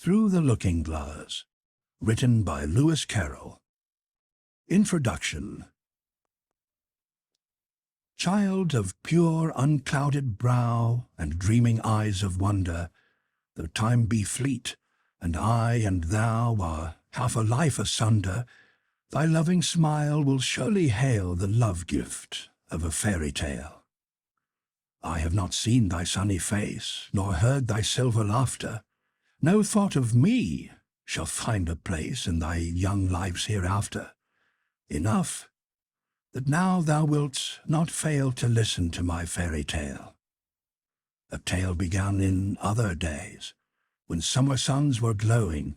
Through the Looking-Glass, written by Lewis Carroll. Introduction. Child of pure unclouded brow and dreaming eyes of wonder, though time be fleet, and I and thou are half a life asunder, thy loving smile will surely hail the love-gift of a fairy tale. I have not seen thy sunny face, nor heard thy silver laughter. No thought of me shall find a place in thy young life's hereafter. Enough that now thou wilt not fail to listen to my fairy tale. A tale begun in other days, when summer suns were glowing,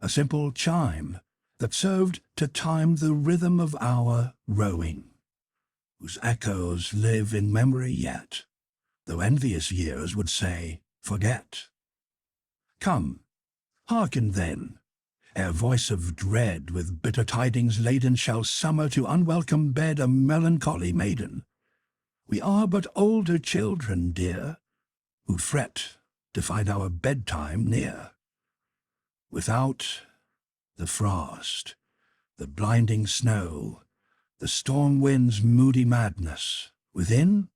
a simple chime that served to time the rhythm of our rowing, whose echoes live in memory yet, though envious years would say, forget. Come, hearken then, ere voice of dread with bitter tidings laden shall summer to unwelcome bed a melancholy maiden. We are but older children, dear, who fret to find our bedtime near. Without, the frost, the blinding snow, the storm wind's moody madness. Within,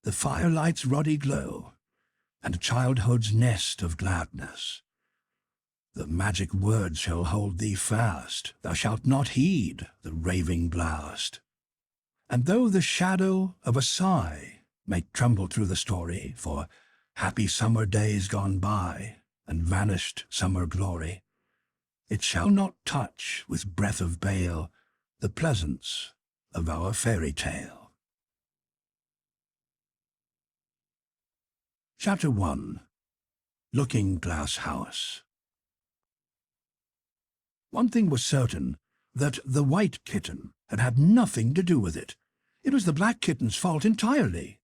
the firelight's ruddy glow, and childhood's nest of gladness. The magic word shall hold thee fast, thou shalt not heed the raving blast. And though the shadow of a sigh may tremble through the story, for happy summer days gone by, and vanished summer glory, it shall not touch with breath of bale the pleasance of our fairy tale. Chapter 1. Looking-Glass House. One thing was certain, that the white kitten had had nothing to do with it. It was the black kitten's fault entirely,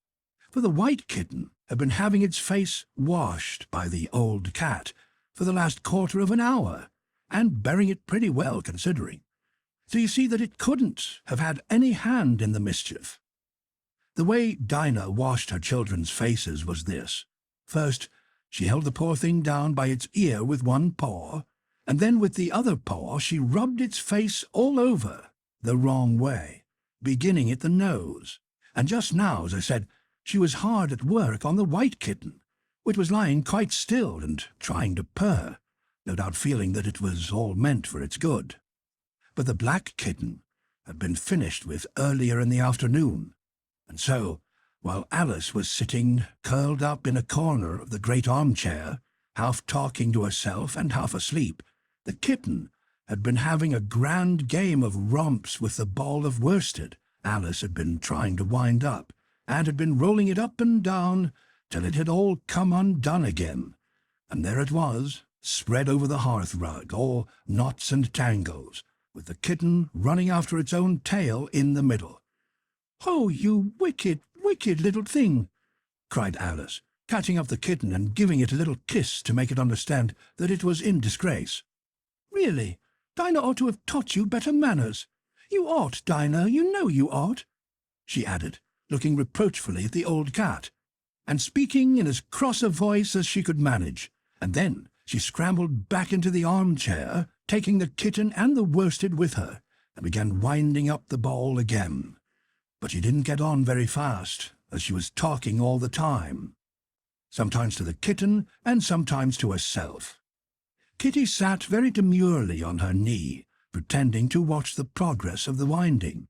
for the white kitten had been having its face washed by the old cat for the last quarter of an hour, and bearing it pretty well considering. So you see that it couldn't have had any hand in the mischief. The way Dinah washed her children's faces was this. First, she held the poor thing down by its ear with one paw, and then with the other paw she rubbed its face all over the wrong way, beginning at the nose. And just now, as I said, she was hard at work on the white kitten, which was lying quite still and trying to purr, no doubt feeling that it was all meant for its good. But the black kitten had been finished with earlier in the afternoon, and so, while Alice was sitting curled up in a corner of the great armchair, half talking to herself and half asleep, the kitten had been having a grand game of romps with the ball of worsted Alice had been trying to wind up, and had been rolling it up and down till it had all come undone again, and there it was, spread over the hearth-rug, all knots and tangles, with the kitten running after its own tail in the middle. "Oh, you wicked, wicked little thing!" cried Alice, catching up the kitten and giving it a little kiss to make it understand that it was in disgrace. "Really, Dinah ought to have taught you better manners. You ought, Dinah, you know you ought," she added, looking reproachfully at the old cat, and speaking in as cross a voice as she could manage. And then she scrambled back into the armchair, taking the kitten and the worsted with her, and began winding up the ball again. But she didn't get on very fast, as she was talking all the time, sometimes to the kitten and sometimes to herself. Kitty sat very demurely on her knee, pretending to watch the progress of the winding,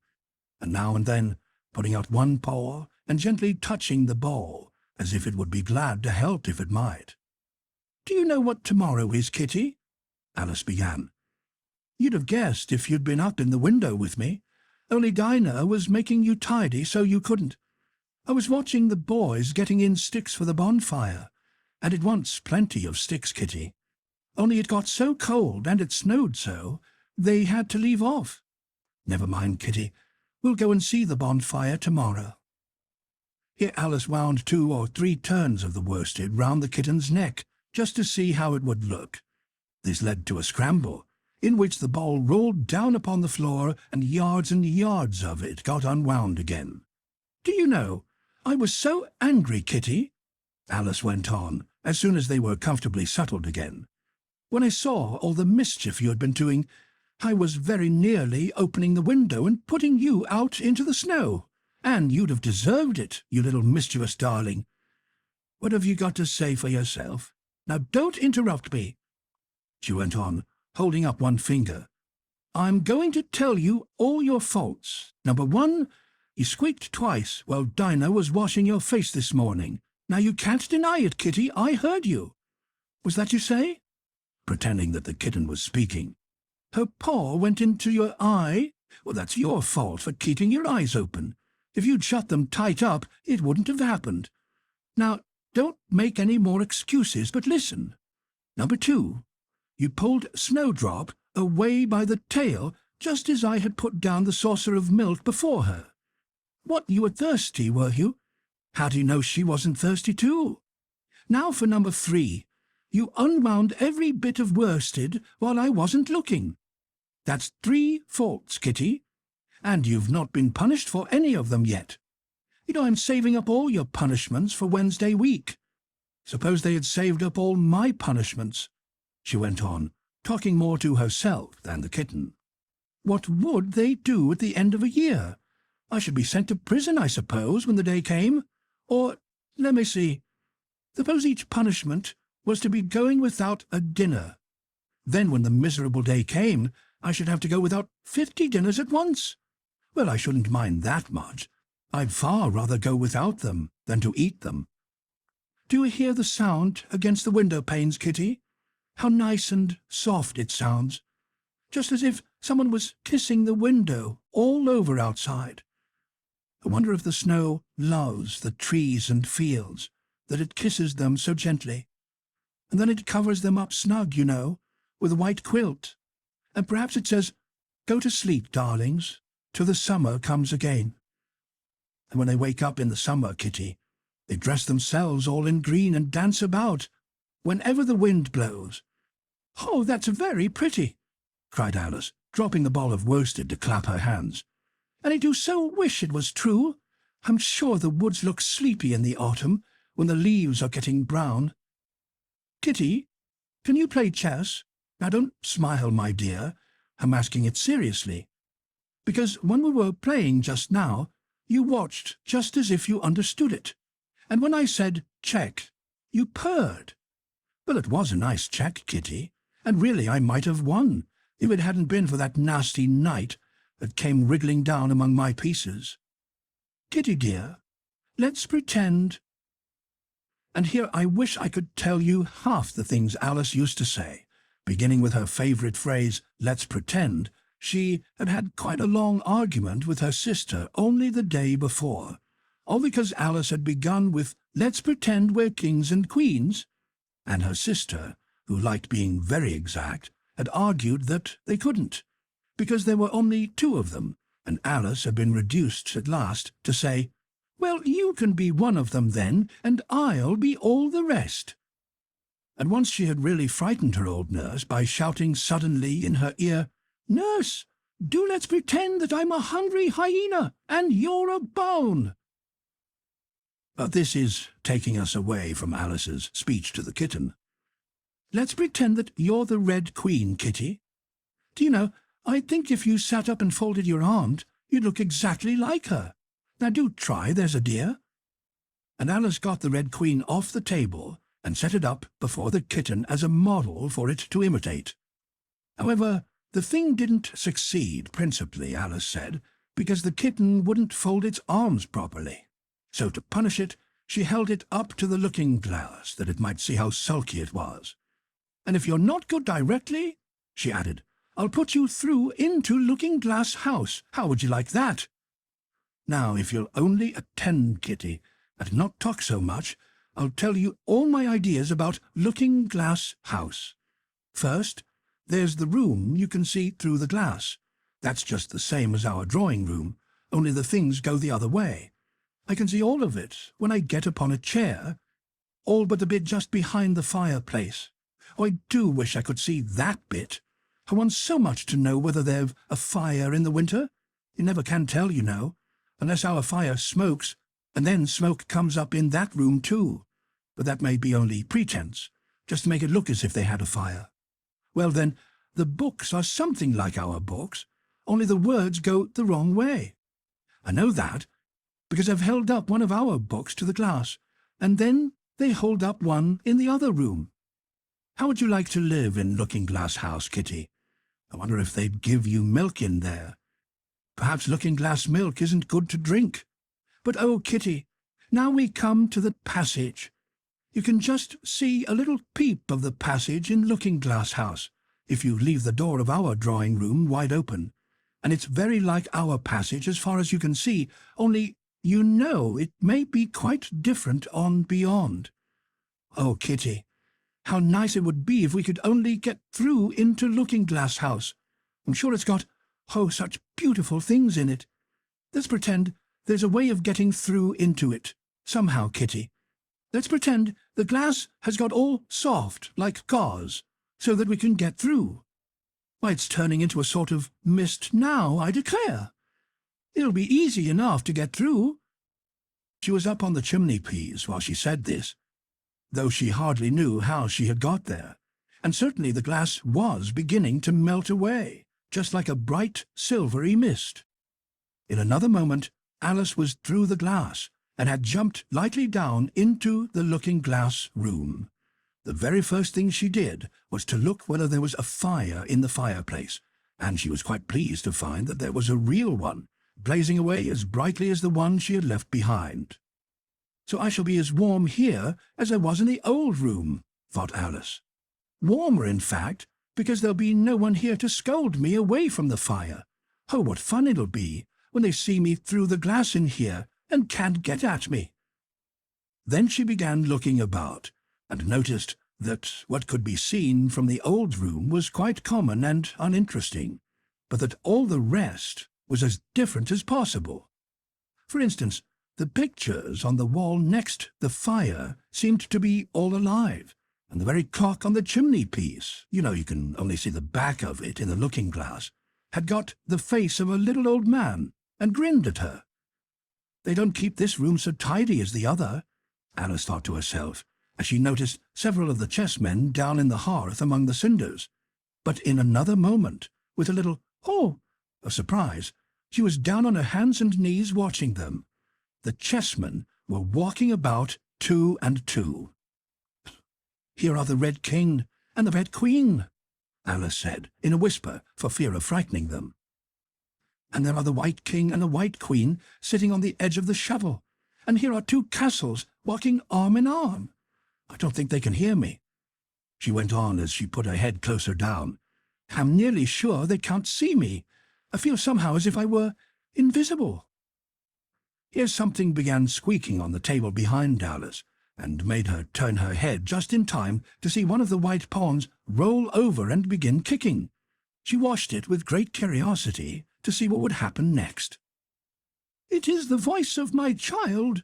and now and then putting out one paw and gently touching the ball, as if it would be glad to help if it might. "Do you know what tomorrow is, Kitty?" Alice began. "You'd have guessed if you'd been up in the window with me, only Dinah was making you tidy so you couldn't. I was watching the boys getting in sticks for the bonfire, and it wants plenty of sticks, Kitty. Only it got so cold and it snowed so, they had to leave off. Never mind, Kitty, we'll go and see the bonfire tomorrow." Here Alice wound 2 or 3 turns of the worsted round the kitten's neck, just to see how it would look. This led to a scramble, in which the ball rolled down upon the floor, and yards of it got unwound again. "Do you know, I was so angry, Kitty," Alice went on, as soon as they were comfortably settled again. When I saw all the mischief you had been doing, I was very nearly opening the window and putting you out into the snow. And you'd have deserved it, you little mischievous darling. What have you got to say for yourself? Now don't interrupt me," she went on, holding up one finger. "I'm going to tell you all your faults. Number 1, you squeaked twice while Dinah was washing your face this morning. Now you can't deny it, Kitty, I heard you. Was that you say?" Pretending that the kitten was speaking. "Her paw went into your eye? Well, that's your fault for keeping your eyes open. If you'd shut them tight up, it wouldn't have happened. Now, don't make any more excuses, but listen. Number 2, you pulled Snowdrop away by the tail just as I had put down the saucer of milk before her. What, you were thirsty, were you? How do you know she wasn't thirsty too? Now for number 3. You unwound every bit of worsted while I wasn't looking. That's 3 faults, Kitty, and you've not been punished for any of them yet. You know, I'm saving up all your punishments for Wednesday week. Suppose they had saved up all my punishments," she went on, talking more to herself than the kitten. "What would they do at the end of a year? I should be sent to prison, I suppose, when the day came. Or, let me see, suppose each punishment was to be going without a dinner. Then when the miserable day came, I should have to go without 50 dinners at once. Well, I shouldn't mind that much. I'd far rather go without them than to eat them. Do you hear the sound against the window panes, Kitty? How nice and soft it sounds, just as if someone was kissing the window all over outside. I wonder if the snow loves the trees and fields, that it kisses them so gently. And then it covers them up snug, you know, with a white quilt. And perhaps it says, 'Go to sleep, darlings, till the summer comes again.' And when they wake up in the summer, Kitty, they dress themselves all in green and dance about, whenever the wind blows." "Oh, that's very pretty," cried Alice, dropping the ball of worsted to clap her hands. "And I do so wish it was true. I'm sure the woods look sleepy in the autumn, when the leaves are getting brown. Kitty, can you play chess? Now don't smile, my dear. I'm asking it seriously. Because when we were playing just now, you watched just as if you understood it. And when I said check, you purred. Well, it was a nice check, Kitty, and really I might have won, if it hadn't been for that nasty knight that came wriggling down among my pieces. Kitty, dear, let's pretend—" And here I wish I could tell you half the things Alice used to say. Beginning with her favourite phrase, "let's pretend," she had had quite a long argument with her sister only the day before, all because Alice had begun with "let's pretend we're kings and queens," and her sister, who liked being very exact, had argued that they couldn't, because there were only 2 of them, and Alice had been reduced at last to say, "Well, you can be one of them then, and I'll be all the rest." And once she had really frightened her old nurse by shouting suddenly in her ear, "Nurse, do let's pretend that I'm a hungry hyena, and you're a bone." But this is taking us away from Alice's speech to the kitten. "Let's pretend that you're the Red Queen, Kitty. Do you know, I think if you sat up and folded your arms, you'd look exactly like her. Now do try, there's a dear." And Alice got the Red Queen off the table and set it up before the kitten as a model for it to imitate. However, the thing didn't succeed, principally, Alice said, because the kitten wouldn't fold its arms properly. So to punish it, she held it up to the looking-glass, that it might see how sulky it was. "And if you're not good directly," she added, "I'll put you through into Looking-Glass House. How would you like that? Now, if you'll only attend, Kitty, and not talk so much, I'll tell you all my ideas about Looking-Glass House. First, there's the room you can see through the glass. That's just the same as our drawing-room, only the things go the other way. I can see all of it when I get upon a chair, all but the bit just behind the fireplace. Oh, I do wish I could see that bit. I want so much to know whether there's a fire in the winter. You never can tell, you know, unless our fire smokes, and then smoke comes up in that room too. But that may be only pretense, just to make it look as if they had a fire. Well then, the books are something like our books, only the words go the wrong way. I know that, because I've held up one of our books to the glass, and then they hold up one in the other room. How would you like to live in Looking-Glass House, Kitty? I wonder if they'd give you milk in there. Perhaps looking-glass milk isn't good to drink. But oh, Kitty, now we come to the passage. You can just see a little peep of the passage in Looking-Glass House, if you leave the door of our drawing-room wide open. And it's very like our passage as far as you can see, only you know it may be quite different on beyond. Oh, Kitty, how nice it would be if we could only get through into Looking-Glass House. I'm sure it's got, oh, such beautiful things in it. Let's pretend there's a way of getting through into it, somehow, Kitty. Let's pretend the glass has got all soft, like gauze, so that we can get through. Why, it's turning into a sort of mist now, I declare. It'll be easy enough to get through. She was up on the chimney-piece while she said this, though she hardly knew how she had got there, and certainly the glass was beginning to melt away, just like a bright silvery mist. In another moment Alice was through the glass, and had jumped lightly down into the looking-glass room. The very first thing she did was to look whether there was a fire in the fireplace, and she was quite pleased to find that there was a real one, blazing away as brightly as the one she had left behind. So I shall be as warm here as I was in the old room, thought Alice. Warmer, in fact, because there'll be no one here to scold me away from the fire. Oh, what fun it'll be when they see me through the glass in here and can't get at me. Then she began looking about, and noticed that what could be seen from the old room was quite common and uninteresting, but that all the rest was as different as possible. For instance, the pictures on the wall next the fire seemed to be all alive, and the very clock on the chimney-piece, you know, you can only see the back of it in the looking-glass, had got the face of a little old man, and grinned at her. They don't keep this room so tidy as the other, Alice thought to herself, as she noticed several of the chessmen down in the hearth among the cinders. But in another moment, with a little "oh" of surprise, she was down on her hands and knees watching them. The chessmen were walking about 2 and 2. "Here are the Red King and the Red Queen," Alice said, in a whisper, for fear of frightening them. "And there are the White King and the White Queen sitting on the edge of the shovel, and here are 2 castles walking arm in arm. I don't think they can hear me," she went on as she put her head closer down. "I'm nearly sure they can't see me. I feel somehow as if I were invisible." Here something began squeaking on the table behind Alice, and made her turn her head just in time to see one of the white pawns roll over and begin kicking. She watched it with great curiosity to see what would happen next. "It is the voice of my child,"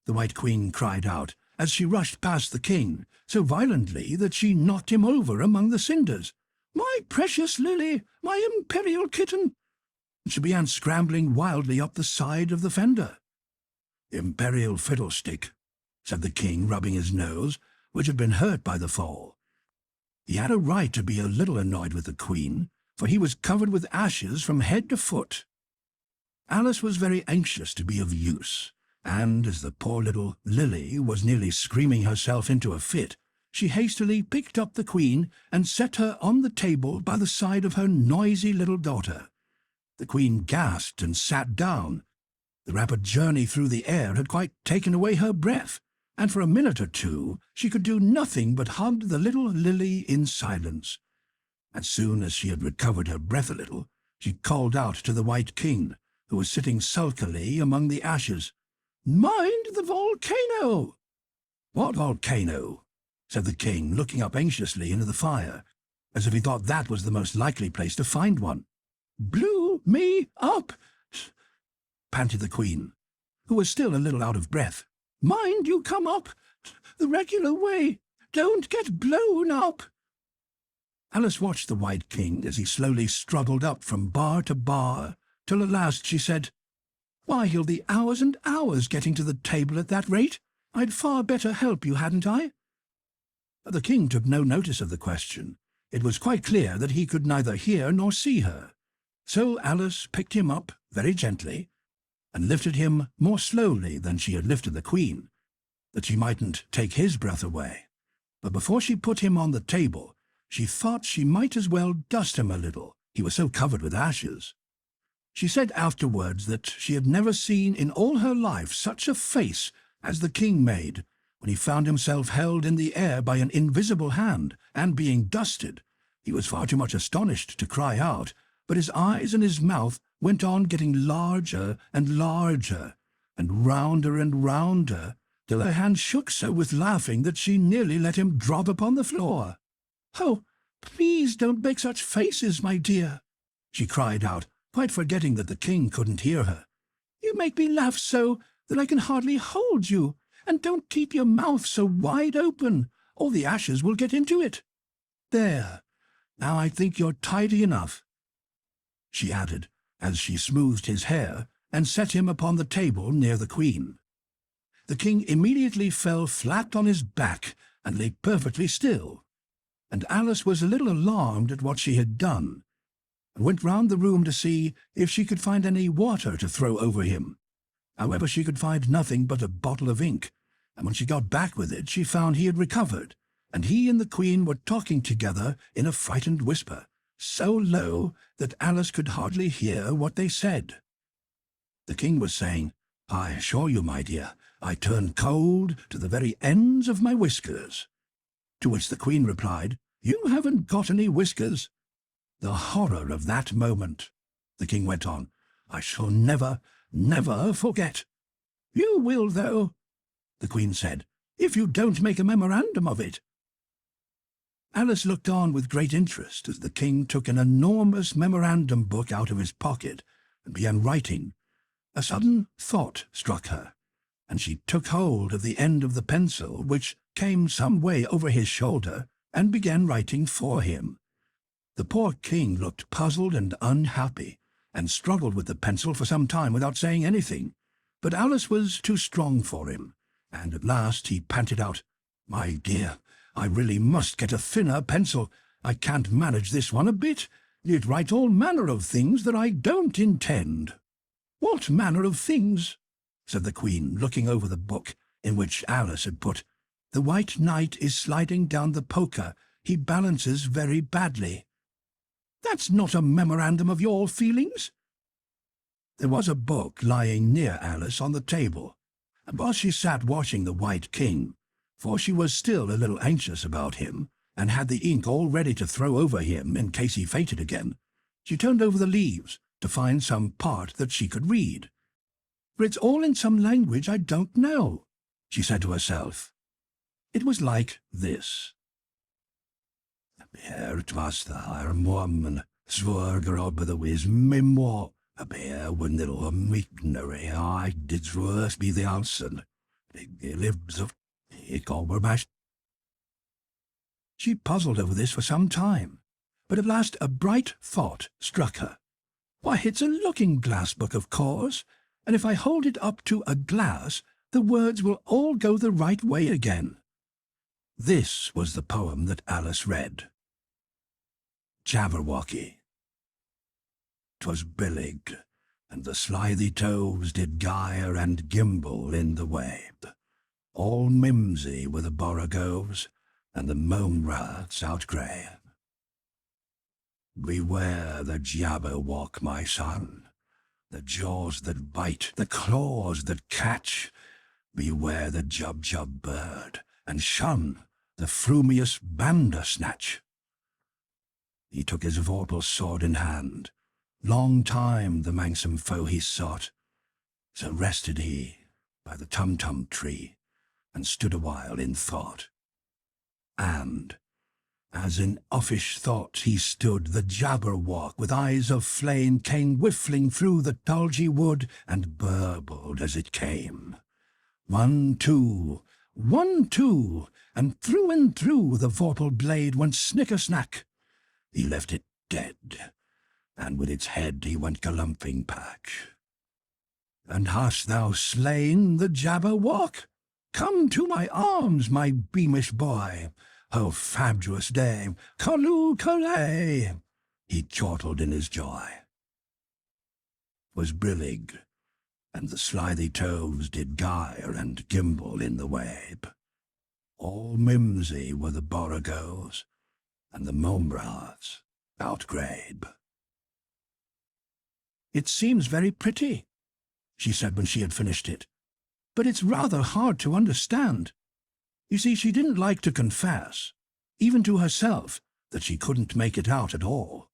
the White Queen cried out, as she rushed past the king, so violently that she knocked him over among the cinders. "My precious Lily, my imperial kitten!" And she began scrambling wildly up the side of the fender. "Imperial fiddlestick," said the king, rubbing his nose, which had been hurt by the fall. He had a right to be a little annoyed with the queen, for he was covered with ashes from head to foot. Alice was very anxious to be of use, and as the poor little Lily was nearly screaming herself into a fit, she hastily picked up the queen and set her on the table by the side of her noisy little daughter. The queen gasped and sat down. The rapid journey through the air had quite taken away her breath, and for a minute or two she could do nothing but hug the little Lily in silence. As soon as she had recovered her breath a little, she called out to the White King, who was sitting sulkily among the ashes, "Mind the volcano!" "What volcano?" said the king, looking up anxiously into the fire, as if he thought that was the most likely place to find one. "Blew me up," panted the queen, who was still a little out of breath. "Mind you come up the regular way. Don't get blown up." Alice watched the White King as he slowly struggled up from bar to bar, till at last she said, "Why, he'll be hours and hours getting to the table at that rate. I'd far better help you, hadn't I?" But the king took no notice of the question, It was quite clear that he could neither hear nor see her. So Alice picked him up very gently and lifted him more slowly than she had lifted the Queen, that she mightn't take his breath away. But before she put him on the table, she thought she might as well dust him a little, he was so covered with ashes. She said afterwards that she had never seen in all her life such a face as the king made when he found himself held in the air by an invisible hand and being dusted. He was far too much astonished to cry out, but his eyes and his mouth went on getting larger and larger, and rounder, till her hand shook so with laughing that she nearly let him drop upon the floor. "Oh, please don't make such faces, my dear," she cried out, quite forgetting that the king couldn't hear her. "You make me laugh so that I can hardly hold you, and don't keep your mouth so wide open, or the ashes will get into it. There, now I think you're tidy enough," she added, as she smoothed his hair and set him upon the table near the Queen. The king immediately fell flat on his back and lay perfectly still, and Alice was a little alarmed at what she had done, and went round the room to see if she could find any water to throw over him. However, she could find nothing but a bottle of ink, and when she got back with it, she found he had recovered, and he and the Queen were talking together in a frightened whisper, so low that Alice could hardly hear what they said. The king was saying, "I assure you, my dear, I turn cold to the very ends of my whiskers." To which the Queen replied, "You haven't got any whiskers." The horror of that moment, the king went on, I shall never forget. "You will, though," the Queen said, "if you don't make a memorandum of it." Alice looked on with great interest as the king took an enormous memorandum book out of his pocket and began writing. A sudden thought struck her, and she took hold of the end of the pencil, which came some way over his shoulder, and began writing for him. The poor king looked puzzled and unhappy, and struggled with the pencil for some time without saying anything. But Alice was too strong for him, and at last he panted out, "My dear, I really must get a thinner pencil. I can't manage this one a bit. It writes all manner of things that I don't intend." "What manner of things?" said the Queen, looking over the book, in which Alice had put, "The White Knight is sliding down the poker. He balances very badly." "That's not a memorandum of your feelings." There was a book lying near Alice on the table, and while she sat watching the White King, for she was still a little anxious about him, and had the ink all ready to throw over him in case he fainted again, she turned over the leaves to find some part that she could read. "For it's all in some language I don't know," she said to herself. It was like this. "Bear twas the harm woman, swarger ob the whiz mimmo, a bear when the weaknery I did worse be the alson, the libs of Ickelbermash." She puzzled over this for some time, but at last a bright thought struck her. "Why, it's a looking-glass book, of course, and if I hold it up to a glass, the words will all go the right way again." This was the poem that Alice read. Jabberwocky. 'Twas billig, and the slithy toves did gyre and gimble in the wabe. All mimsy were the borogoves, and the mome rats outgrabe. Beware the Jabberwock, my son, the jaws that bite, the claws that catch. Beware the Jubjub bird, and shun the frumious Bandersnatch. He took his vorpal sword in hand. Long time the manxome foe he sought. So rested he by the tum-tum tree, and stood awhile in thought. And, as in uffish thought he stood, the Jabberwock with eyes of flame came whiffling through the tulgey wood, and burbled as it came. 1, 2, 1, 2, and through the vorpal blade went snicker-snack. He left it dead, and with its head he went galumphing back. "And hast thou slain the Jabberwock? Come to my arms, my beamish boy. Oh, fabulous dame, calloo, collay, he chortled in his joy. Was brillig, and the slithy toves did gyre and gimble in the wabe. All mimsy were the borogoves, and the mombrahs outgrabe. It seems very pretty, she said when she had finished it, but it's rather hard to understand. You see, she didn't like to confess, even to herself, that she couldn't make it out at all.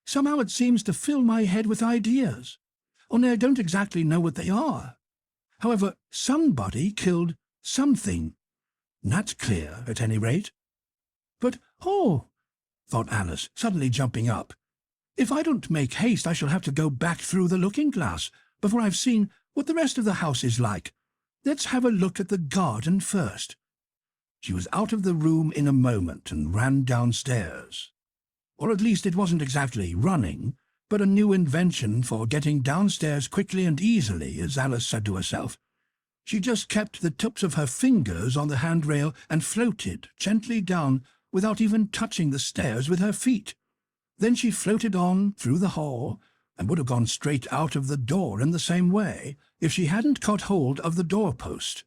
Somehow it seems to fill my head with ideas, only I don't exactly know what they are. However, somebody killed something. That's clear, at any rate. But, oh, thought Alice, suddenly jumping up, if I don't make haste I shall have to go back through the looking-glass before I've seen what the rest of the house is like. Let's have a look at the garden first. She was out of the room in a moment and ran downstairs. Or at least it wasn't exactly running, but a new invention for getting downstairs quickly and easily, as Alice said to herself. She just kept the tips of her fingers on the handrail and floated gently down without even touching the stairs with her feet. Then she floated on through the hall, and would have gone straight out of the door in the same way if she hadn't caught hold of the doorpost.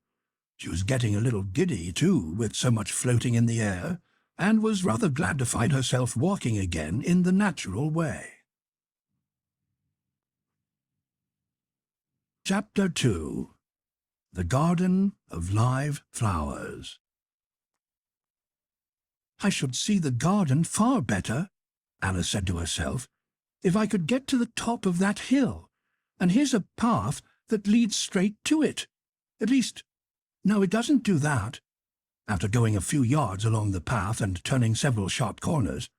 She was getting a little giddy, too, with so much floating in the air, and was rather glad to find herself walking again in the natural way. Chapter 2. The Garden of Live Flowers. I should see the garden far better, Alice said to herself, if I could get to the top of that hill, and here's a path that leads straight to it. At least, no, it doesn't do that, after going a few yards along the path and turning several sharp corners.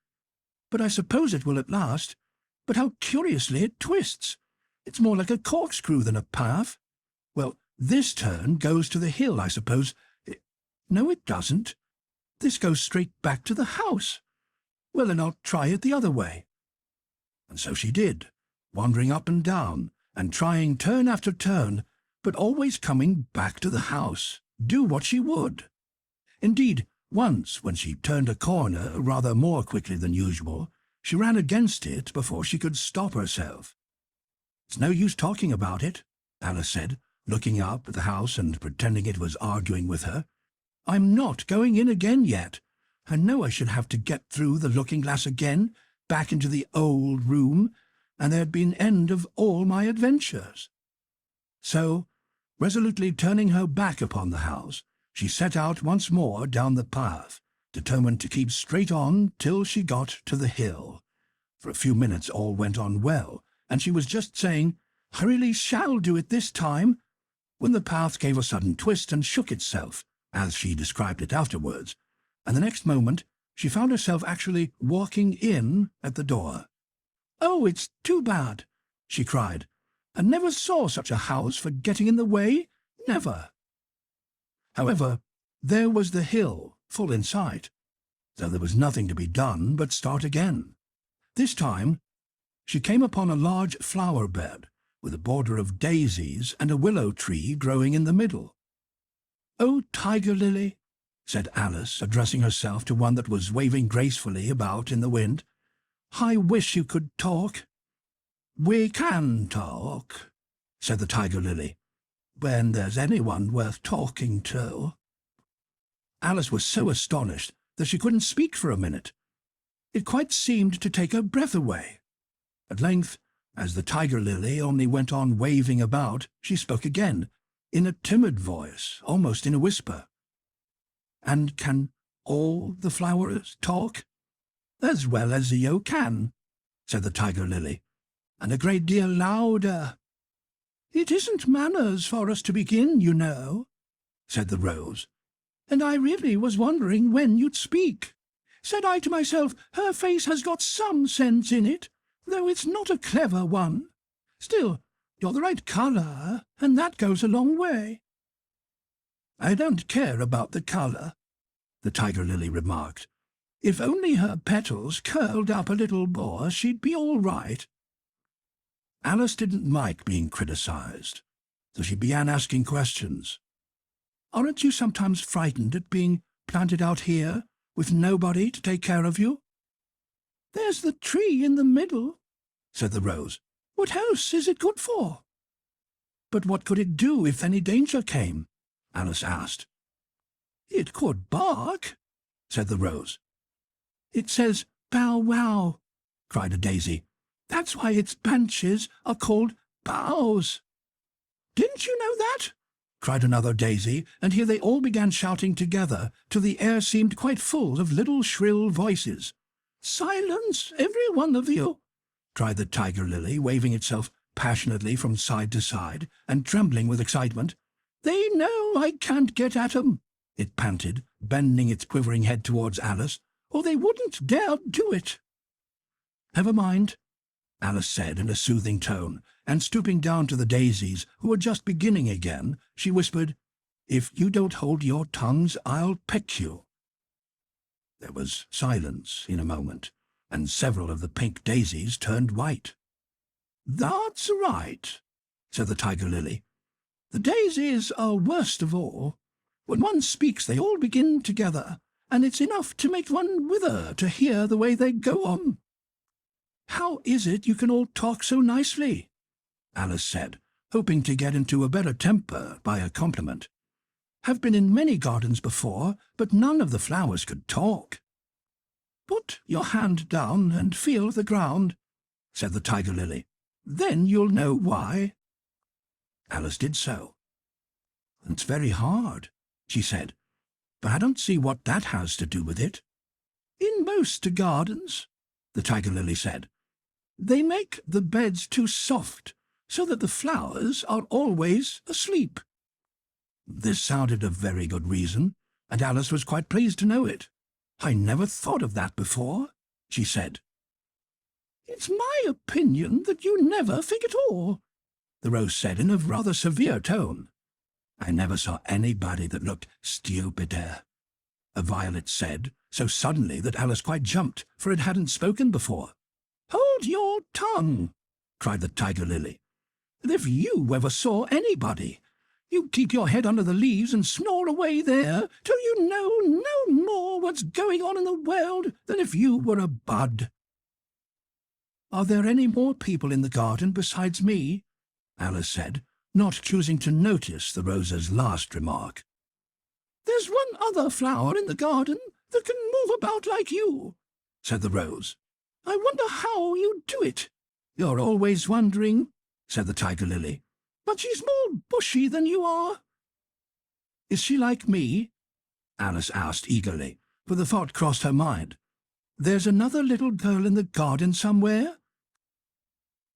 But I suppose it will at last. But how curiously it twists! It's more like a corkscrew than a path. Well, this turn goes to the hill, I suppose. No, it doesn't. This goes straight back to the house. Well, then I'll try it the other way. And so she did, wandering up and down, and trying turn after turn, but always coming back to the house, do what she would. Indeed, once, when she turned a corner rather more quickly than usual, she ran against it before she could stop herself. "It's no use talking about it," Alice said, looking up at the house and pretending it was arguing with her. "I'm not going in again yet. I know I should have to get through the looking-glass again, back into the old room, and there'd be an end of all my adventures." So, resolutely turning her back upon the house, she set out once more down the path, determined to keep straight on till she got to the hill. For a few minutes all went on well, and she was just saying, "I really shall do it this time," when the path gave a sudden twist and shook itself, as she described it afterwards, and the next moment she found herself actually walking in at the door. "Oh, it's too bad," she cried. "I never saw such a house for getting in the way, never." However, there was the hill, full in sight, so there was nothing to be done but start again. This time she came upon a large flower bed, with a border of daisies and a willow tree growing in the middle. "Oh, tiger lily," said Alice, addressing herself to one that was waving gracefully about in the wind, "I wish you could talk." "We can talk," said the tiger lily, "when there's anyone worth talking to." Alice was so astonished that she couldn't speak for a minute. It quite seemed to take her breath away. At length, as the tiger lily only went on waving about, she spoke again, in a timid voice, almost in a whisper. "And can all the flowers talk?" "As well as you can," said the tiger lily, "and a great deal louder." "It isn't manners for us to begin, you know," said the rose, "and I really was wondering when you'd speak. Said I to myself, her face has got some sense in it, though it's not a clever one. Still, you're the right colour, and that goes a long way." "I don't care about the colour," the tiger lily remarked. "If only her petals curled up a little more, she'd be all right." Alice didn't like being criticised, so she began asking questions. "Aren't you sometimes frightened at being planted out here, with nobody to take care of you?" "There's the tree in the middle," said the rose. "What else is it good for?" "But what could it do if any danger came?" Alice asked. "It could bark," said the rose. "It says bow wow," cried a daisy. "That's why its branches are called boughs." "Didn't you know that?" cried another daisy, and here they all began shouting together, till the air seemed quite full of little shrill voices. "Silence, every one of you!" cried the tiger lily, waving itself passionately from side to side, and trembling with excitement. "They know I can't get at 'em," it panted, bending its quivering head towards Alice, "or they wouldn't dare do it." "Never mind," Alice said in a soothing tone, and stooping down to the daisies, who were just beginning again, she whispered, "If you don't hold your tongues, I'll peck you." There was silence in a moment, and several of the pink daisies turned white. "That's right," said the tiger lily. "The daisies are worst of all. When one speaks they all begin together, and it's enough to make one wither to hear the way they go on." "How is it you can all talk so nicely?" Alice said, hoping to get into a better temper by a compliment. "Have been in many gardens before, but none of the flowers could talk." "Put your hand down and feel the ground," said the tiger lily. "Then you'll know why." Alice did so. "It's very hard," she said, "but I don't see what that has to do with it." "In most gardens," the tiger lily said, "they make the beds too soft, so that the flowers are always asleep." This sounded a very good reason, and Alice was quite pleased to know it. "I never thought of that before," she said. "It's my opinion that you never think at all," the rose said in a rather severe tone. "I never saw anybody that looked stupider," a violet said, so suddenly that Alice quite jumped, for it hadn't spoken before. "Hold your tongue," cried the tiger lily. "And if you ever saw anybody, you'd keep your head under the leaves and snore away there till you know no more what's going on in the world than if you were a bud." "Are there any more people in the garden besides me?" Alice said, not choosing to notice the rose's last remark. "There's one other flower in the garden that can move about like you," said the rose. "I wonder how you do it." "You're always wondering," said the tiger lily. "But she's more bushy than you are." "Is she like me?" Alice asked eagerly, for the thought crossed her mind. "There's another little girl in the garden somewhere?"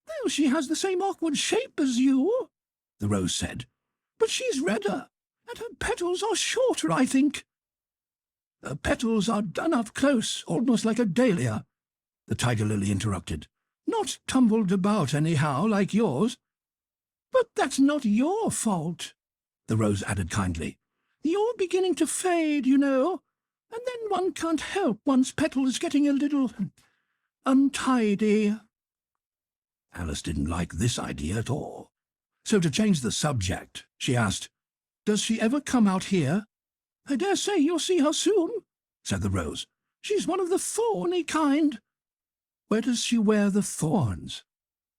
"Well, she has the same awkward shape as you," the rose said, "but she's redder, and her petals are shorter, I think." "Her petals are done up close, almost like a dahlia," the tiger lily interrupted. "Not tumbled about anyhow, like yours." "But that's not your fault," the rose added kindly. "You're beginning to fade, you know, and then one can't help one's petals getting a little untidy." Alice didn't like this idea at all, so to change the subject, she asked, "Does she ever come out here?" "I dare say you'll see her soon," said the rose. "She's one of the thorny kind." "Where does she wear the thorns?"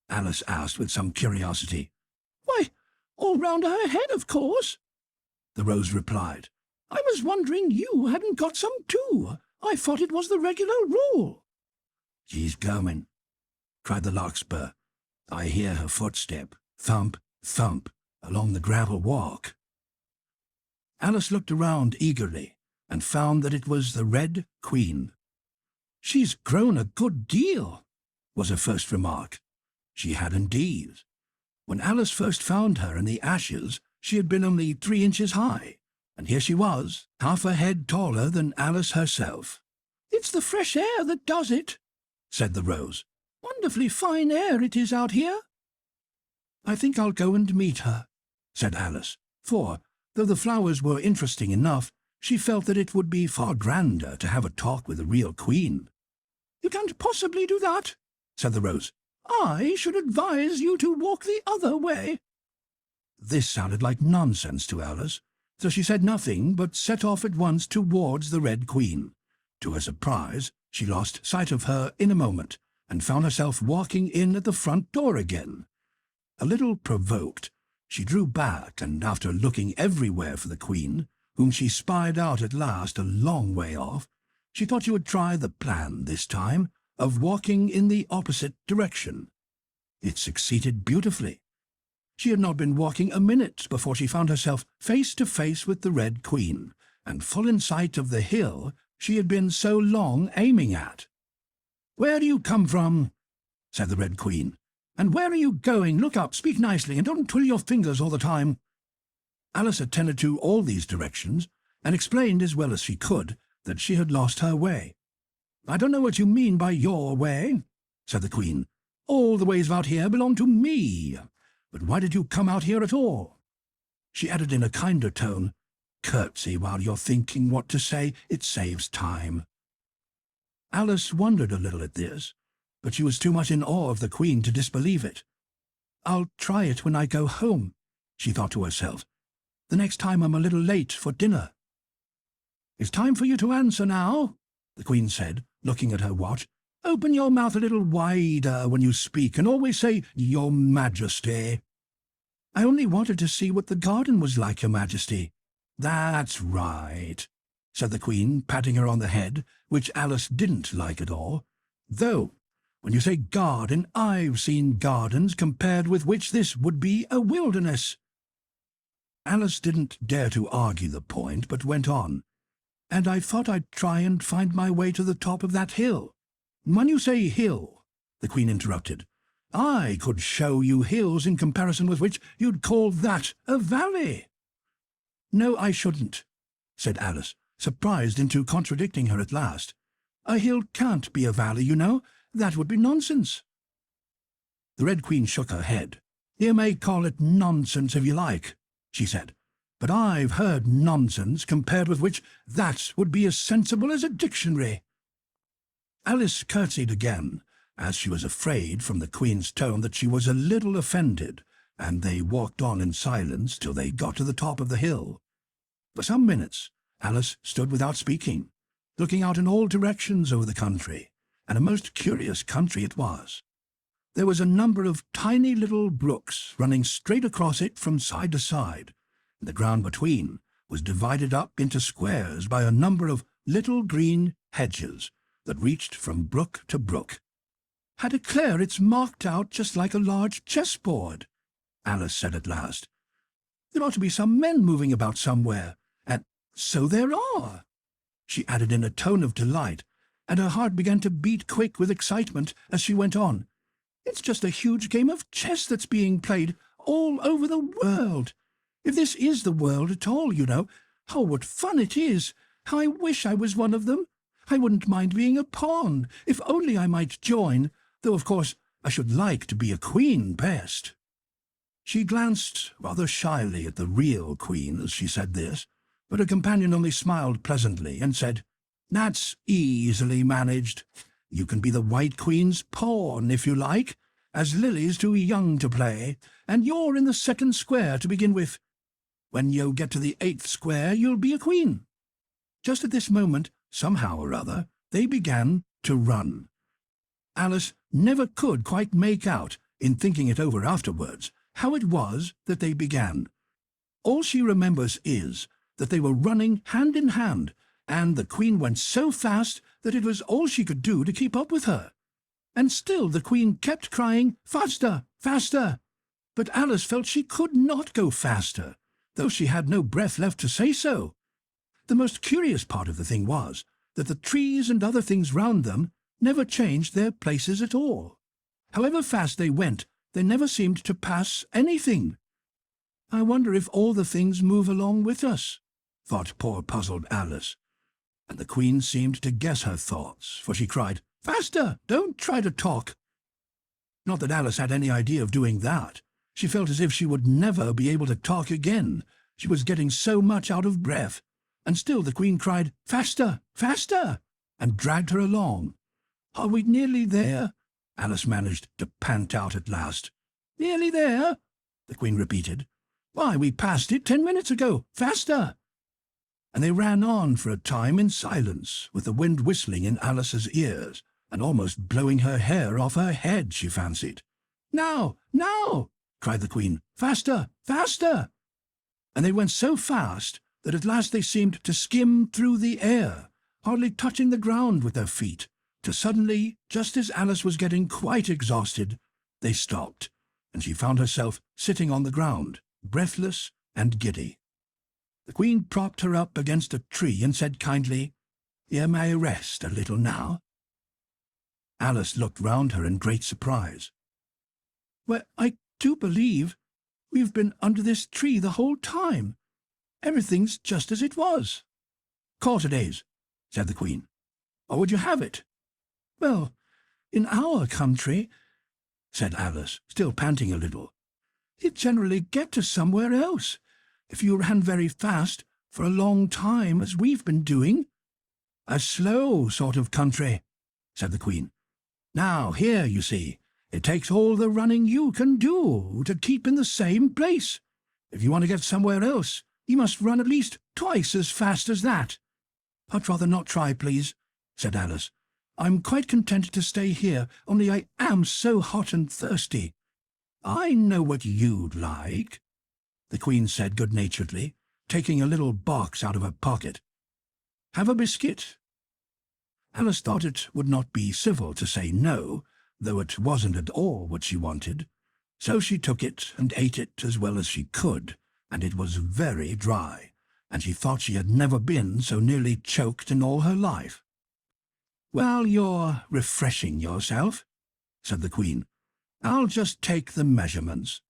Alice asked with some curiosity. "Why, all round her head, of course," the rose replied. "I was wondering you hadn't got some too. I thought it was the regular rule." "She's coming," cried the larkspur. "I hear her footstep, thump, thump, along the gravel walk." Alice looked around eagerly, and found that it was the Red Queen. "She's grown a good deal," was her first remark. She had indeed. When Alice first found her in the ashes, she had been only 3 inches high, and here she was, half a head taller than Alice herself. "It's the fresh air that does it," said the rose. "Wonderfully fine air it is out here." "I think I'll go and meet her," said Alice, for, though the flowers were interesting enough, she felt that it would be far grander to have a talk with a real queen. "You can't possibly do that," said the rose. "I should advise you to walk the other way." This sounded like nonsense to Alice, so she said nothing but set off at once towards the Red Queen, To her surprise, she lost sight of her in a moment, and found herself walking in at the front door again. A little provoked, she drew back, and after looking everywhere for the Queen, whom she spied out at last a long way off, she thought she would try the plan this time of walking in the opposite direction. It succeeded beautifully. She had not been walking a minute before she found herself face to face with the Red Queen, and full in sight of the hill she had been so long aiming at. "Where do you come from?" said the Red Queen. "And where are you going? Look up, speak nicely, and don't twiddle your fingers all the time." Alice attended to all these directions, and explained as well as she could that she had lost her way. "I don't know what you mean by your way," said the Queen. "All the ways about here belong to me. But why did you come out here at all?" She added in a kinder tone, "Curtsy while you're thinking what to say. It saves time." Alice wondered a little at this, but she was too much in awe of the Queen to disbelieve it. "I'll try it when I go home," she thought to herself. "The next time I'm a little late for dinner." "It's time for you to answer now," the Queen said, looking at her watch. "Open your mouth a little wider when you speak, and always say, 'Your Majesty.'" "I only wanted to see what the garden was like, Your Majesty." "That's right," said the Queen, patting her on the head, which Alice didn't like at all. "Though, when you say garden, I've seen gardens compared with which this would be a wilderness." Alice didn't dare to argue the point, but went on. "And I thought I'd try and find my way to the top of that hill." "When you say hill," the Queen interrupted, "I could show you hills in comparison with which you'd call that a valley." "No, I shouldn't," said Alice, surprised into contradicting her at last. "A hill can't be a valley, you know. That would be nonsense." The Red Queen shook her head. "You may call it nonsense if you like," she said, "but I've heard nonsense compared with which that would be as sensible as a dictionary." Alice curtsied again, as she was afraid from the Queen's tone that she was a little offended, and they walked on in silence till they got to the top of the hill. For some minutes Alice stood without speaking, looking out in all directions over the country, and a most curious country it was. There was a number of tiny little brooks running straight across it from side to side, and the ground between was divided up into squares by a number of little green hedges that reached from brook to brook. "I declare it's marked out just like a large chessboard," Alice said at last. "There ought to be some men moving about somewhere, and so there are," she added in a tone of delight, and her heart began to beat quick with excitement as she went on. "It's just a huge game of chess that's being played all over the world. If this is the world at all, you know. Oh, what fun it is! How I wish I was one of them. I wouldn't mind being a pawn, if only I might join, though of course I should like to be a queen best." She glanced rather shyly at the real Queen as she said this, but her companion only smiled pleasantly and said, "That's easily managed. You can be the White Queen's pawn, if you like, as Lily's too young to play, and you're in the second square to begin with. When you get to the 8th square, you'll be a queen." Just at this moment, somehow or other, they began to run. Alice never could quite make out, in thinking it over afterwards, how it was that they began. All she remembers is that they were running hand in hand, and the Queen went so fast that it was all she could do to keep up with her. And still the Queen kept crying, "Faster, faster!" But Alice felt she could not go faster, though she had no breath left to say so. The most curious part of the thing was that the trees and other things round them never changed their places at all. However fast they went, they never seemed to pass anything. "I wonder if all the things move along with us," thought poor puzzled Alice. And the Queen seemed to guess her thoughts, for she cried, "Faster! Don't try to talk!" Not that Alice had any idea of doing that. She felt as if she would never be able to talk again. She was getting so much out of breath. And still the Queen cried, "Faster! Faster!" and dragged her along. "Are we nearly there?" Alice managed to pant out at last. "Nearly there?" the Queen repeated. "Why, we passed it 10 minutes ago. Faster!" and they ran on for a time in silence, with the wind whistling in Alice's ears, and almost blowing her hair off her head, she fancied. "Now, now!" cried the Queen. "Faster, faster!" And they went so fast that at last they seemed to skim through the air, hardly touching the ground with their feet, till suddenly, just as Alice was getting quite exhausted, they stopped, and she found herself sitting on the ground, breathless and giddy. The Queen propped her up against a tree and said kindly, "You may rest a little now." Alice looked round her in great surprise. "Well, I do believe we've been under this tree the whole time. Everything's just as it was." "Quarter days," said the Queen. "Or would you have it?" "Well, in our country," said Alice, still panting a little, "you'd generally get to somewhere else, if you ran very fast for a long time, as we've been doing." "A slow sort of country," said the Queen. "Now, here, you see, it takes all the running you can do to keep in the same place. If you want to get somewhere else, you must run at least twice as fast as that." "I'd rather not try, please," said Alice. "I'm quite contented to stay here, only I am so hot and thirsty." "I know what you'd like," the Queen said good-naturedly, taking a little box out of her pocket. "Have a biscuit?" Alice thought it would not be civil to say no, though it wasn't at all what she wanted. So she took it and ate it as well as she could, and it was very dry, and she thought she had never been so nearly choked in all her life. "While you're refreshing yourself," said the Queen, "I'll just take the measurements."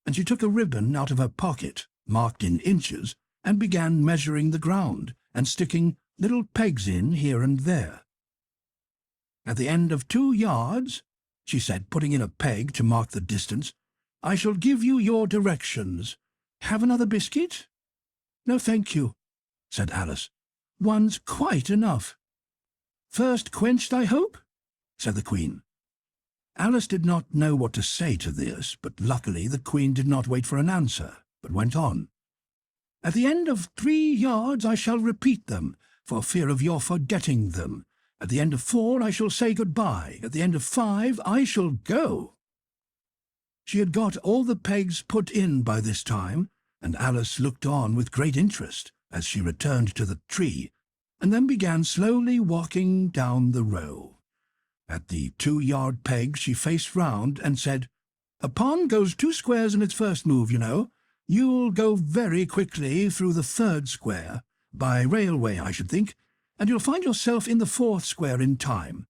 And she took a ribbon out of her pocket, marked in inches, and began measuring the ground, and sticking little pegs in here and there. "At the end of 2 yards," she said, putting in a peg to mark the distance, "I shall give you your directions. Have another biscuit?" "No, thank you," said Alice. "One's quite enough." "First quenched, I hope?" said the Queen. Alice did not know what to say to this, but luckily the Queen did not wait for an answer, but went on. "At the end of 3 yards I shall repeat them, for fear of your forgetting them. At the end of 4 I shall say good-bye. At the end of 5 I shall go." She had got all the pegs put in by this time, and Alice looked on with great interest as she returned to the tree, and then began slowly walking down the row. At the 2-yard peg she faced round and said, "A pawn goes 2 squares in its first move, you know. You'll go very quickly through the 3rd square, by railway, I should think, and you'll find yourself in the 4th square in time.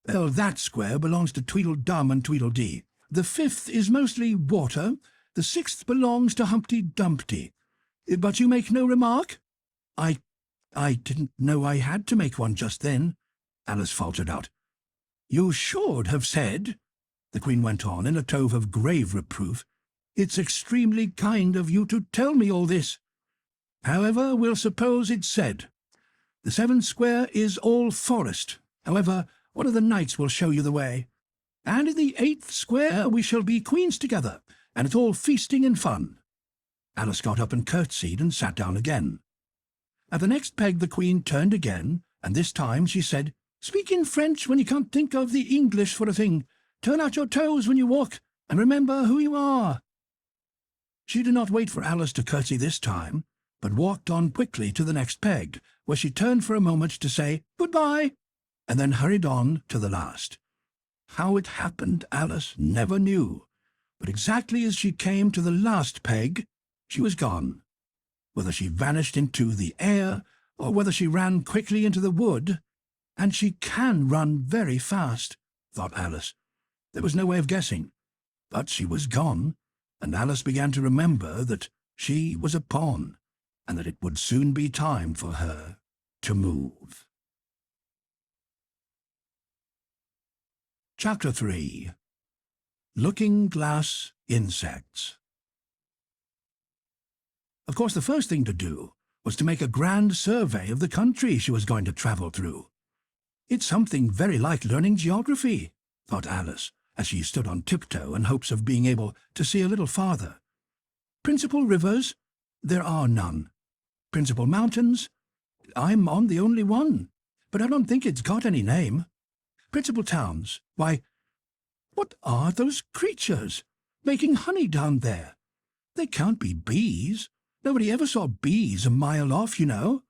Well, that square belongs to Tweedledum and Tweedledee. The 5th is mostly water. The 6th belongs to Humpty Dumpty. But you make no remark?" I didn't know I had to make one just then," Alice faltered out. "You should have said," the Queen went on in a tone of grave reproof. "It's extremely kind of you to tell me all this. However, we'll suppose it's said. The 7th square is all forest. However, one of the knights will show you the way. And in the 8th square we shall be queens together, and it's all feasting and fun." Alice got up and curtsied and sat down again. At the next peg the Queen turned again, and this time she said, "Speak in French when you can't think of the English for a thing. Turn out your toes when you walk, and remember who you are." She did not wait for Alice to curtsy this time, but walked on quickly to the next peg, where she turned for a moment to say "Good-bye," and then hurried on to the last. How it happened Alice never knew, but exactly as she came to the last peg, she was gone. Whether she vanished into the air, or whether she ran quickly into the wood, and she can run very fast, thought Alice. There was no way of guessing, but she was gone, and Alice began to remember that she was a pawn, and that it would soon be time for her to move. Chapter 3. Looking-glass insects. Of course, the first thing to do was to make a grand survey of the country she was going to travel through. "It's something very like learning geography," thought Alice, as she stood on tiptoe in hopes of being able to see a little farther. "Principal rivers? There are none. Principal mountains? I'm on the only one, but I don't think it's got any name. Principal towns? Why, what are those creatures making honey down there? They can't be bees. Nobody ever saw bees a mile off, you know.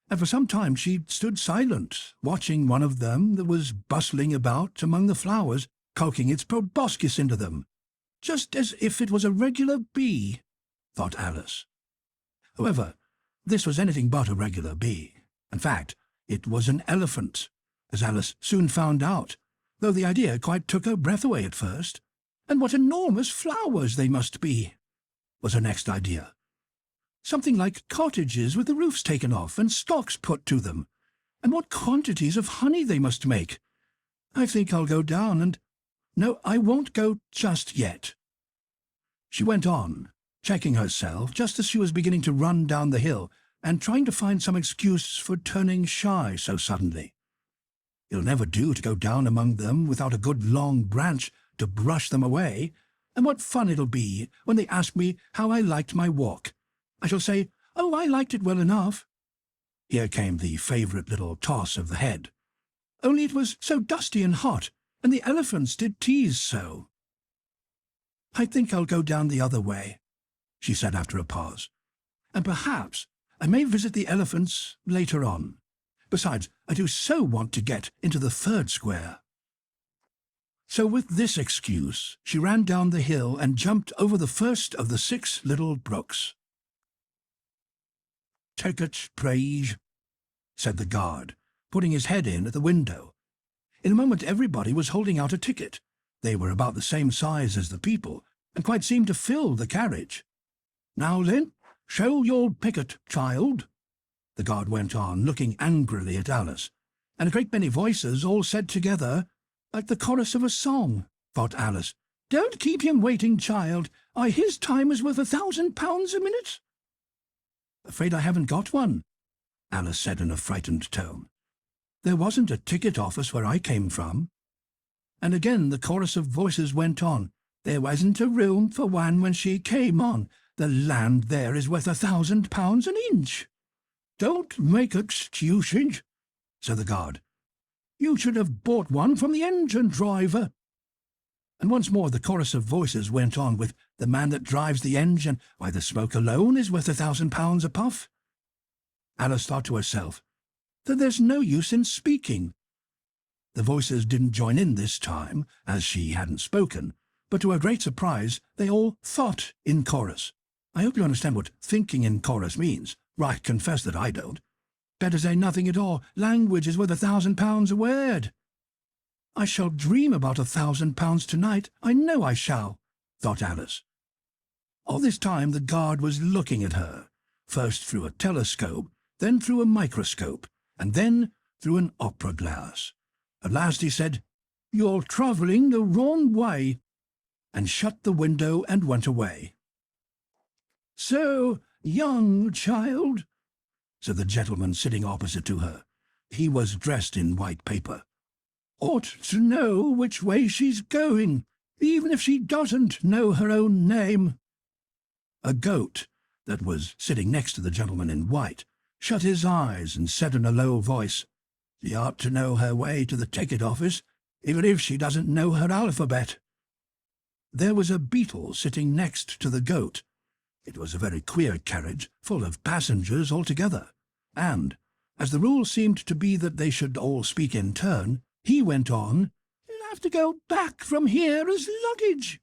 And for some time she stood silent, watching one of them that was bustling about among the flowers, coaxing its proboscis into them, just as if it was a regular bee, thought Alice. However, this was anything but a regular bee. In fact, it was an elephant, as Alice soon found out, though the idea quite took her breath away at first. And what enormous flowers they must be, was her next idea. Something like cottages with the roofs taken off and stalks put to them. And what quantities of honey they must make. I think I'll go down and— No, I won't go just yet. She went on, checking herself just as she was beginning to run down the hill and trying to find some excuse for turning shy so suddenly. It'll never do to go down among them without a good long branch to brush them away, and what fun it'll be when they ask me how I liked my walk. I shall say, "Oh, I liked it well enough." Here came the favourite little toss of the head. Only it was so dusty and hot, and the elephants did tease so. I think I'll go down the other way, she said after a pause, and perhaps I may visit the elephants later on. Besides, I do so want to get into the third square. So with this excuse, she ran down the hill and jumped over the first of the 6 little brooks. "Ticket, please," said the guard, putting his head in at the window. In a moment everybody was holding out a ticket. They were about the same size as the people, and quite seemed to fill the carriage. "Now then, show your ticket, child," the guard went on, looking angrily at Alice, and a great many voices all said together, like the chorus of a song, thought Alice, "Don't keep him waiting, child. His time is worth £1,000 a minute." "Afraid I haven't got one," Alice said in a frightened tone. "There wasn't a ticket office where I came from." And again the chorus of voices went on. "There wasn't a room for one when she came on. The land there is worth £1,000 an inch." "Don't make excuses," said the guard. "You should have bought one from the engine driver." And once more the chorus of voices went on with "The man that drives the engine, why, the smoke alone is worth £1,000 a puff." Alice thought to herself that there's no use in speaking. The voices didn't join in this time, as she hadn't spoken, but to her great surprise they all thought in chorus. I hope you understand what thinking in chorus means. I confess that I don't. Better say nothing at all. Language is worth £1,000 a word. I shall dream about £1,000 tonight. I know I shall, thought Alice. All this time the guard was looking at her, first through a telescope, then through a microscope, and then through an opera glass. At last he said, "You're travelling the wrong way," and shut the window and went away. "So, young child," said the gentleman sitting opposite to her. He was dressed in white paper. "Ought to know which way she's going, even if she doesn't know her own name." A goat, that was sitting next to the gentleman in white, shut his eyes and said in a low voice, "She ought to know her way to the ticket office, even if she doesn't know her alphabet." There was a beetle sitting next to the goat. It was a very queer carriage, full of passengers altogether, and, as the rule seemed to be that they should all speak in turn, he went on, "You'll have to go back from here as luggage."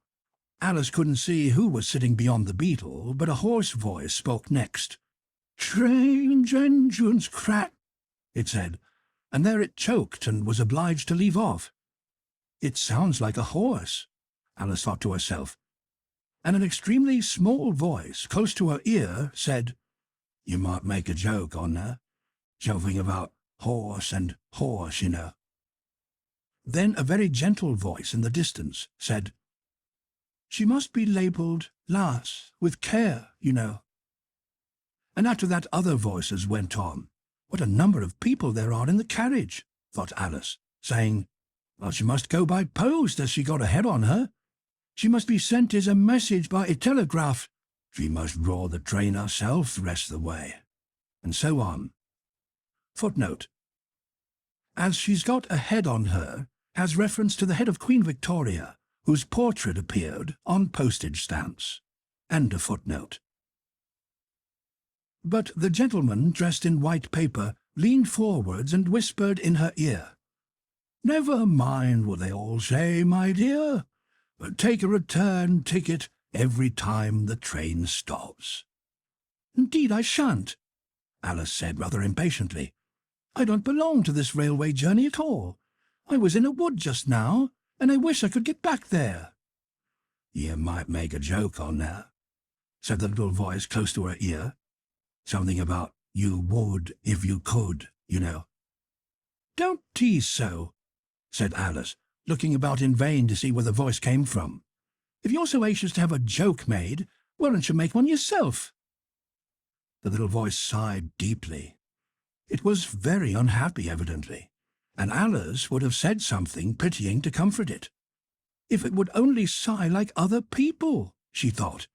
Alice couldn't see who was sitting beyond the beetle, but a hoarse voice spoke next. "Strange engines crack," it said, and there it choked and was obliged to leave off. "It sounds like a horse," Alice thought to herself, and an extremely small voice close to her ear said, "You might make a joke on her, joking about horse and horse, you know." Then a very gentle voice in the distance said, "She must be labelled Lass, with care, you know." And after that other voices went on. "What a number of people there are in the carriage," thought Alice, saying, "Well, she must go by post as she got a head on her. She must be sent as a message by a telegraph." She must draw the train herself the rest of the way, and so on. Footnote. As she's got a head on her has reference to the head of Queen Victoria, whose portrait appeared on postage stamps. End of footnote. But the gentleman dressed in white paper leaned forwards and whispered in her ear, "Never mind what they all say, my dear, but take a return ticket every time the train stops." "Indeed I shan't," Alice said rather impatiently. "I don't belong to this railway journey at all. I was in a wood just now, and I wish I could get back there." "You might make a joke on that," said the little voice close to her ear. "Something about you would if you could, you know." "Don't tease so," said Alice, looking about in vain to see where the voice came from. "If you're so anxious to have a joke made, why don't you make one yourself?" The little voice sighed deeply. It was very unhappy, evidently, and Alice would have said something pitying to comfort it. If it would only sigh like other people, she thought.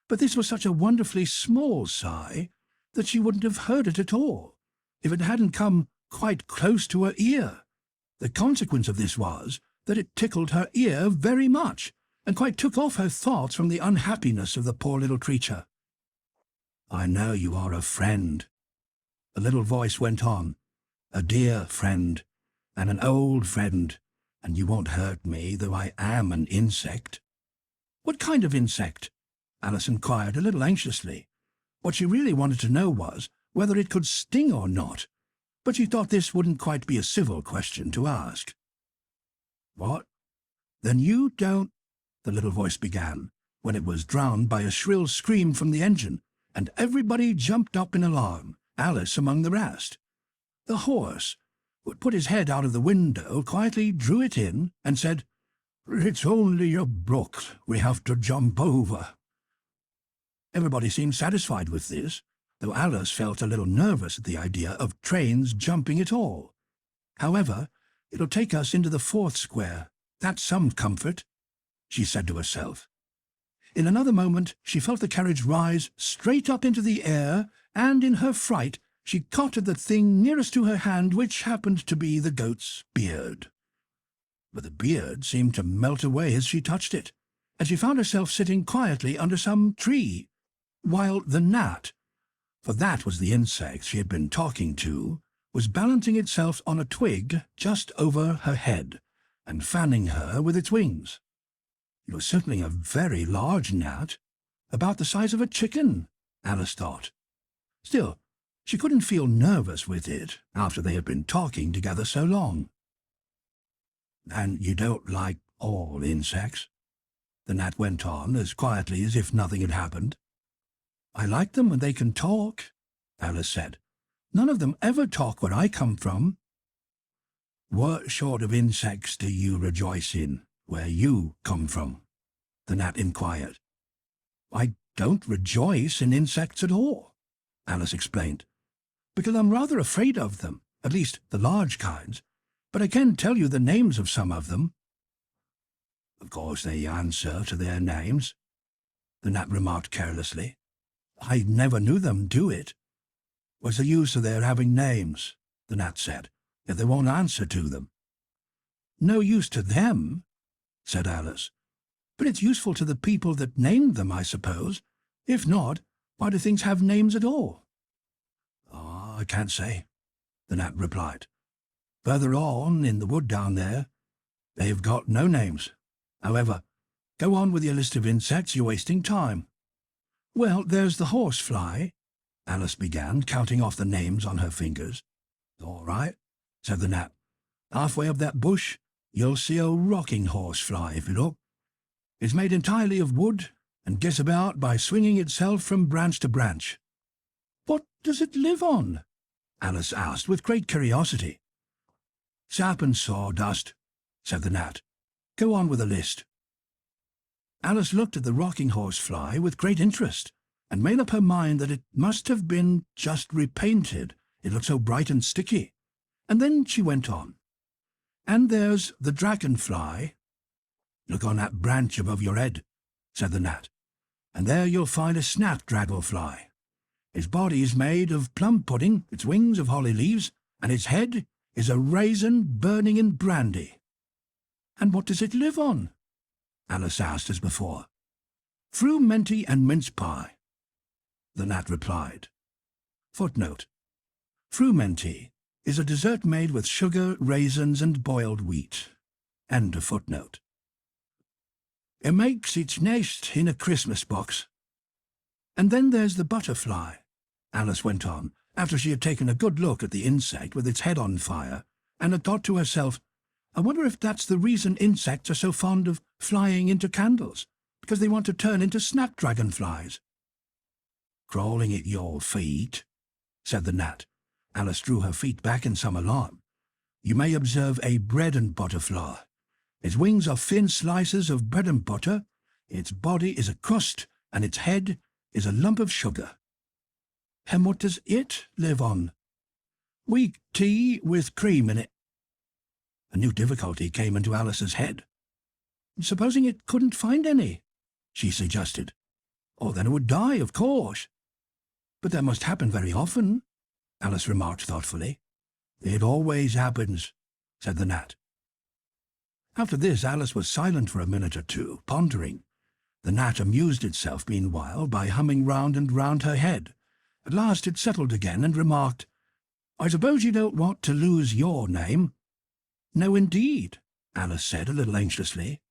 But this was such a wonderfully small sigh that she wouldn't have heard it at all, if it hadn't come quite close to her ear. The consequence of this was that it tickled her ear very much, and quite took off her thoughts from the unhappiness of the poor little creature. "I know you are a friend," the little voice went on, "a dear friend, and an old friend, and you won't hurt me, though I am an insect." "What kind of insect?" Alice inquired a little anxiously. What she really wanted to know was whether it could sting or not, but she thought this wouldn't quite be a civil question to ask. "What? Then you don't—" the little voice began, when it was drowned by a shrill scream from the engine, and everybody jumped up in alarm, Alice among the rest. The horse, who had put his head out of the window, quietly drew it in and said, "It's only a brook we have to jump over." Everybody seemed satisfied with this, though Alice felt a little nervous at the idea of trains jumping at all. "However, it'll take us into the fourth square. That's some comfort," she said to herself. In another moment she felt the carriage rise straight up into the air, and in her fright she caught at the thing nearest to her hand, which happened to be the goat's beard. But the beard seemed to melt away as she touched it, and she found herself sitting quietly under some tree, while the gnat, for that was the insect she had been talking to, was balancing itself on a twig just over her head, and fanning her with its wings. It was certainly a very large gnat, about the size of a chicken, Alice thought. Still, she couldn't feel nervous with it after they had been talking together so long. "And you don't like all insects?" the gnat went on, as quietly as if nothing had happened. "I like them when they can talk," Alice said. "None of them ever talk where I come from." "What sort of insects do you rejoice in, where you come from?" the gnat inquired. "I don't rejoice in insects at all," Alice explained, "because I'm rather afraid of them, at least the large kinds, but I can tell you the names of some of them." "Of course they answer to their names," the gnat remarked carelessly. "I never knew them do it." "What's the use of their having names," the gnat said, "if they won't answer to them?" "No use to them," said Alice, "but it's useful to the people that named them, I suppose. If not, why do things have names at all?" "Oh, I can't say," the gnat replied. "Further on, in the wood down there, they've got no names. However, go on with your list of insects, you're wasting time." "Well, there's the horsefly," Alice began, counting off the names on her fingers. "All right," said the gnat. "Halfway up that bush you'll see a rocking horsefly if you look. It's made entirely of wood, and gets about by swinging itself from branch to branch." "What does it live on?" Alice asked with great curiosity. "Sap and sawdust," said the gnat. "Go on with the list." Alice looked at the rocking horsefly with great interest, and made up her mind that it must have been just repainted, it looked so bright and sticky. And then she went on. "And there's the dragonfly." "Look on that branch above your head," said the gnat. and there you'll find a snapdragonfly. Its body is made of plum pudding, its wings of holly leaves, and its head is a raisin burning in brandy." "And what does it live on?" Alice asked as before. "Frumenty and mince pie," the gnat replied. Footnote: Frumenty is a dessert made with sugar, raisins, and boiled wheat. End of footnote. "It makes its nest in a Christmas box." "And then there's the butterfly," Alice went on, after she had taken a good look at the insect with its head on fire, and had thought to herself, "I wonder if that's the reason insects are so fond of flying into candles, because they want to turn into snapdragonflies." "Crawling at your feet," said the gnat. Alice drew her feet back in some alarm. "You may observe a bread and butter fly. Its wings are thin slices of bread and butter, its body is a crust, and its head is a lump of sugar." "And what does it live on?" "Weak tea with cream in it." A new difficulty came into Alice's head. "Supposing it couldn't find any," she suggested. "Oh, then it would die, of course." "But that must happen very often," Alice remarked thoughtfully. "It always happens," said the gnat. After this, Alice was silent for a minute or two, pondering. The gnat amused itself meanwhile by humming round and round her head. At last it settled again and remarked, "I suppose you don't want to lose your name?" "No, indeed," Alice said a little anxiously.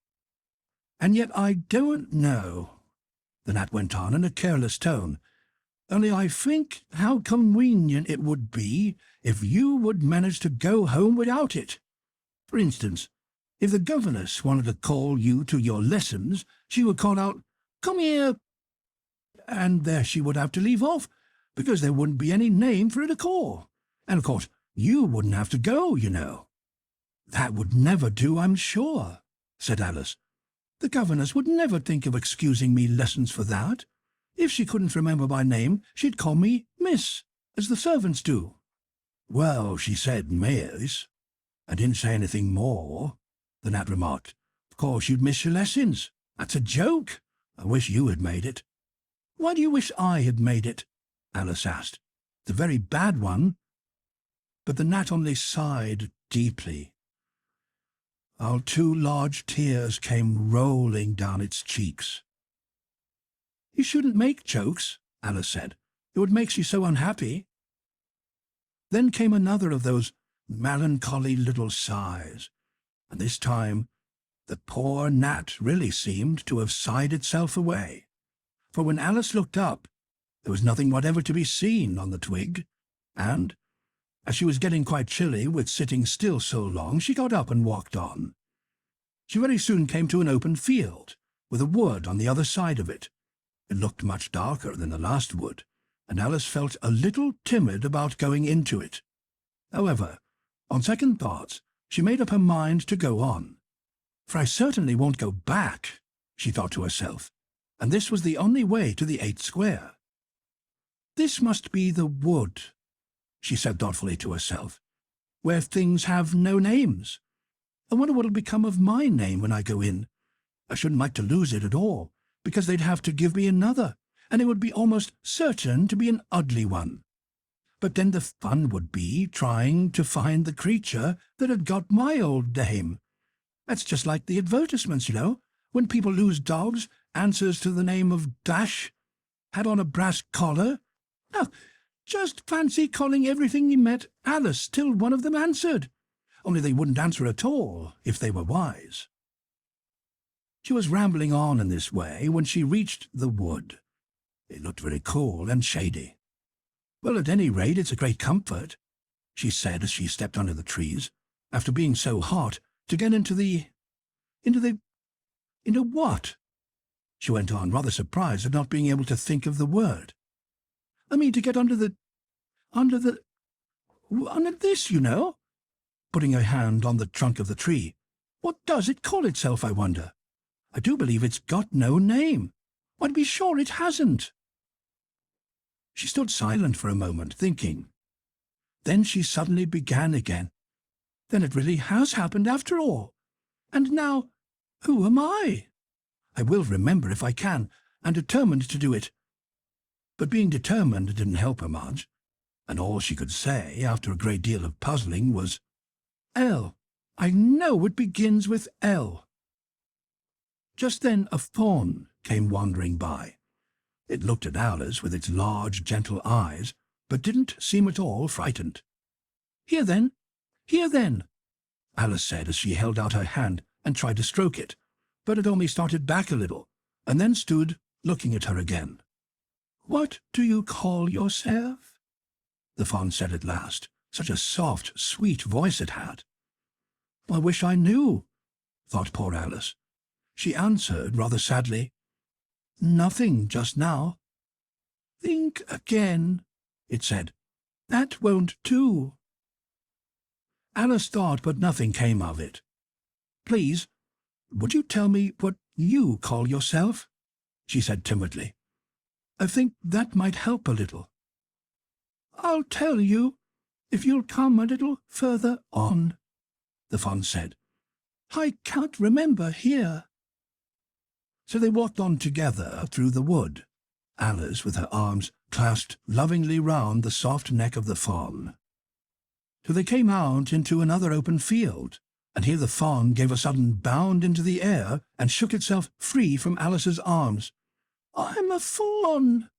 "And yet I don't know," the gnat went on in a careless tone, "only I think how convenient it would be if you would manage to go home without it. For instance, if the governess wanted to call you to your lessons, she would call out, 'Come here,' and there she would have to leave off, because there wouldn't be any name for her to call. And, of course, you wouldn't have to go, you know." "That would never do, I'm sure," said Alice. "The governess would never think of excusing me lessons for that. If she couldn't remember my name, she'd call me Miss, as the servants do." "Well, she said Miss. I didn't say anything more," the gnat remarked. "Of course you'd miss your lessons. That's a joke. I wish you had made it." "Why do you wish I had made it?" Alice asked. "It's a very bad one." But the gnat only sighed deeply, while 2 large tears came rolling down its cheeks. "You shouldn't make jokes," Alice said. "It would make you so unhappy." Then came another of those melancholy little sighs, and this time the poor gnat really seemed to have sighed itself away, for when Alice looked up, there was nothing whatever to be seen on the twig, and, as she was getting quite chilly with sitting still so long, she got up and walked on. She very soon came to an open field, with a wood on the other side of it. It looked much darker than the last wood, and Alice felt a little timid about going into it. However, on second thoughts, she made up her mind to go on. "For I certainly won't go back," she thought to herself, and this was the only way to the 8th square. "This must be the wood," she said thoughtfully to herself, "where things have no names. I wonder what'll become of my name when I go in. I shouldn't like to lose it at all, because they'd have to give me another, and it would be almost certain to be an ugly one. But then the fun would be trying to find the creature that had got my old name. That's just like the advertisements, you know, when people lose dogs, answers to the name of Dash, had on a brass collar. Now, just fancy calling everything you met Alice till one of them answered. Only they wouldn't answer at all if they were wise." She was rambling on in this way when she reached the wood. It looked very cool and shady. "Well, at any rate, it's a great comfort," she said as she stepped under the trees, after being so hot, to get into what? She went on, rather surprised at not being able to think of the word. "I mean, to get under this, you know," putting her hand on the trunk of the tree. "What does it call itself, I wonder? I do believe it's got no name. Why, to be sure it hasn't." She stood silent for a moment, thinking. Then she suddenly began again. "Then it really has happened after all. And now, who am I? I will remember if I can, and determined to do it. But being determined didn't help her much, and all she could say, after a great deal of puzzling, was, "L. I know it begins with L." Just then a fawn came wandering by. It looked at Alice with its large, gentle eyes, but didn't seem at all frightened. "Here then, here then," Alice said as she held out her hand and tried to stroke it, but it only started back a little, and then stood looking at her again. "What do you call yourself?" the fawn said at last. Such a soft, sweet voice it had. "I wish I knew," thought poor Alice. She answered rather sadly, "Nothing just now." "Think again," it said. "That won't do." Alice thought, but nothing came of it. "Please, would you tell me what you call yourself?" she said timidly. "I think that might help a little." "I'll tell you, if you'll come a little further on," the fawn said. "I can't remember here." So they walked on together through the wood, Alice with her arms clasped lovingly round the soft neck of the fawn. Till they came out into another open field, and here the fawn gave a sudden bound into the air and shook itself free from Alice's arms. "I'm a fawn,"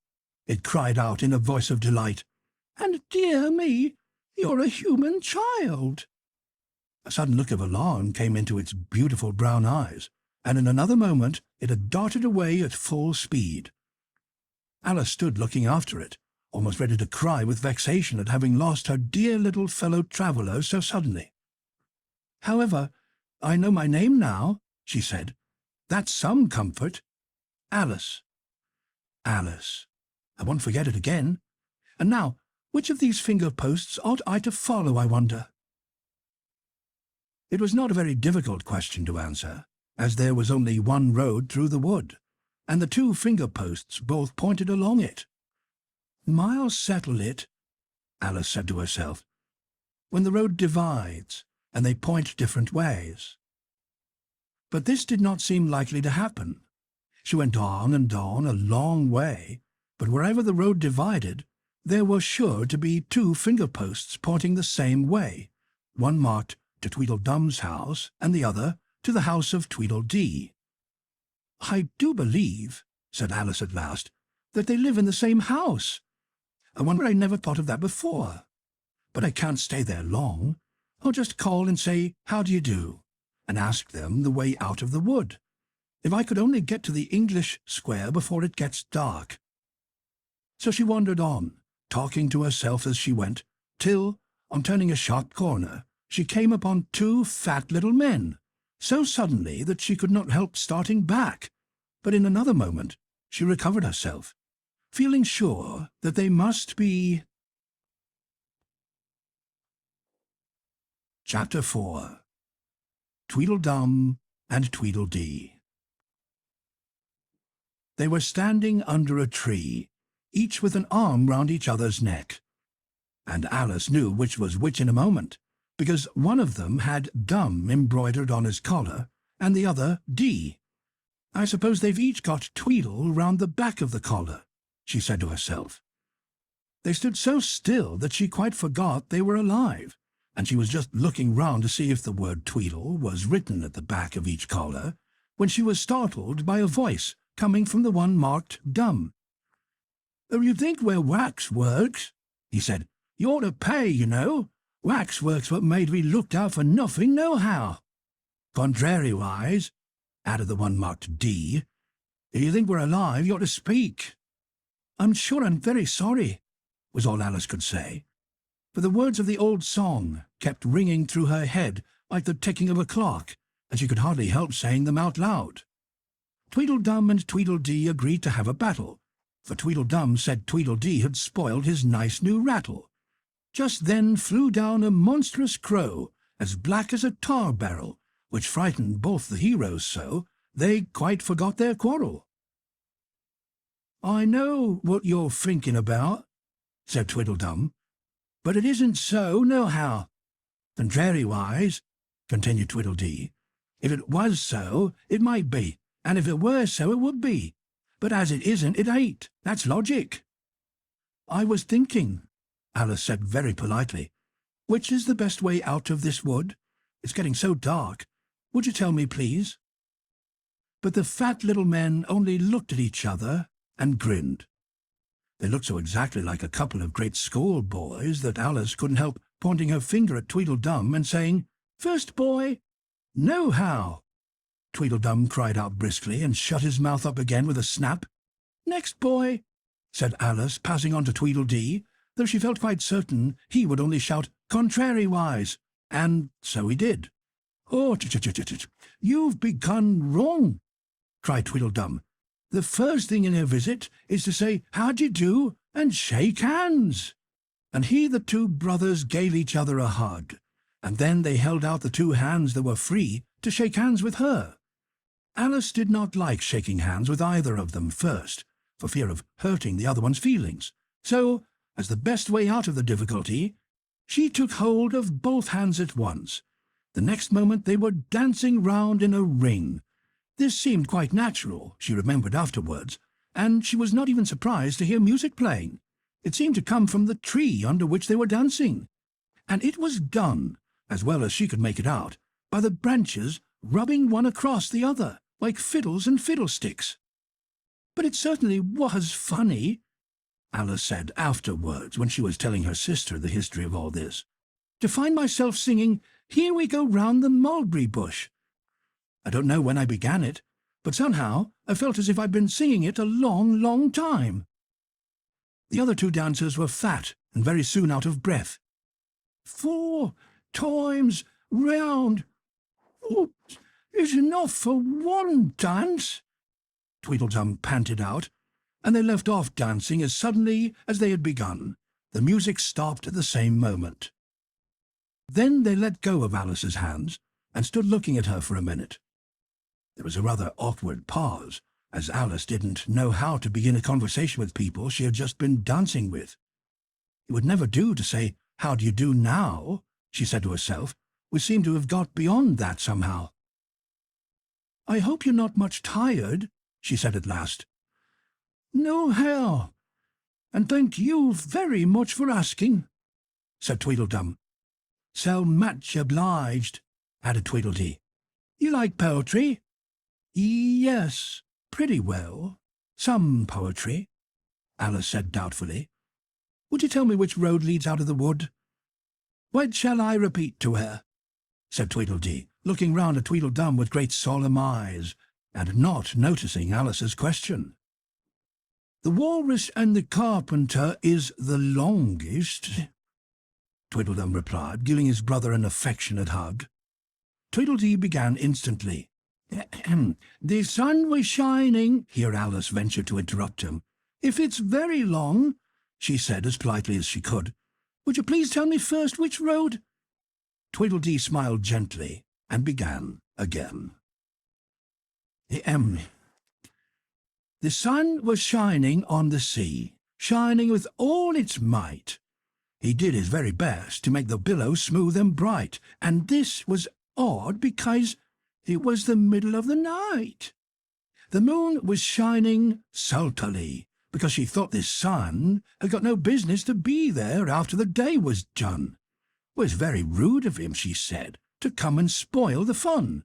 it cried out in a voice of delight, "and dear me, you're a human child." A sudden look of alarm came into its beautiful brown eyes, and in another moment it had darted away at full speed. Alice stood looking after it, almost ready to cry with vexation at having lost her dear little fellow-traveller so suddenly. "However, I know my name now," she said. "That's some comfort. Alice. Alice. I won't forget it again. And now, which of these finger-posts ought I to follow, I wonder?" It was not a very difficult question to answer, as there was only one road through the wood, and the two finger-posts both pointed along it. "I'll settle it," Alice said to herself, "when the road divides, and they point different ways." But this did not seem likely to happen. She went on and on a long way, but wherever the road divided, there were sure to be two finger-posts pointing the same way, one marked to Tweedledum's house, and the other to the house of Tweedledee. "I do believe," said Alice at last, "that they live in the same house. I wonder I never thought of that before. But I can't stay there long. I'll just call and say, 'How do you do?' and ask them the way out of the wood. If I could only get to the English Square before it gets dark." So she wandered on, talking to herself as she went, till, on turning a sharp corner, she came upon two fat little men, so suddenly that she could not help starting back, but in another moment she recovered herself, feeling sure that they must be— Chapter 4. Tweedledum and Tweedledee. They were standing under a tree, each with an arm round each other's neck, and Alice knew which was which in a moment, because one of them had Dum embroidered on his collar, and the other Dee. "I suppose they've each got Tweedle round the back of the collar," she said to herself. They stood so still that she quite forgot they were alive, and she was just looking round to see if the word Tweedle was written at the back of each collar, when she was startled by a voice coming from the one marked Dum. "You think where wax works?" he said. "You ought to pay, you know. Wax works what made to be looked out for nothing nohow. Contrariwise," added the one marked D, "if you think we're alive, you ought to speak." "I'm sure I'm very sorry," was all Alice could say, for the words of the old song kept ringing through her head like the ticking of a clock, and she could hardly help saying them out loud. Tweedledum and Tweedledee agreed to have a battle, for Tweedledum said Tweedledee had spoiled his nice new rattle. Just then flew down a monstrous crow, as black as a tar-barrel, which frightened both the heroes so, they quite forgot their quarrel. "I know what you're thinking about," said Tweedledum, "but it isn't so, nohow. Contrariwise," continued Tweedledee, "if it was so, it might be, and if it were so, it would be. but as it isn't, it ain't. That's logic." "I was thinking," Alice said very politely, "which is the best way out of this wood? It's getting so dark. Would you tell me, please?" But the fat little men only looked at each other and grinned. They looked so exactly like a couple of great schoolboys that Alice couldn't help pointing her finger at Tweedledum and saying, "First boy, no how." Tweedledum cried out briskly and shut his mouth up again with a snap. "Next boy," said Alice, passing on to Tweedledee, though she felt quite certain he would only shout contrariwise, and so he did. "Oh, you've begun wrong," cried Tweedledum. "The first thing in a visit is to say how d'ye do and shake hands." And he the two brothers gave each other a hug, and then they held out the two hands that were free to shake hands with her. Alice did not like shaking hands with either of them first, for fear of hurting the other one's feelings. So, as the best way out of the difficulty, she took hold of both hands at once. The next moment they were dancing round in a ring. This seemed quite natural, she remembered afterwards, and she was not even surprised to hear music playing. It seemed to come from the tree under which they were dancing, and it was done, as well as she could make it out, by the branches rubbing one across the other, like fiddles and fiddlesticks. "But it certainly was funny," Alice said afterwards when she was telling her sister the history of all this, "to find myself singing 'Here we go round the mulberry bush.' I don't know when I began it, but somehow I felt as if I'd been singing it a long, long time." The other two dancers were fat and very soon out of breath. "4 times round. Oh, it's enough for one dance," Tweedledum panted out, and they left off dancing as suddenly as they had begun. The music stopped at the same moment. Then they let go of Alice's hands and stood looking at her for a minute. There was a rather awkward pause, as Alice didn't know how to begin a conversation with people she had just been dancing with. It would never do to say, "How do you do now?" she said to herself. We seemed to have got beyond that somehow. "I hope you're not much tired," she said at last. "No how, and thank you very much for asking," said Tweedledum. "So much obliged," added Tweedledee. "You like poetry?" "Yes, pretty well. Some poetry," Alice said doubtfully. "Would you tell me which road leads out of the wood?" "What shall I repeat to her?" said Tweedledee, looking round at Tweedledum with great solemn eyes, and not noticing Alice's question. "The walrus and the carpenter is the longest," Tweedledum replied, giving his brother an affectionate hug. Tweedledee began instantly. "The sun was shining," here Alice ventured to interrupt him. "If it's very long," she said as politely as she could, "would you please tell me first which road—" Tweedledee smiled gently and began again. "The sun was shining on the sea, shining with all its might. He did his very best to make the billows smooth and bright, and this was odd because it was the middle of the night. The moon was shining sulkily because she thought the sun had got no business to be there after the day was done. It was very rude of him, she said, to come and spoil the fun.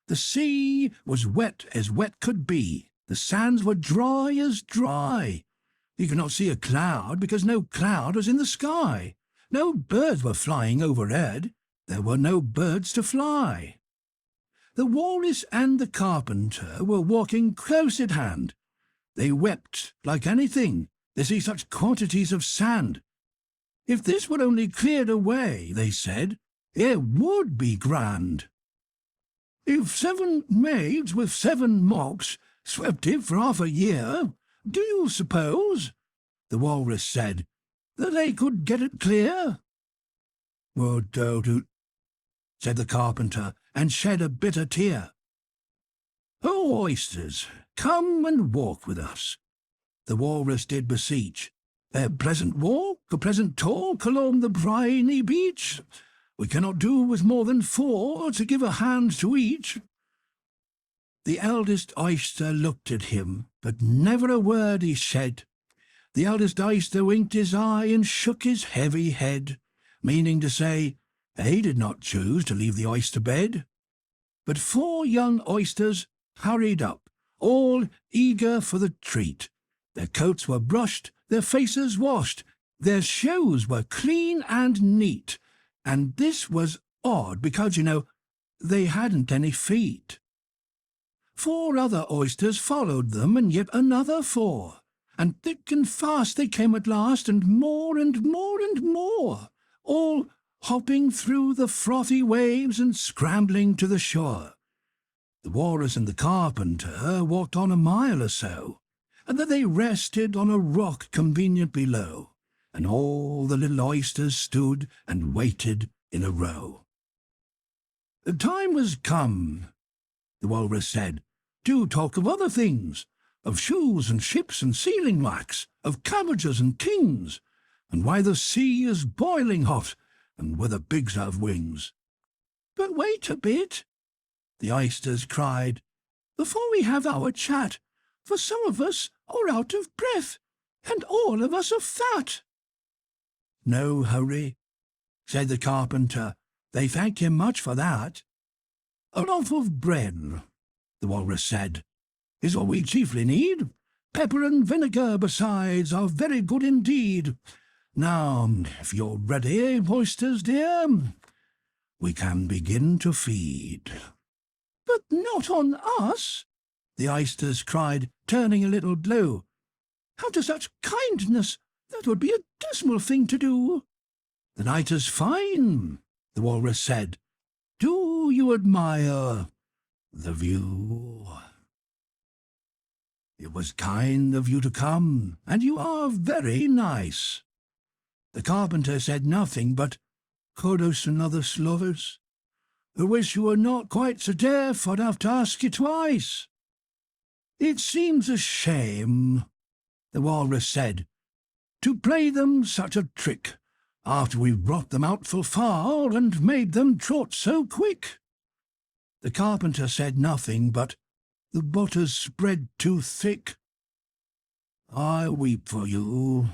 The sea was wet as wet could be. The sands were dry as dry. You could not see a cloud because no cloud was in the sky. No birds were flying overhead. There were no birds to fly. The walrus and the carpenter were walking close at hand. They wept like anything to see such quantities of sand. If this were only cleared away, they said, it would be grand. If 7 maids with 7 mops swept it for half a year, do you suppose, the walrus said, that they could get it clear? "Oh, don't," said the carpenter, and shed a bitter tear. "Oh, oysters, come and walk with us," the walrus did beseech. "A pleasant walk, a pleasant talk along the briny beach. We cannot do with more than 4 to give a hand to each." The eldest oyster looked at him, but never a word he said. The eldest oyster winked his eye and shook his heavy head, meaning to say he did not choose to leave the oyster bed. But 4 young oysters hurried up, all eager for the treat. Their coats were brushed, their faces washed, their shoes were clean and neat, and this was odd because, they hadn't any feet. 4 other oysters followed them, and yet another 4, and thick and fast they came at last, and more and more and more, all hopping through the frothy waves and scrambling to the shore. The walrus and the carpenter walked on a mile or so, and then they rested on a rock conveniently low, and all the little oysters stood and waited in a row. "The time was come," the walrus said, "to talk of other things, of shoes and ships and sealing wax, of cabbages and kings, and why the sea is boiling hot, and whether pigs have wings." "But wait a bit," the oysters cried, "before we have our chat, for some of us are out of breath, and all of us are fat." "No hurry," said the carpenter. They thanked him much for that. "A loaf of bread," the walrus said, "is all we chiefly need. Pepper and vinegar besides are very good indeed. Now, if you're ready, oysters dear, we can begin to feed." "But not on us," the oysters cried, turning a little blue. "After such kindness, that would be a dismal thing to do." "The night is fine," the walrus said. "Do you admire the view? It was kind of you to come, and you are very nice." The carpenter said nothing but, "Could another slovers? I wish you were not quite so deaf I'd have to ask you twice." "It seems a shame," the walrus said, "to play them such a trick, after we've brought them out so far and made them trot so quick." The carpenter said nothing but, "The butter's spread too thick." "I weep for you,"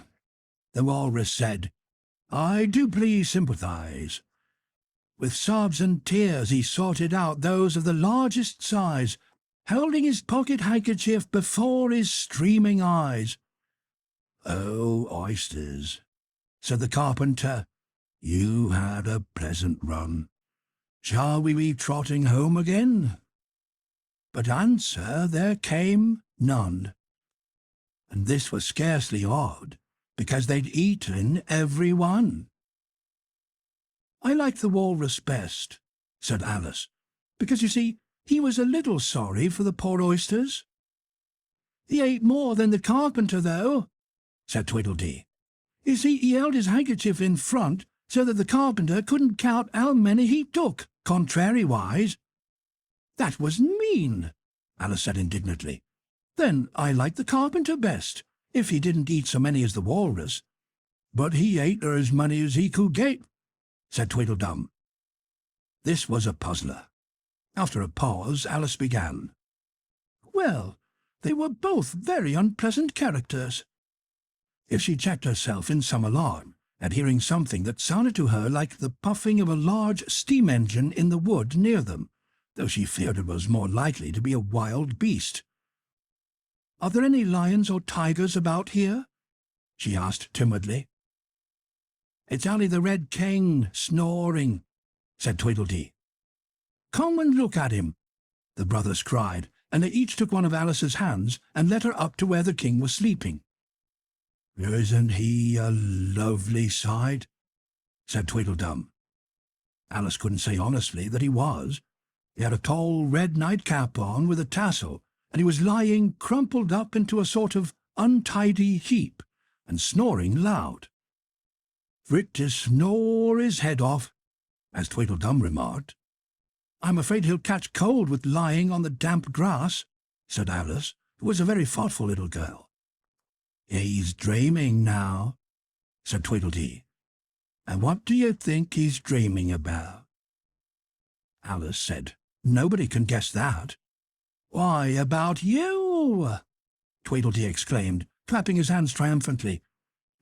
the walrus said. "I do please sympathize." With sobs and tears he sorted out those of the largest size, holding his pocket handkerchief before his streaming eyes. "Oh, oysters," said the carpenter, "you had a pleasant run. Shall we be trotting home again?" But answer there came none. And this was scarcely odd, because they'd eaten every one. "I like the walrus best," said Alice, "because, you see, he was a little sorry for the poor oysters." "He ate more than the carpenter, though," said Tweedledee. "You see, he held his handkerchief in front so that the carpenter couldn't count how many he took, contrariwise." "That was mean," Alice said indignantly. "Then I like the carpenter best, if he didn't eat so many as the walrus." "But he ate as many as he could get," said Tweedledum. This was a puzzler. After a pause, Alice began. "Well, they were both very unpleasant characters." If she checked herself in some alarm at hearing something that sounded to her like the puffing of a large steam engine in the wood near them, though she feared it was more likely to be a wild beast. "Are there any lions or tigers about here?" she asked timidly. "It's only the Red King snoring," said Tweedledee. "Come and look at him," the brothers cried, and they each took one of Alice's hands and led her up to where the king was sleeping. "Isn't he a lovely sight?" said Tweedledum. Alice couldn't say honestly that he was. He had a tall red nightcap on with a tassel, and he was lying crumpled up into a sort of untidy heap, and snoring loud. "Fit to snore his head off," as Tweedledum remarked. "I'm afraid he'll catch cold with lying on the damp grass," said Alice, who was a very thoughtful little girl. "He's dreaming now," said Tweedledee. "And what do you think he's dreaming about?" Alice said, "Nobody can guess that." "Why, about you!" Tweedledee exclaimed, clapping his hands triumphantly.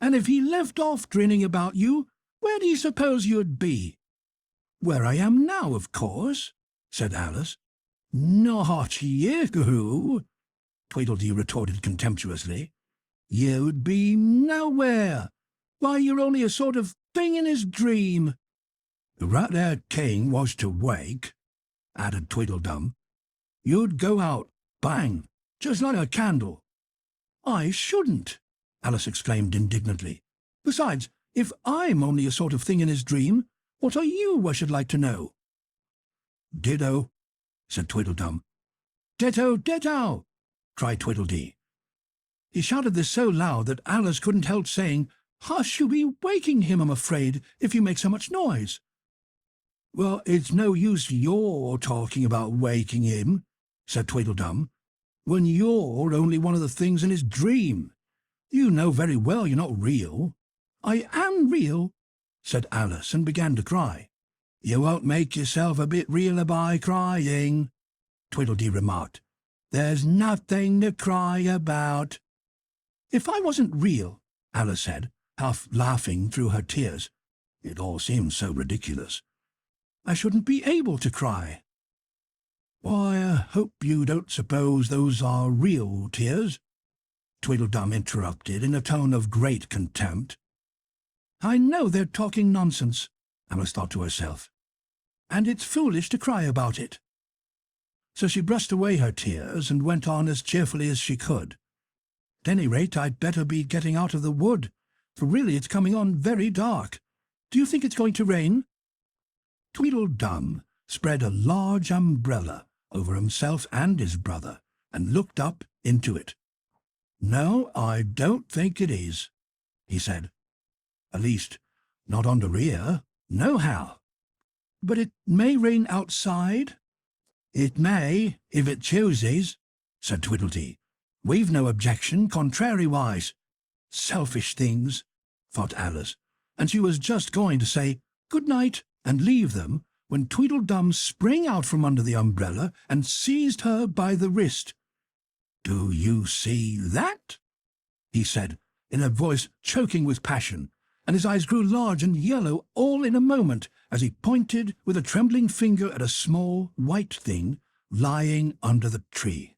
"And if he left off grinning about you, where do you suppose you'd be?" "Where I am now, of course," said Alice. "Not you," Tweedledee retorted contemptuously. "You'd be nowhere. Why, you're only a sort of thing in his dream." "The Rat-haired King was to wake," added Tweedledum, "you'd go out, bang, just like a candle." "I shouldn't," Alice exclaimed indignantly. "Besides, if I'm only a sort of thing in his dream, what are you, I should like to know?" "Ditto," said Tweedledum. "Ditto, ditto!" cried Tweedledee. He shouted this so loud that Alice couldn't help saying, "Hush, you'll be waking him, I'm afraid, if you make so much noise." "Well, it's no use your talking about waking him," said Tweedledum, "when you're only one of the things in his dream. You know very well you're not real." "I am real," said Alice, and began to cry. "You won't make yourself a bit realer by crying," Tweedledee remarked. "There's nothing to cry about." "If I wasn't real," Alice said, half laughing through her tears, it all seemed so ridiculous, "I shouldn't be able to cry." "Why, I hope you don't suppose those are real tears," Tweedledum interrupted in a tone of great contempt. "I know they're talking nonsense," Alice thought to herself, "and it's foolish to cry about it." So she brushed away her tears and went on as cheerfully as she could. "At any rate, I'd better be getting out of the wood, for really it's coming on very dark. Do you think it's going to rain?" Tweedledum spread a large umbrella over himself and his brother and looked up into it. "No, I don't think it is," he said. "At least, not under here, nohow." "But it may rain outside?" "It may, if it chooses," said Tweedledee. "We've no objection, contrariwise." "Selfish things," thought Alice, and she was just going to say "good night" and leave them when Tweedledum sprang out from under the umbrella and seized her by the wrist. "Do you see that?" he said, in a voice choking with passion, and his eyes grew large and yellow all in a moment as he pointed with a trembling finger at a small white thing lying under the tree.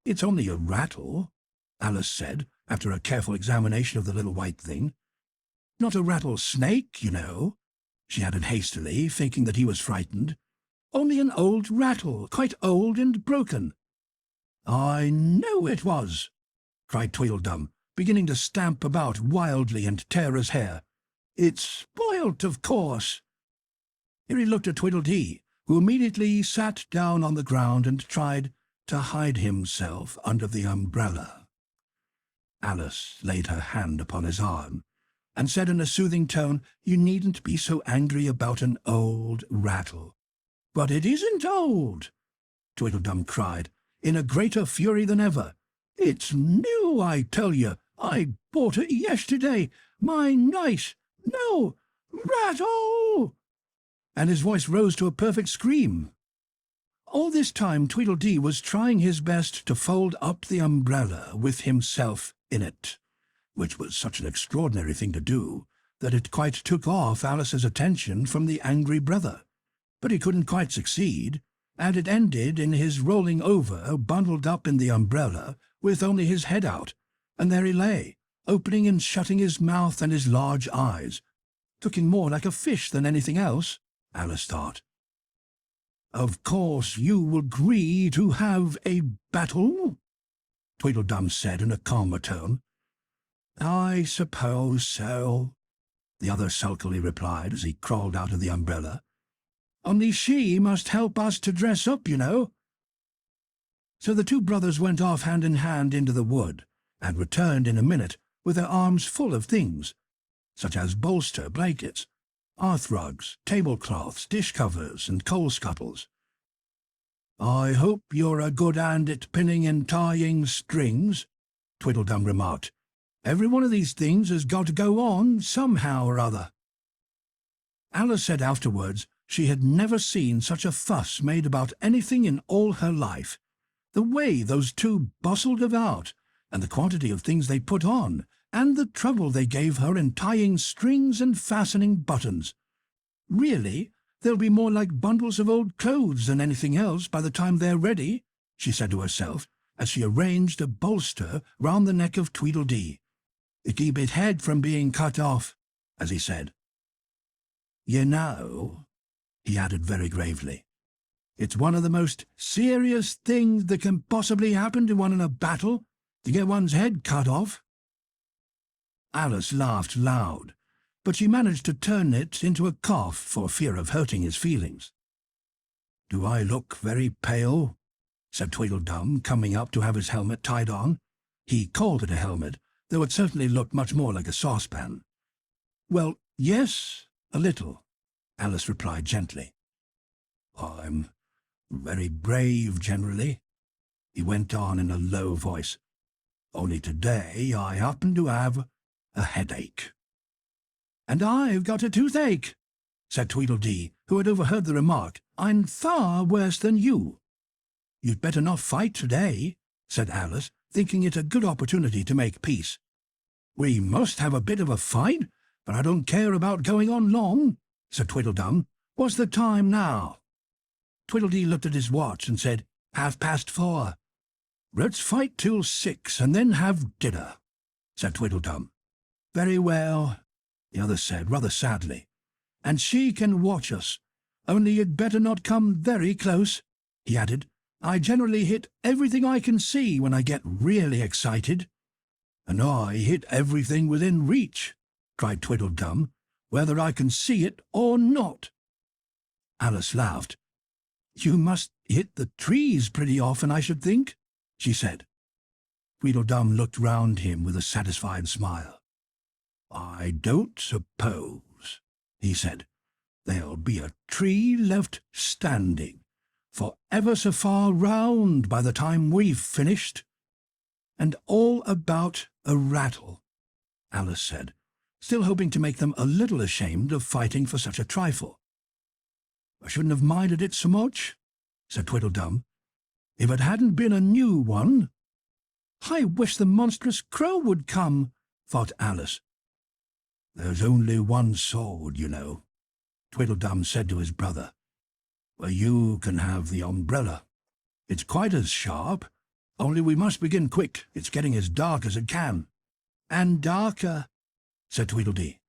"It's only a rattle," Alice said, after a careful examination of the little white thing. "Not a rattlesnake, you know," she added hastily, thinking that he was frightened. "Only an old rattle, quite old and broken." "I know it was," cried Tweedledum, beginning to stamp about wildly and tear his hair. "It's spoilt, of course." Here he looked at Tweedledee, who immediately sat down on the ground and tried to hide himself under the umbrella. Alice laid her hand upon his arm and said in a soothing tone, "You needn't be so angry about an old rattle." "But it isn't old," Tweedledum cried, in a greater fury than ever. "It's new, I tell you. I bought it yesterday. My nice, no, rattle!" And his voice rose to a perfect scream. All this time Tweedledee was trying his best to fold up the umbrella with himself in it, which was such an extraordinary thing to do that it quite took off Alice's attention from the angry brother. But he couldn't quite succeed, and it ended in his rolling over, bundled up in the umbrella, with only his head out, and there he lay, opening and shutting his mouth and his large eyes, looking more like a fish than anything else, Alice thought. "Of course you agree to have a battle?" Tweedledum said in a calmer tone. "I suppose so," the other sulkily replied as he crawled out of the umbrella. "Only she must help us to dress up, you know." So the two brothers went off hand in hand into the wood, and returned in a minute with their arms full of things, such as bolster, blankets, hearth-rugs, tablecloths, dish-covers, and coal-scuttles. "I hope you're a good hand at pinning and tying strings," Tweedledum remarked. "Every one of these things has got to go on somehow or other." Alice said afterwards she had never seen such a fuss made about anything in all her life, The way those two bustled about, and the quantity of things they put on, and the trouble they gave her in tying strings and fastening buttons. Really, they'll be more like bundles of old clothes than anything else by the time they're ready, she said to herself, as she arranged a bolster round the neck of Tweedledee. To keep its head from being cut off, as he said. You know, he added very gravely, it's one of the most serious things that can possibly happen to one in a battle, to get one's head cut off. Alice laughed loud, but she managed to turn it into a cough for fear of hurting his feelings. Do I look very pale? Said Tweedledum, coming up to have his helmet tied on. He called it a helmet, though it certainly looked much more like a saucepan. Well, yes, a little, Alice replied gently. I'm very brave generally, he went on in a low voice. Only today I happen to have a headache. And I've got a toothache, said Tweedledee, who had overheard the remark. I'm far worse than you. You'd better not fight today, said Alice, thinking it a good opportunity to make peace. We must have a bit of a fight, but I don't care about going on long, said Tweedledum. What's the time now? Tweedledee looked at his watch and said, 4:30. Let's fight till 6 and then have dinner, said Tweedledum. Very well, the other said, rather sadly. And she can watch us. Only you'd better not come very close, he added. I generally hit everything I can see when I get really excited. And I hit everything within reach, cried Tweedledum, whether I can see it or not. Alice laughed. You must hit the trees pretty often, I should think, she said. Tweedledum looked round him with a satisfied smile. I don't suppose, he said, there'll be a tree left standing for ever so far round by the time we've finished. And all about a rattle, Alice said, still hoping to make them a little ashamed of fighting for such a trifle. I shouldn't have minded it so much, said Tweedledum, if it hadn't been a new one. I wish the monstrous crow would come, thought Alice. There's only one sword, you know, Tweedledum said to his brother. Well, you can have the umbrella. It's quite as sharp, only we must begin quick. It's getting as dark as it can. And darker, said Tweedledee.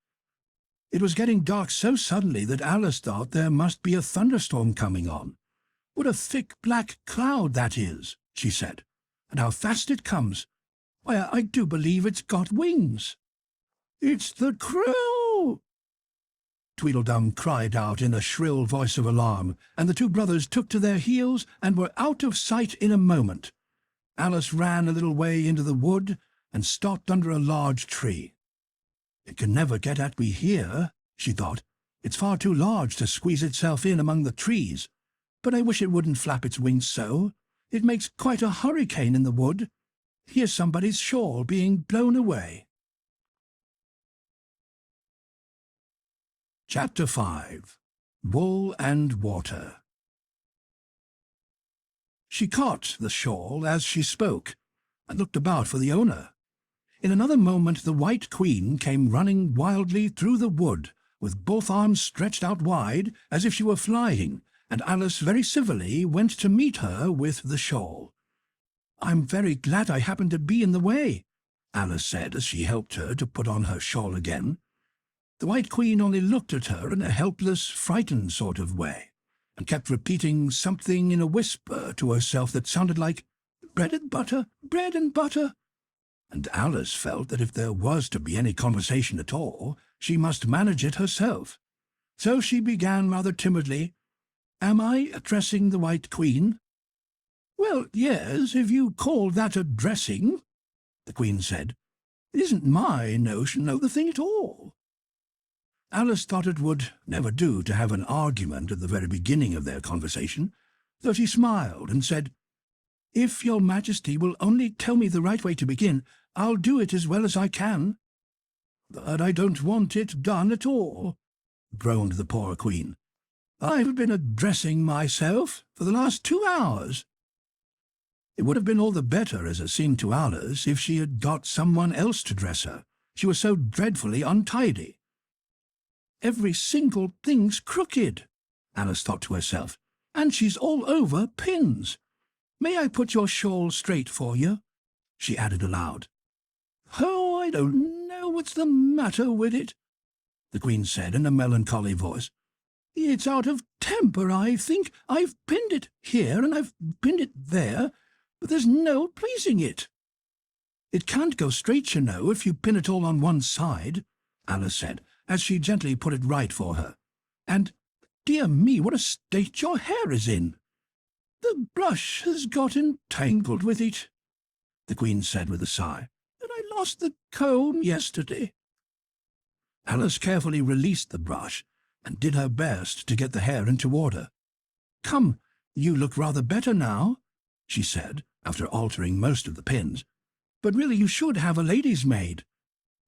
It was getting dark so suddenly that Alice thought there must be a thunderstorm coming on. What a thick black cloud that is, she said, and how fast it comes. Why, I do believe it's got wings. It's the crow! Tweedledum cried out in a shrill voice of alarm, and the two brothers took to their heels and were out of sight in a moment. Alice ran a little way into the wood and stopped under a large tree. It can never get at me here, she thought. It's far too large to squeeze itself in among the trees. But I wish it wouldn't flap its wings so. It makes quite a hurricane in the wood. Here's somebody's shawl being blown away. Chapter 5. Wool and Water. She caught the shawl as she spoke, and looked about for the owner. In another moment the White Queen came running wildly through the wood, with both arms stretched out wide, as if she were flying, and Alice very civilly went to meet her with the shawl. I'm very glad I happened to be in the way, Alice said as she helped her to put on her shawl again. The White Queen only looked at her in a helpless, frightened sort of way, and kept repeating something in a whisper to herself that sounded like, bread and butter, bread and butter. And Alice felt that if there was to be any conversation at all, she must manage it herself. So she began rather timidly, Am I addressing the White Queen? Well, yes, if you call that addressing, the Queen said. It isn't my notion of the thing at all. Alice thought it would never do to have an argument at the very beginning of their conversation, so she smiled and said, If your Majesty will only tell me the right way to begin, I'll do it as well as I can. But I don't want it done at all, groaned the poor Queen. I've been addressing myself for the last 2 hours. It would have been all the better, as it seemed to Alice, if she had got someone else to dress her. She was so dreadfully untidy. Every single thing's crooked, Alice thought to herself, and she's all over pins. May I put your shawl straight for you? She added aloud. Oh, I don't know what's the matter with it, the Queen said in a melancholy voice. It's out of temper, I think. I've pinned it here and I've pinned it there, but there's no pleasing it. It can't go straight, you know, if you pin it all on one side, Alice said, as she gently put it right for her. And, dear me, what a state your hair is in. The brush has got entangled with it, the Queen said with a sigh, and I lost the comb yesterday. Alice carefully released the brush and did her best to get the hair into order. Come, you look rather better now, she said, after altering most of the pins. But really you should have a lady's maid.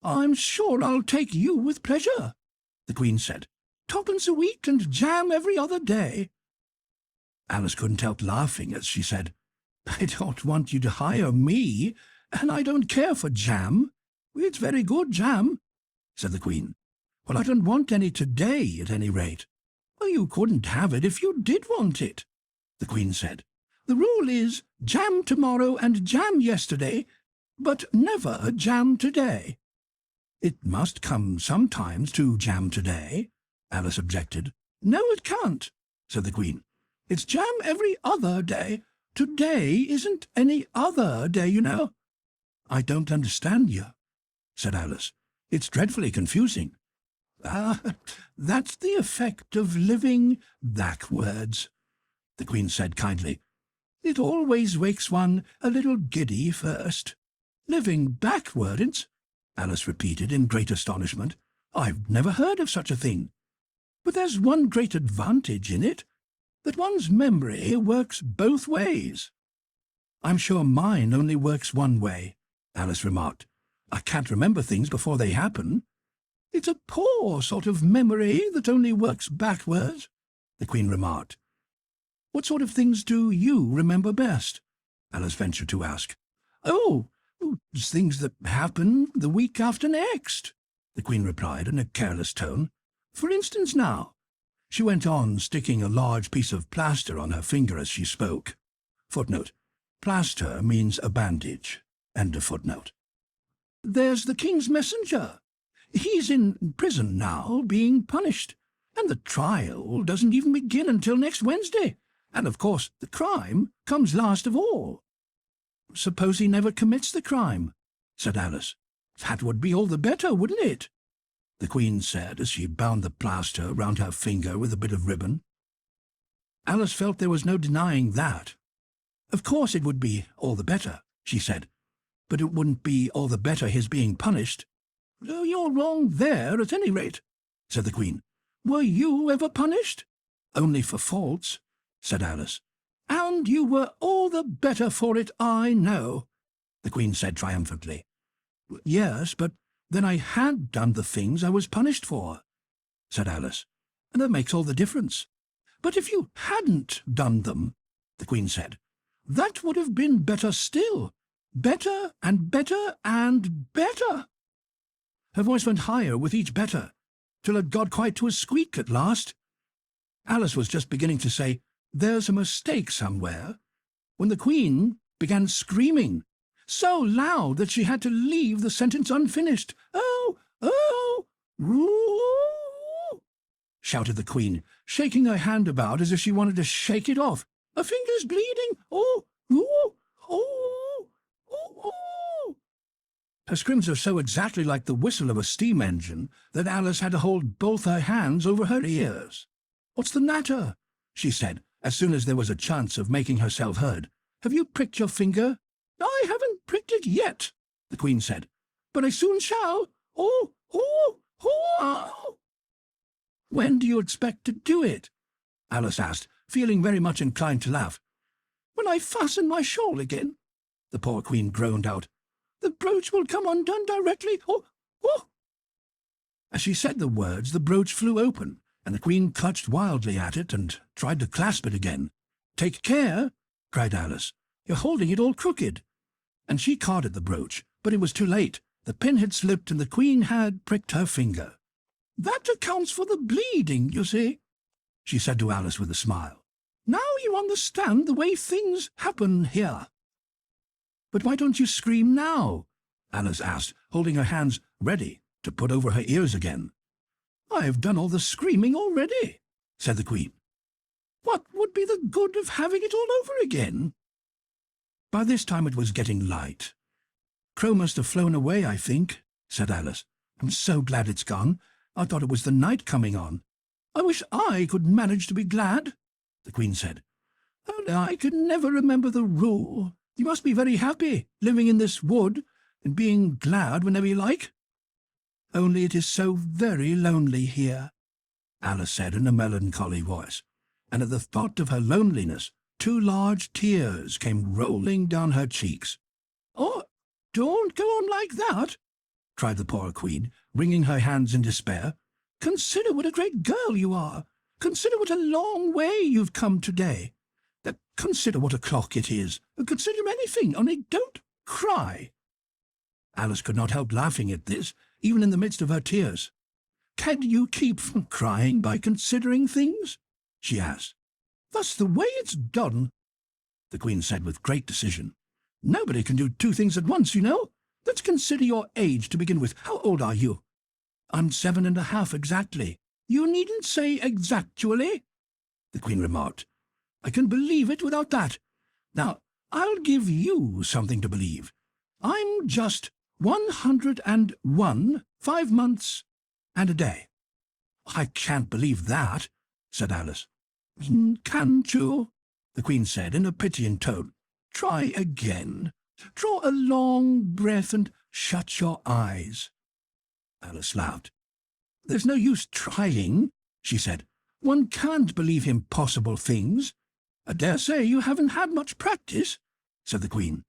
I'm sure I'll take you with pleasure, the Queen said. 2 a week and jam every other day. Alice couldn't help laughing as she said, I don't want you to hire me, and I don't care for jam. It's very good jam, said the Queen. Well, I don't want any today, at any rate. Well, you couldn't have it if you did want it, the Queen said. The rule is jam tomorrow and jam yesterday, but never jam today. It must come sometimes to jam today, Alice objected. No, it can't, said the Queen. It's jam every other day. Today isn't any other day, you know. I don't understand you, said Alice. It's dreadfully confusing. Ah, that's the effect of living backwards, the Queen said kindly. It always wakes one a little giddy first. Living backwards, Alice repeated in great astonishment. I've never heard of such a thing. But there's one great advantage in it, that one's memory works both ways. I'm sure mine only works one way, Alice remarked. I can't remember things before they happen. It's a poor sort of memory that only works backwards, the Queen remarked. What sort of things do you remember best? Alice ventured to ask. Oh, things that happen the week after next, the Queen replied in a careless tone. For instance now, she went on, sticking a large piece of plaster on her finger as she spoke. Footnote. Plaster means a bandage. End of footnote. There's the King's messenger. He's in prison now, being punished, and the trial doesn't even begin until next Wednesday, and of course the crime comes last of all. Suppose he never commits the crime, said Alice. That would be all the better, wouldn't it? The Queen said as she bound the plaster round her finger with a bit of ribbon. Alice felt there was no denying that. Of course it would be all the better, she said, but it wouldn't be all the better his being punished. Oh, you're wrong there, at any rate, said the Queen. Were you ever punished? Only for faults, said Alice. And you were all the better for it, I know, the Queen said triumphantly. Yes, but then I had done the things I was punished for, said Alice, and that makes all the difference. But if you hadn't done them, the Queen said, that would have been better still. Better and better and better. Her voice went higher with each better, till it got quite to a squeak at last. Alice was just beginning to say, there's a mistake somewhere, when the Queen began screaming, so loud that she had to leave the sentence unfinished. Oh, oh, ooh, shouted the Queen, shaking her hand about as if she wanted to shake it off. A finger's bleeding. Oh, oh, oh, oh, oh. Her screams were so exactly like the whistle of a steam engine that Alice had to hold both her hands over her ears. What's the matter? She said, as soon as there was a chance of making herself heard. Have you pricked your finger? I haven't pricked it yet, the Queen said, but I soon shall. Oh, oh, oh. When do you expect to do it? Alice asked, feeling very much inclined to laugh. When I fasten my shawl again, the poor Queen groaned out. The brooch will come undone directly. Oh, oh. As she said the words, the brooch flew open, and the Queen clutched wildly at it and tried to clasp it again. Take care, cried Alice, You're holding it all crooked." And she carded the brooch, but it was too late. The pin had slipped and the Queen had pricked her finger. "That accounts for the bleeding, you see," she said to Alice with a smile. "Now you understand the way things happen here." "But why don't you scream now?" Alice asked, holding her hands ready to put over her ears again. "I've done all the screaming already," said the Queen. "What would be the good of having it all over again?" By this time it was getting light. "Crow must have flown away, I think," said Alice. "I'm so glad it's gone. I thought it was the night coming on." "I wish I could manage to be glad," the Queen said. "Only I can never remember the rule. You must be very happy, living in this wood, and being glad whenever you like." "Only it is so very lonely here," Alice said in a melancholy voice, and at the thought of her loneliness 2 large tears came rolling down her cheeks. "Oh, don't go on like that," cried the poor Queen, wringing her hands in despair. "Consider what a great girl you are. Consider what a long way you've come today. Consider what o'clock it is. Consider anything, only don't cry." Alice could not help laughing at this, even in the midst of her tears. "Can you keep from crying by considering things?" she asked. "That's the way it's done," the Queen said with great decision. "Nobody can do 2 things at once, you know. Let's consider your age to begin with. How old are you?" "I'm 7½ exactly." "You needn't say exactually," the Queen remarked. "I can believe it without that. Now, I'll give you something to believe. I'm just 101, 5 months, and a day." "I can't believe that," said Alice. "Can't you?" the Queen said in a pitying tone. "Try again. Draw a long breath and shut your eyes." Alice laughed. "There's no use trying," she said. "One can't believe impossible things." "I dare say you haven't had much practice," said the Queen.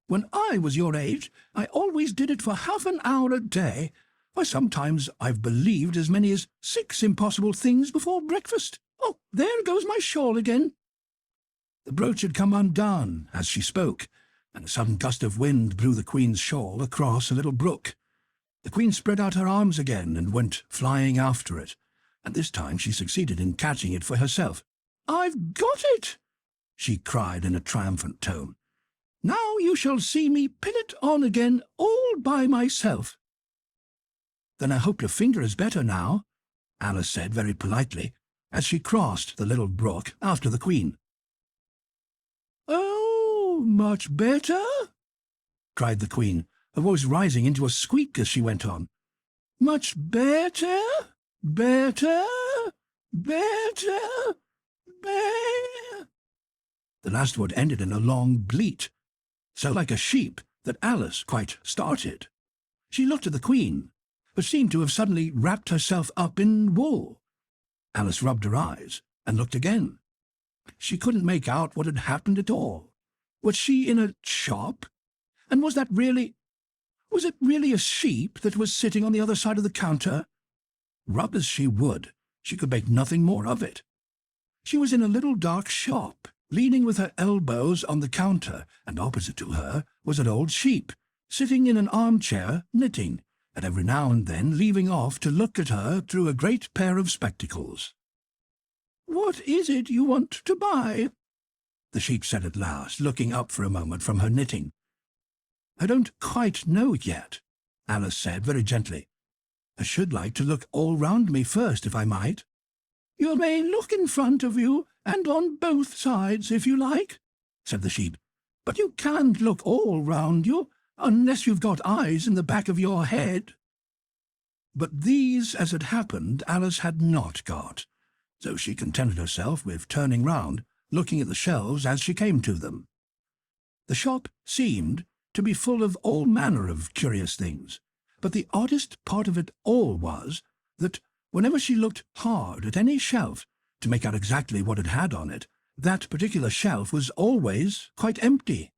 "When I was your age, I always did it for half an hour a day. Why, sometimes I've believed as many as 6 impossible things before breakfast. Oh, there goes my shawl again." The brooch had come undone as she spoke, and a sudden gust of wind blew the Queen's shawl across a little brook. The Queen spread out her arms again and went flying after it, and this time she succeeded in catching it for herself. "I've got it!" she cried in a triumphant tone. "Now you shall see me pin it on again all by myself." "Then I hope your finger is better now," Alice said very politely, as she crossed the little brook after the Queen. "Oh, much better?" cried the Queen, her voice rising into a squeak as she went on. "Much better, better, better, better." The last word ended in a long bleat, so like a sheep that Alice quite started. She looked at the Queen, but seemed to have suddenly wrapped herself up in wool. Alice rubbed her eyes and looked again. She couldn't make out what had happened at all. Was she in a shop? And was it really a sheep that was sitting on the other side of the counter? Rub as she would, she could make nothing more of it. She was in a little dark shop, leaning with her elbows on the counter, and opposite to her was an old sheep, sitting in an armchair knitting, and every now and then leaving off to look at her through a great pair of spectacles. "What is it you want to buy?" the sheep said at last, looking up for a moment from her knitting. "I don't quite know yet," Alice said very gently. "I should like to look all round me first, if I might." "You may look in front of you and on both sides, if you like," said the sheep, "but you can't look all round you, unless you've got eyes in the back of your head." But these, as it happened, Alice had not got, so she contented herself with turning round, looking at the shelves as she came to them. The shop seemed to be full of all manner of curious things, but the oddest part of it all was that whenever she looked hard at any shelf to make out exactly what it had on it, that particular shelf was always quite empty,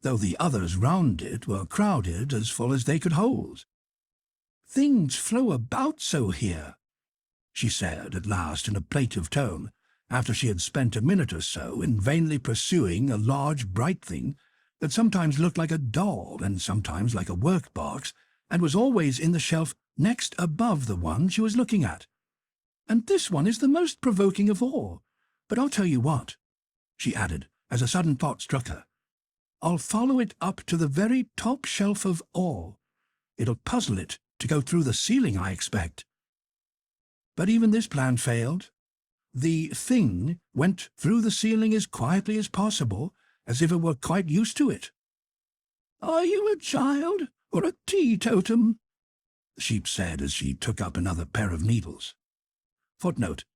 though the others round it were crowded as full as they could hold. "Things flow about so here," she said at last in a plaintive tone, after she had spent a minute or so in vainly pursuing a large bright thing that sometimes looked like a doll and sometimes like a workbox, and was always in the shelf next above the one she was looking at. "And this one is the most provoking of all. But I'll tell you what," she added, as a sudden thought struck her. "I'll follow it up to the very top shelf of all. It'll puzzle it to go through the ceiling, I expect." But even this plan failed. The thing went through the ceiling as quietly as possible, as if it were quite used to it. "Are you a child or a teetotum?" the sheep said as she took up another pair of needles. Footnote: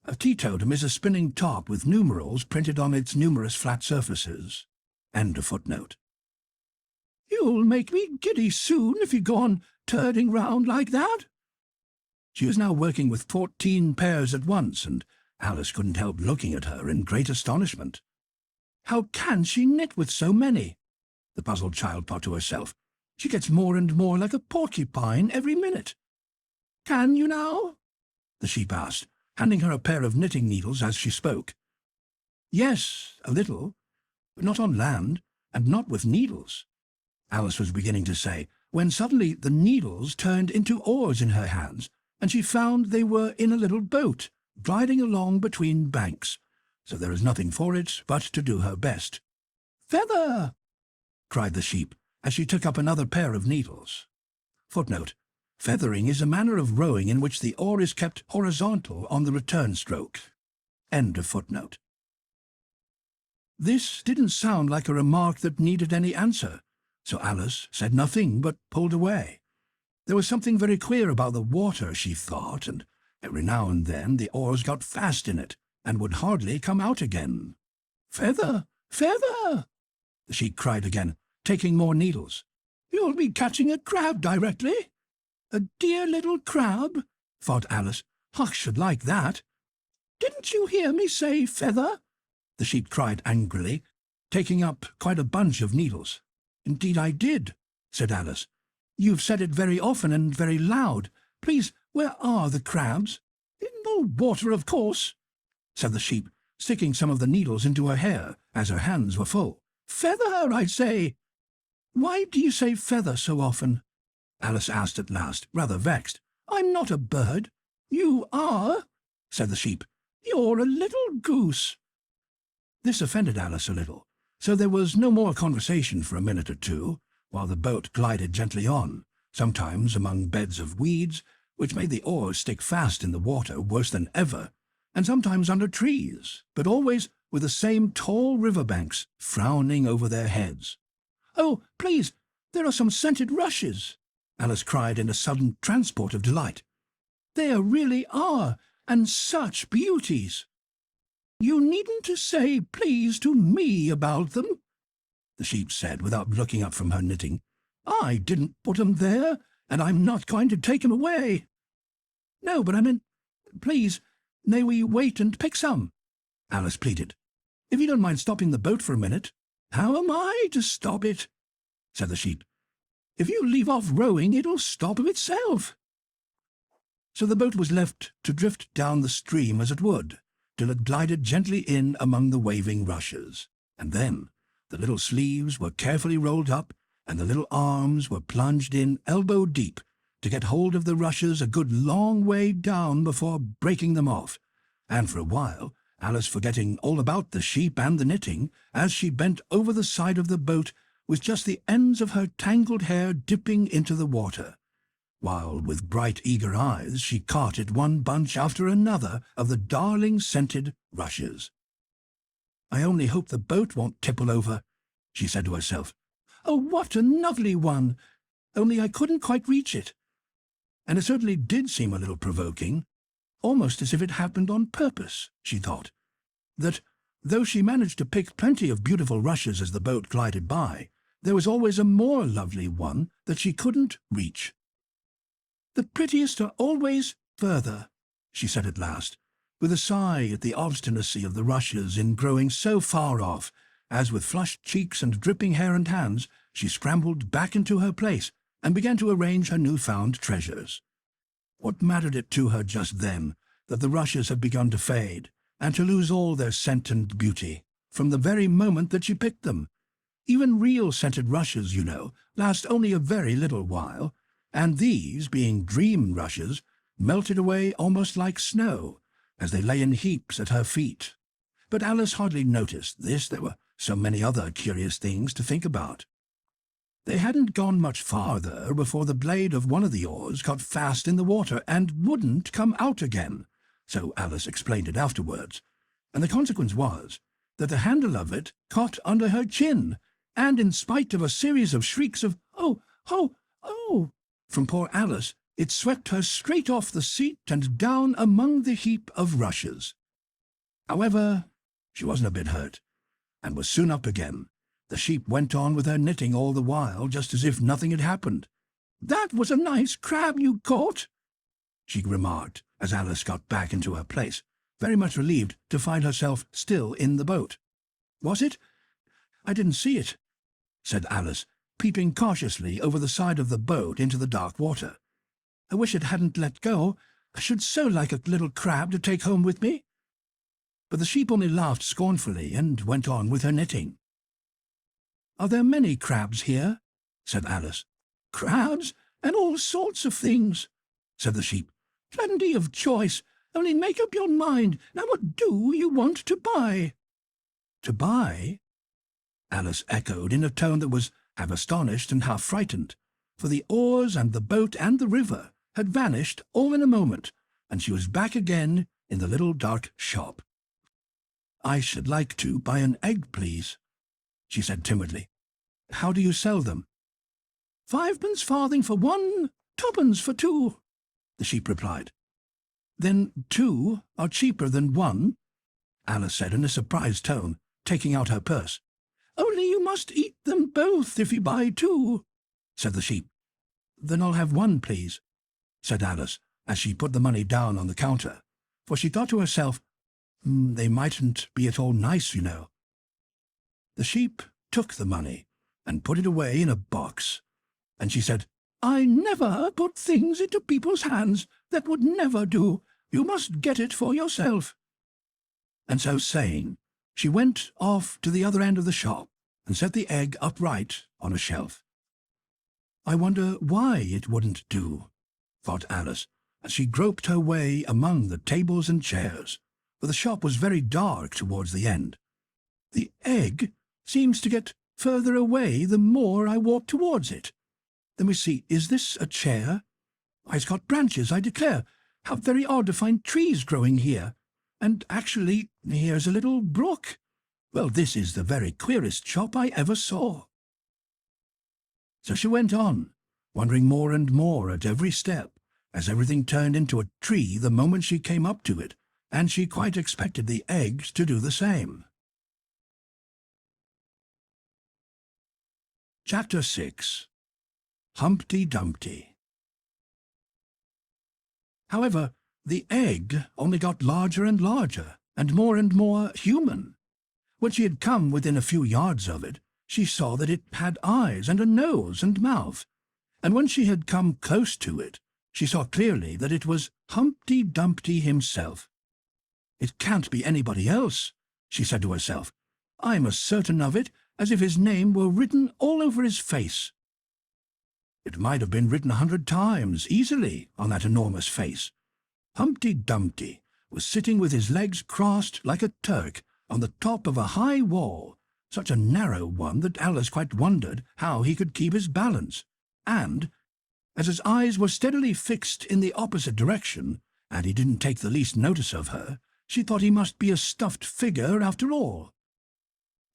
a teetotum is a spinning top with numerals printed on its numerous flat surfaces. End of footnote. "You'll make me giddy soon if you go on turning round like that." She was now working with 14 pairs at once, and Alice couldn't help looking at her in great astonishment. "How can she knit with so many?" the puzzled child thought to herself. "She gets more and more like a porcupine every minute." "Can you now?" the sheep asked, handing her a pair of knitting needles as she spoke. "Yes, a little, but not on land, and not with needles," Alice was beginning to say, when suddenly the needles turned into oars in her hands, and she found they were in a little boat, gliding along between banks, so there was nothing for it but to do her best. "Feather!" cried the sheep, as she took up another pair of needles. Footnote: feathering is a manner of rowing in which the oar is kept horizontal on the return stroke. End of footnote. This didn't sound like a remark that needed any answer, so Alice said nothing but pulled away. There was something very queer about the water, she thought, and every now and then the oars got fast in it, and would hardly come out again. "Feather! Feather!" the sheep cried again, taking more needles. "You'll be catching a crab directly." "A dear little crab," thought Alice. "I should like that." "Didn't you hear me say feather?" the sheep cried angrily, taking up quite a bunch of needles. "Indeed I did," said Alice. "You've said it very often and very loud. Please, where are the crabs?" "In the water, of course," said the sheep, sticking some of the needles into her hair, as her hands were full. "Feather, I say." "Why do you say feather so often?" Alice asked at last, rather vexed. "I'm not a bird." "You are," said the sheep. "You're a little goose." This offended Alice a little, so there was no more conversation for a minute or two, while the boat glided gently on, sometimes among beds of weeds, which made the oars stick fast in the water worse than ever, and sometimes under trees, but always with the same tall river-banks frowning over their heads. "Oh, please, there are some scented rushes," Alice cried in a sudden transport of delight. "There really are, and such beauties." "You needn't to say please to me about them," the sheep said, without looking up from her knitting. "I didn't put 'em there, and I'm not going to take 'em away." "No, but I meant, please, may we wait and pick some?" Alice pleaded. "If you don't mind stopping the boat for a minute." "How am I to stop it?" said the sheep. "If you leave off rowing, it'll stop of itself." So the boat was left to drift down the stream as it would, till it glided gently in among the waving rushes, and then the little sleeves were carefully rolled up, and the little arms were plunged in elbow-deep to get hold of the rushes a good long way down before breaking them off, and for a while Alice, forgetting all about the sheep and the knitting, as she bent over the side of the boat with just the ends of her tangled hair dipping into the water, while with bright eager eyes she carted one bunch after another of the darling scented rushes. "I only hope the boat won't tipple over," she said to herself. "Oh, what a lovely one! Only I couldn't quite reach it." And it certainly did seem a little provoking, almost as if it happened on purpose, she thought, that though she managed to pick plenty of beautiful rushes as the boat glided by, there was always a more lovely one that she couldn't reach. "The prettiest are always further," she said at last, with a sigh at the obstinacy of the rushes in growing so far off, as with flushed cheeks and dripping hair and hands she scrambled back into her place and began to arrange her new-found treasures. What mattered it to her just then that the rushes had begun to fade, and to lose all their scent and beauty from the very moment that she picked them. Even real scented rushes, you know, last only a very little while, and these, being dream rushes, melted away almost like snow, as they lay in heaps at her feet. But Alice hardly noticed this. There were so many other curious things to think about. They hadn't gone much farther before the blade of one of the oars got fast in the water and wouldn't come out again, so Alice explained it afterwards, and the consequence was that the handle of it caught under her chin, and in spite of a series of shrieks of "Oh, oh, oh!" from poor Alice, it swept her straight off the seat and down among the heap of rushes. However, she wasn't a bit hurt, and was soon up again. The sheep went on with her knitting all the while, just as if nothing had happened. "That was a nice crab you caught," she remarked, as Alice got back into her place, very much relieved to find herself still in the boat. "Was it? I didn't see it," said Alice, peeping cautiously over the side of the boat into the dark water. "I wish it hadn't let go. I should so like a little crab to take home with me." But the sheep only laughed scornfully and went on with her knitting. "Are there many crabs here?" said Alice. "Crabs and all sorts of things," said the sheep. "Plenty of choice. Only make up your mind. Now what do you want to buy?" "To buy?" Alice echoed in a tone that was half astonished and half frightened, for the oars and the boat and the river had vanished all in a moment, and she was back again in the little dark shop. "I should like to buy an egg, please," she said timidly. "How do you sell them?" "5 farthing for one, 2 for 2, the sheep replied. "Then 2 are cheaper than 1, Alice said in a surprised tone, taking out her purse. "Only you must eat them both if you buy 2, said the sheep. "Then I'll have 1, please," said Alice, as she put the money down on the counter, for she thought to herself, "They mightn't be at all nice, you know." The sheep took the money and put it away in a box, and she said, "I never put things into people's hands. That would never do. You must get it for yourself." And so saying, she went off to the other end of the shop and set the egg upright on a shelf. "I wonder why it wouldn't do," thought Alice, as she groped her way among the tables and chairs, for the shop was very dark towards the end. "The egg seems to get further away the more I walk towards it. Let me see, is this a chair? Why, it's got branches, I declare. How very odd to find trees growing here. And actually, here's a little brook. Well, this is the very queerest shop I ever saw." So she went on, wondering more and more at every step, as everything turned into a tree the moment she came up to it, and she quite expected the eggs to do the same. Chapter 6. Humpty Dumpty. However, the egg only got larger and larger, and more human. When she had come within a few yards of it, she saw that it had eyes and a nose and mouth, and when she had come close to it, she saw clearly that it was Humpty Dumpty himself. "It can't be anybody else," she said to herself. "I'm as certain of it as if his name were written all over his face." It might have been written 100 times, easily, on that enormous face. Humpty Dumpty was sitting with his legs crossed like a Turk on the top of a high wall, such a narrow one that Alice quite wondered how he could keep his balance, and, as his eyes were steadily fixed in the opposite direction, and he didn't take the least notice of her, she thought he must be a stuffed figure after all.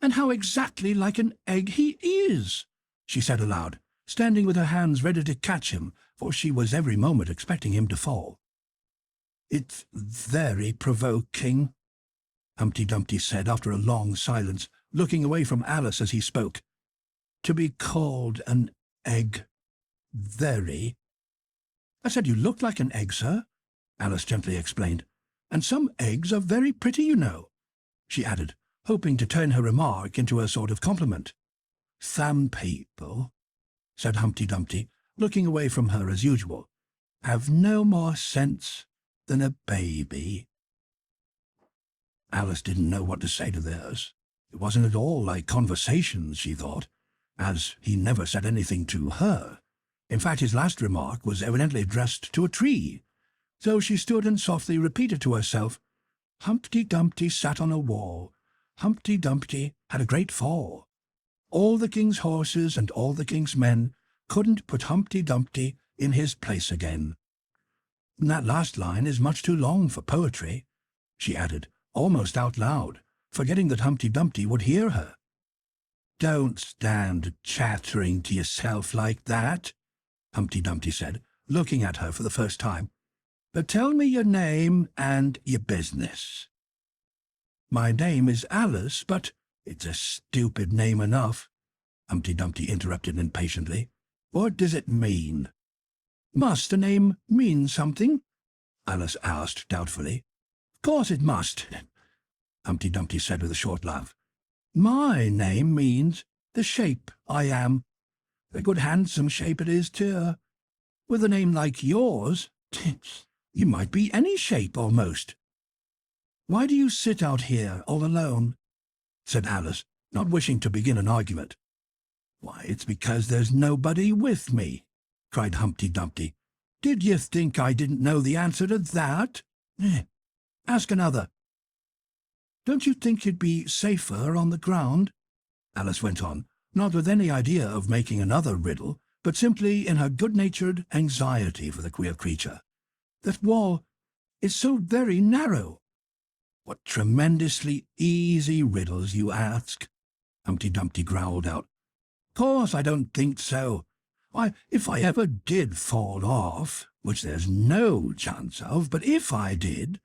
"And how exactly like an egg he is," she said aloud, standing with her hands ready to catch him, for she was every moment expecting him to fall. "It's very provoking," Humpty Dumpty said after a long silence, looking away from Alice as he spoke. "To be called an egg. Very." "I said you looked like an egg, sir," Alice gently explained. "And some eggs are very pretty, you know," she added, hoping to turn her remark into a sort of compliment. "Some people," said Humpty Dumpty, looking away from her as usual, "have no more sense than a baby." Alice didn't know what to say to this. It wasn't at all like conversations, she thought, as he never said anything to her. In fact, his last remark was evidently addressed to a tree. So she stood and softly repeated to herself, Humpty Dumpty sat on a wall. Humpty Dumpty had a great fall. All the king's horses and all the king's men couldn't put Humpty Dumpty in his place again. That last line is much too long for poetry, she added, almost out loud, forgetting that Humpty Dumpty would hear her. Don't stand chattering to yourself like that, Humpty Dumpty said, looking at her for the first time. But tell me your name and your business. My name is Alice, but it's a stupid name enough, Humpty Dumpty interrupted impatiently. What does it mean? Must a name mean something? Alice asked doubtfully. Of course it must, Humpty Dumpty said with a short laugh. My name means the shape I am. A good handsome shape it is, too. With a name like yours, you might be any shape almost. Why do you sit out here all alone? Said Alice, not wishing to begin an argument. Why, it's because there's nobody with me, cried Humpty Dumpty. Did you think I didn't know the answer to that? Ask another. Don't you think you'd be safer on the ground? Alice went on, not with any idea of making another riddle, but simply in her good-natured anxiety for the queer creature. That wall is so very narrow. What tremendously easy riddles you ask, Humpty Dumpty growled out. Course I don't think so. Why, if I ever did fall off, which there's no chance of, but if I did—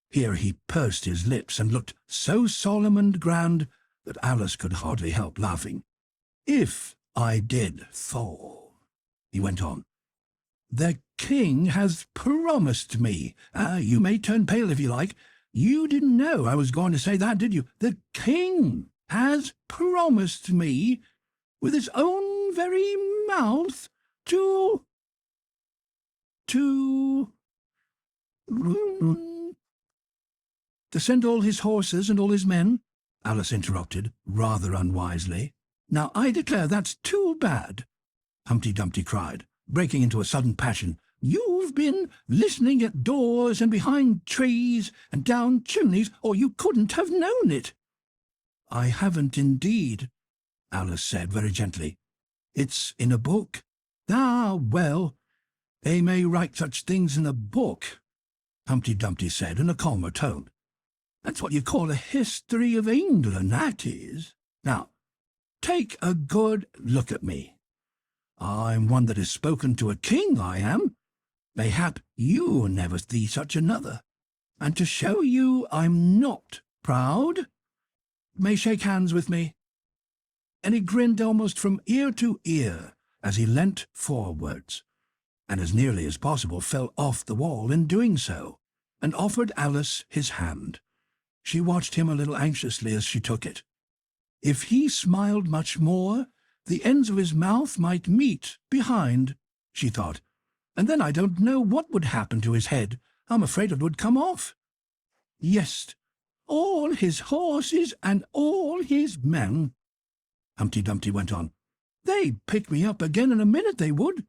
Here he pursed his lips and looked so solemn and grand that Alice could hardly help laughing. If I did fall, he went on, the king has promised me— you may turn pale if you like. You didn't know I was going to say that, did you? The king has promised me, with his own very mouth, to send all his horses and all his men, Alice interrupted, rather unwisely. Now I declare that's too bad, Humpty Dumpty cried, breaking into a sudden passion. You've been listening at doors and behind trees and down chimneys, or you couldn't have known it. I haven't indeed, Alice said very gently. It's in a book. Ah, well, they may write such things in a book, Humpty Dumpty said in a calmer tone. That's what you call a history of England, that is. Now, take a good look at me. I'm one that has spoken to a king, I am. Mayhap you never see such another. And to show you I'm not proud, may shake hands with me. And he grinned almost from ear to ear as he leant forwards, and as nearly as possible fell off the wall in doing so, and offered Alice his hand. She watched him a little anxiously as she took it. If he smiled much more, the ends of his mouth might meet behind, she thought, and then I don't know what would happen to his head. I'm afraid it would come off. Yes, all his horses and all his men, Humpty Dumpty went on. They'd pick me up again in a minute, they would.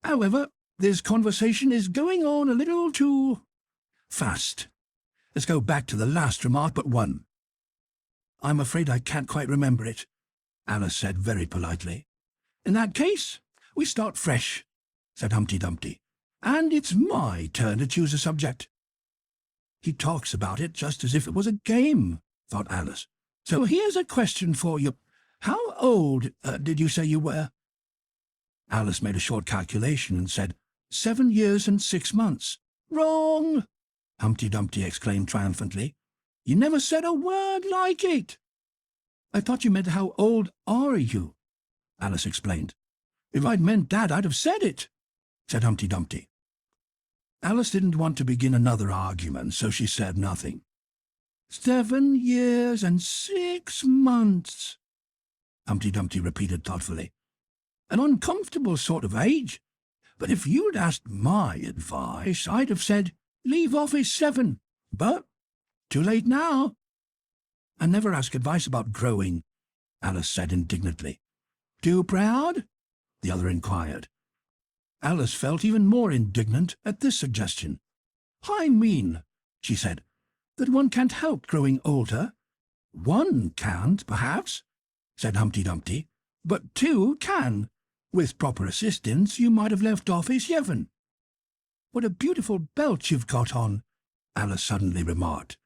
However, this conversation is going on a little too fast. Let's go back to the last remark but one. I'm afraid I can't quite remember it, Alice said very politely. In that case, we start fresh, said Humpty Dumpty, and it's my turn to choose a subject. He talks about it just as if it was a game, thought Alice. So here's a question for you. How old did you say you were? Alice made a short calculation and said, 7 years and 6 months. Wrong! Humpty Dumpty exclaimed triumphantly. You never said a word like it. I thought you meant how old are you, Alice explained. If I'd meant that, I'd have said it, said Humpty Dumpty. Alice didn't want to begin another argument, so she said nothing. 7 years and 6 months, Humpty Dumpty repeated thoughtfully. An uncomfortable sort of age. But if you'd asked my advice, I'd have said, leave off his 7. But too late now. and never ask advice about growing," Alice said indignantly. "Too proud?" the other inquired. Alice felt even more indignant at this suggestion. "I mean," she said, "that one can't help growing older." "One can't, perhaps," said Humpty Dumpty, "but two can. With proper assistance you might have left off A7. "What a beautiful belt you've got on," Alice suddenly remarked.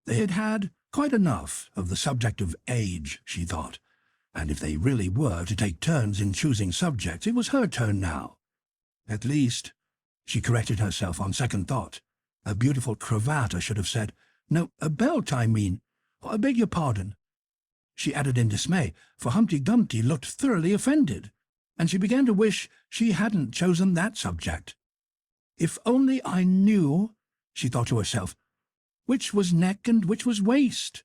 They had had quite enough of the subject of age, she thought, and if they really were to take turns in choosing subjects, it was her turn now. At least, she corrected herself on second thought. A beautiful cravat, I should have said. No, a belt, I mean. I beg your pardon. She added in dismay, for Humpty Dumpty looked thoroughly offended, and she began to wish she hadn't chosen that subject. If only I knew, she thought to herself, which was neck and which was waist.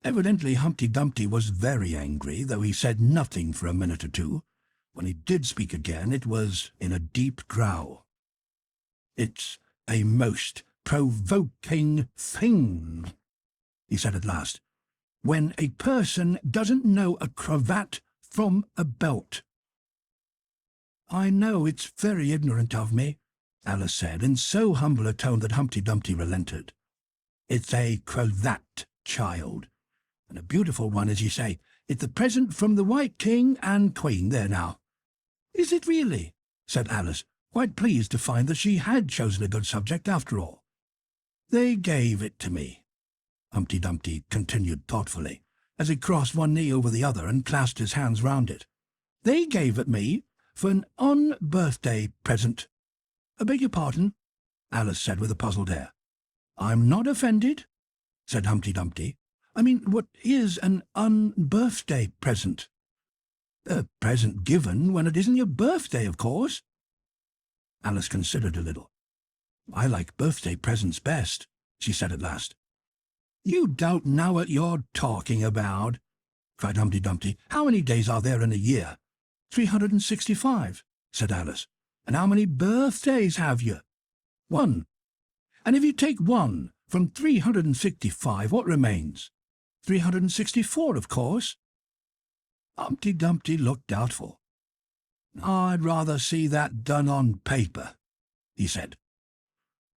Evidently Humpty Dumpty was very angry, though he said nothing for a minute or two. When he did speak again, it was in a deep growl. "It's a most provoking thing," he said at last, "when a person doesn't know a cravat from a belt." "I know it's very ignorant of me," Alice said, in so humble a tone that Humpty Dumpty relented. "It's a cravat, child, and a beautiful one, as you say. It's a present from the White King and Queen, there now." "Is it really?" said Alice, quite pleased to find that she had chosen a good subject after all. "They gave it to me," Humpty Dumpty continued thoughtfully, as he crossed one knee over the other and clasped his hands round it. "They gave it me for an on-birthday present." "I beg your pardon," Alice said with a puzzled air. "I'm not offended," said Humpty Dumpty. "I mean, what is an un-birthday present?" "A present given when it isn't your birthday, of course." Alice considered a little. "I like birthday presents best," she said at last. "You don't know what you're talking about," cried Humpty Dumpty. "How many days are there in a year?" 365, said Alice. "And how many birthdays have you?" "One. And if you take one from 365, what remains? 364, of course." Humpty Dumpty looked doubtful. "I'd rather see that done on paper," he said.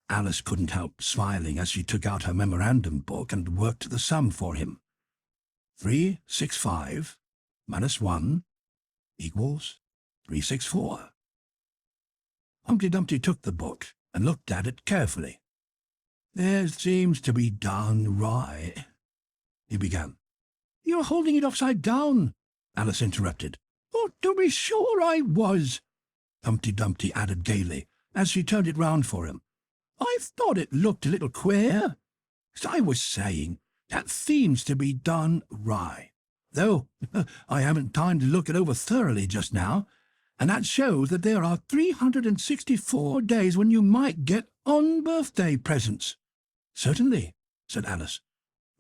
Alice couldn't help smiling as she took out her memorandum book and worked the sum for him. 365 minus 1 equals 364. Humpty Dumpty took the book and looked at it carefully. "There seems to be done right," he began. "You're holding it upside down," Alice interrupted. "Oh, to be sure I was," Humpty Dumpty added gaily, as she turned it round for him. "I thought it looked a little queer. As I was saying, that seems to be done right, though I haven't time to look it over thoroughly just now, and that shows that there are 364 days when you might get on-birthday presents." "Certainly," said Alice.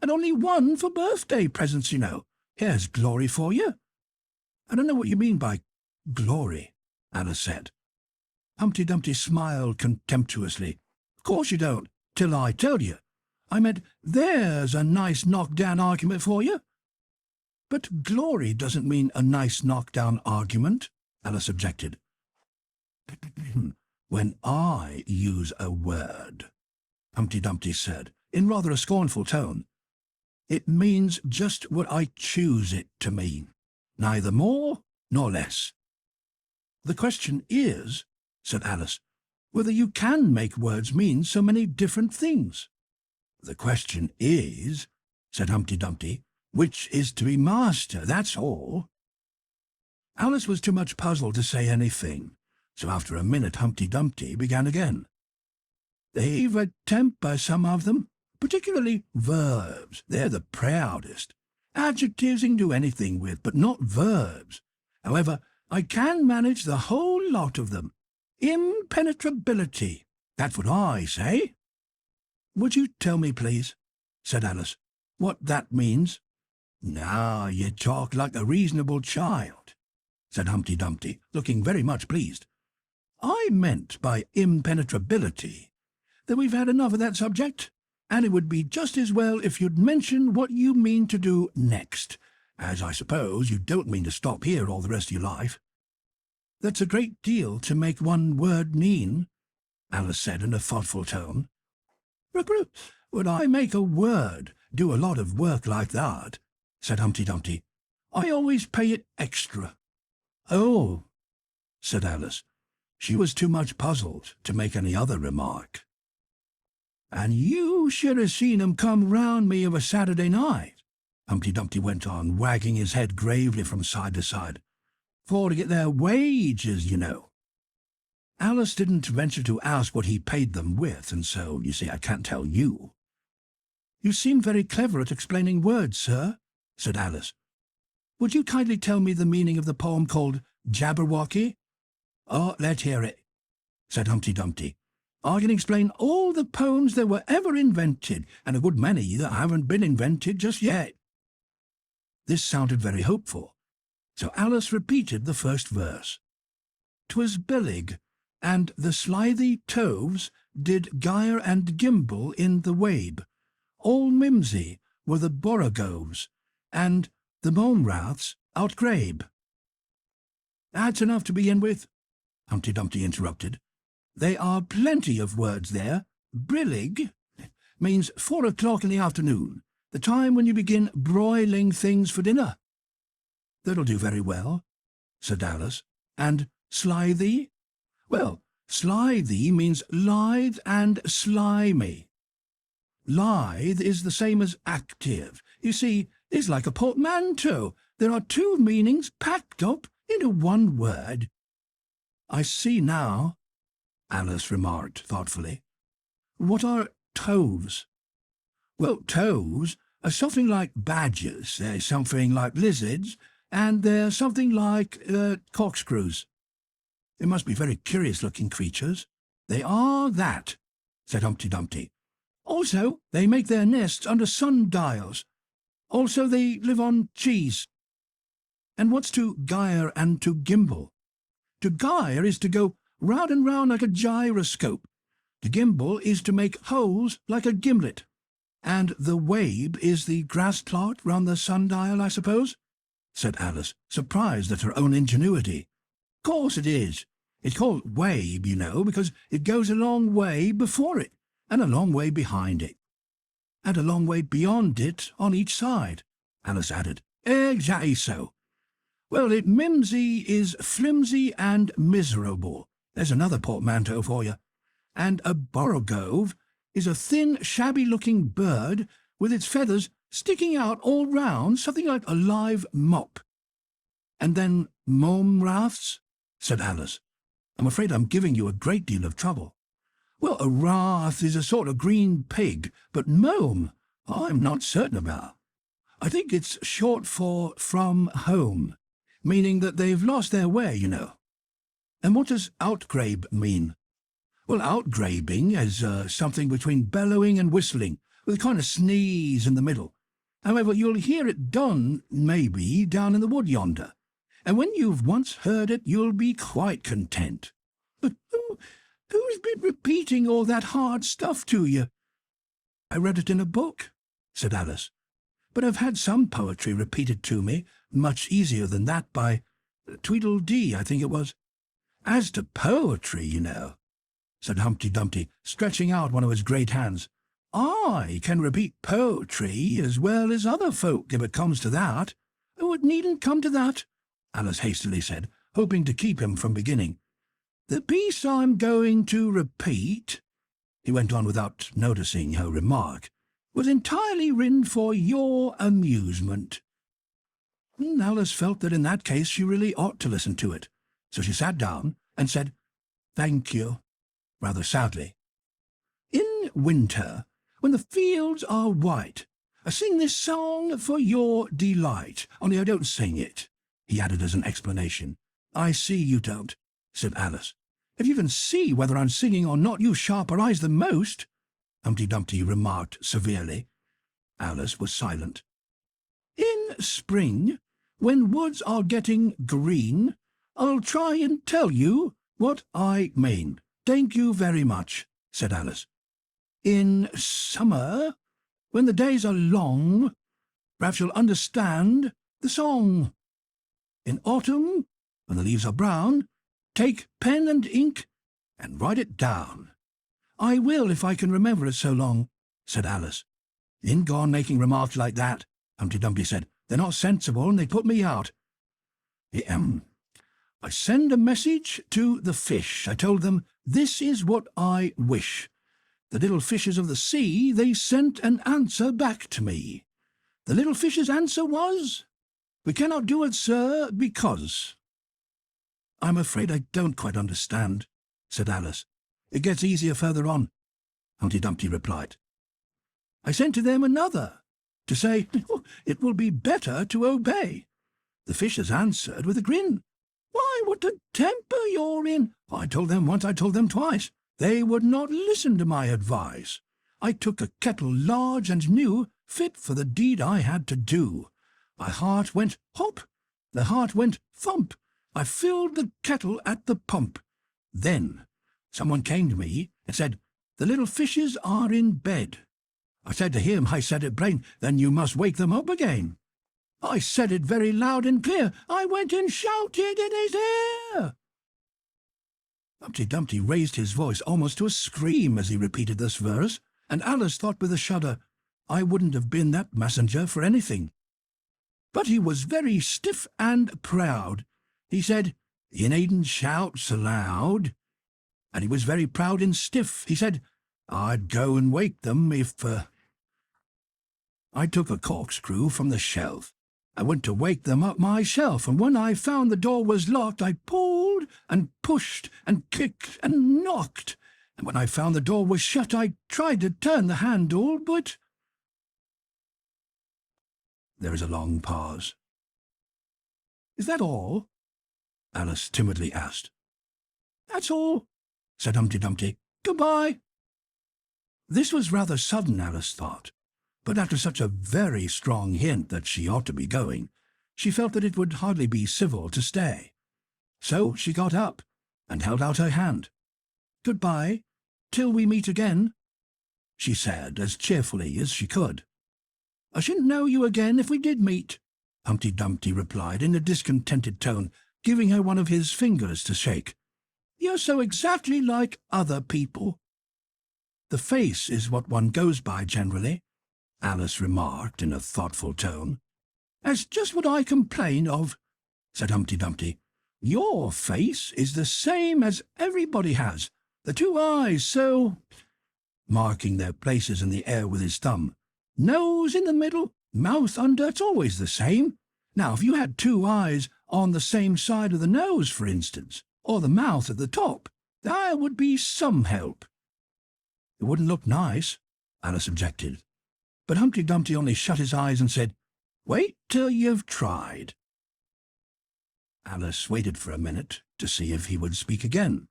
"And only one for birthday presents, you know. Here's glory for you." "I don't know what you mean by glory," Alice said. Humpty Dumpty smiled contemptuously. "Of course you don't, till I tell you. I meant, there's a nice knock-down argument for you." "But glory doesn't mean a nice knock-down argument," Alice objected. "When I use a word," Humpty Dumpty said, in rather a scornful tone, "it means just what I choose it to mean, neither more nor less." "The question is," said Alice, "whether you can make words mean so many different things." "The question is," said Humpty Dumpty, "which is to be master, that's all." Alice was too much puzzled to say anything, so after a minute Humpty Dumpty began again. "They've a temper, some of them, particularly verbs. They're the proudest. Adjectives you can do anything with, but not verbs. However, I can manage the whole lot of them. Impenetrability, that's what I say." "Would you tell me, please," said Alice, "what that means?" "Now you talk like a reasonable child," said Humpty Dumpty, looking very much pleased. "I meant by impenetrability that we've had enough of that subject. and it would be just as well if you'd mention what you mean to do next, as I suppose you don't mean to stop here all the rest of your life." "That's a great deal to make one word mean," Alice said in a thoughtful tone. "When I make a word do a lot of work like that," said Humpty Dumpty, "I always pay it extra." "Oh," said Alice. She was too much puzzled to make any other remark. "And you should have seen 'em come round me of a Saturday night," Humpty Dumpty went on, wagging his head gravely from side to side, "for to get their wages, you know." Alice didn't venture to ask what he paid them with, and so, you see, I can't tell you. "You seem very clever at explaining words, sir," said Alice. "Would you kindly tell me the meaning of the poem called Jabberwocky?" "Oh, let's hear it," said Humpty Dumpty. "I can explain all the poems that were ever invented, and a good many that haven't been invented just yet." This sounded very hopeful, so Alice repeated the first verse. "'Twas billig, and the slithy toves did gyre and gimble in the wabe. All mimsy were the borogoves, and the momraths outgrabe." "That's enough to begin with," Humpty Dumpty interrupted. "There are plenty of words there. Brillig means 4 o'clock in the afternoon, the time when you begin broiling things for dinner." "That'll do very well," said Alice. "And slithy?" "Well, slithy means lithe and slimy. Lithe is the same as active. You see, it's like a portmanteau. There are two meanings packed up into one word." "I see now," Alice remarked thoughtfully. "What are toves?" "Well, toves are something like badgers, they're something like lizards, and they're something like corkscrews." "They must be very curious-looking creatures." "They are that," said Humpty Dumpty. "Also, they make their nests under sundials. Also, they live on cheese." "And what's to gyre and to gimble?" "To gyre is to go round and round like a gyroscope. To gimble is to make holes like a gimlet. And the wabe is the grass plot round the sundial, I suppose?" said Alice, surprised at her own ingenuity. "Course it is. It's called wabe, you know, because it goes a long way before it, and a long way behind it." "And a long way beyond it on each side," Alice added. "Exactly so. Well, it mimsy is flimsy and miserable. There's another portmanteau for you. And a borogove is a thin, shabby-looking bird with its feathers sticking out all round, something like a live mop." "And then momraths?" said Alice. "I'm afraid I'm giving you a great deal of trouble." "Well, a wrath is a sort of green pig, but mome I'm not certain about. I think it's short for from home, meaning that they've lost their way, you know." "And what does outgrabe mean?" "Well, outgrabing is something between bellowing and whistling, with a kind of sneeze in the middle. However, you'll hear it done, maybe, down in the wood yonder, and when you've once heard it, you'll be quite content." "But who's been repeating all that hard stuff to you?" "I read it in a book," said Alice. "But I've had some poetry repeated to me, much easier than that, by Tweedledee, I think it was." "As to poetry, you know," said Humpty Dumpty, stretching out one of his great hands, "I can repeat poetry as well as other folk, if it comes to that." "Oh, it needn't come to that," Alice hastily said, hoping to keep him from beginning. "The piece I'm going to repeat," he went on without noticing her remark, "was entirely written for your amusement." Alice felt that in that case she really ought to listen to it, so she sat down and said, "Thank you," rather sadly. "In winter, when the fields are white, I sing this song for your delight, only I don't sing it," he added as an explanation. "I see you don't," said Alice. "If you can see whether I'm singing or not, you sharper eyes than most," Humpty Dumpty remarked severely. Alice was silent. "In spring, when woods are getting green, I'll try and tell you what I mean." "Thank you very much," said Alice. In summer, when the days are long, perhaps you'll understand the song. In autumn, when the leaves are brown, take pen and ink and write it down. I will, if I can remember it so long, said Alice. In gone making remarks like that, Humpty Dumpty said. They're not sensible, and they put me out. I send a message to the fish. I told them, this is what I wish. The little fishes of the sea, they sent an answer back to me. The little fish's answer was, we cannot do it, sir, because. I'm afraid I don't quite understand, said Alice. It gets easier further on, Humpty Dumpty replied. I sent to them another, to say, it will be better to obey. The fishes answered with a grin. Why, what a temper you're in! I told them once, I told them twice. They would not listen to my advice. I took a kettle large and new, fit for the deed I had to do. My heart went hop, the heart went thump. I filled the kettle at the pump. Then someone came to me and said, the little fishes are in bed. I said to him, I said it plain, then you must wake them up again. I said it very loud and clear. I went and shouted in his ear. Humpty Dumpty raised his voice almost to a scream as he repeated this verse, and Alice thought with a shudder, I wouldn't have been that messenger for anything. But he was very stiff and proud. He said, you needn't shout so loud. And he was very proud and stiff. He said, I'd go and wake them if... I took a corkscrew from the shelf. I went to wake them up myself, and when I found the door was locked, I pulled and pushed and kicked and knocked. And when I found the door was shut, I tried to turn the handle, but... There is a long pause. Is that all? Alice timidly asked. That's all, said Humpty Dumpty. Goodbye. This was rather sudden, Alice thought, but after such a very strong hint that she ought to be going, she felt that it would hardly be civil to stay. So she got up and held out her hand. Goodbye, till we meet again, she said as cheerfully as she could. I shouldn't know you again if we did meet, Humpty Dumpty replied in a discontented tone, giving her one of his fingers to shake. You're so exactly like other people. The face is what one goes by generally, Alice remarked in a thoughtful tone. That's just what I complain of, said Humpty Dumpty. Your face is the same as everybody has, the two eyes so, marking their places in the air with his thumb. Nose in the middle, mouth under, it's always the same. Now, if you had two eyes on the same side of the nose, for instance, or the mouth at the top, there would be some help. It wouldn't look nice, Alice objected. But Humpty Dumpty only shut his eyes and said, Wait till you've tried. Alice waited for a minute to see if he would speak again.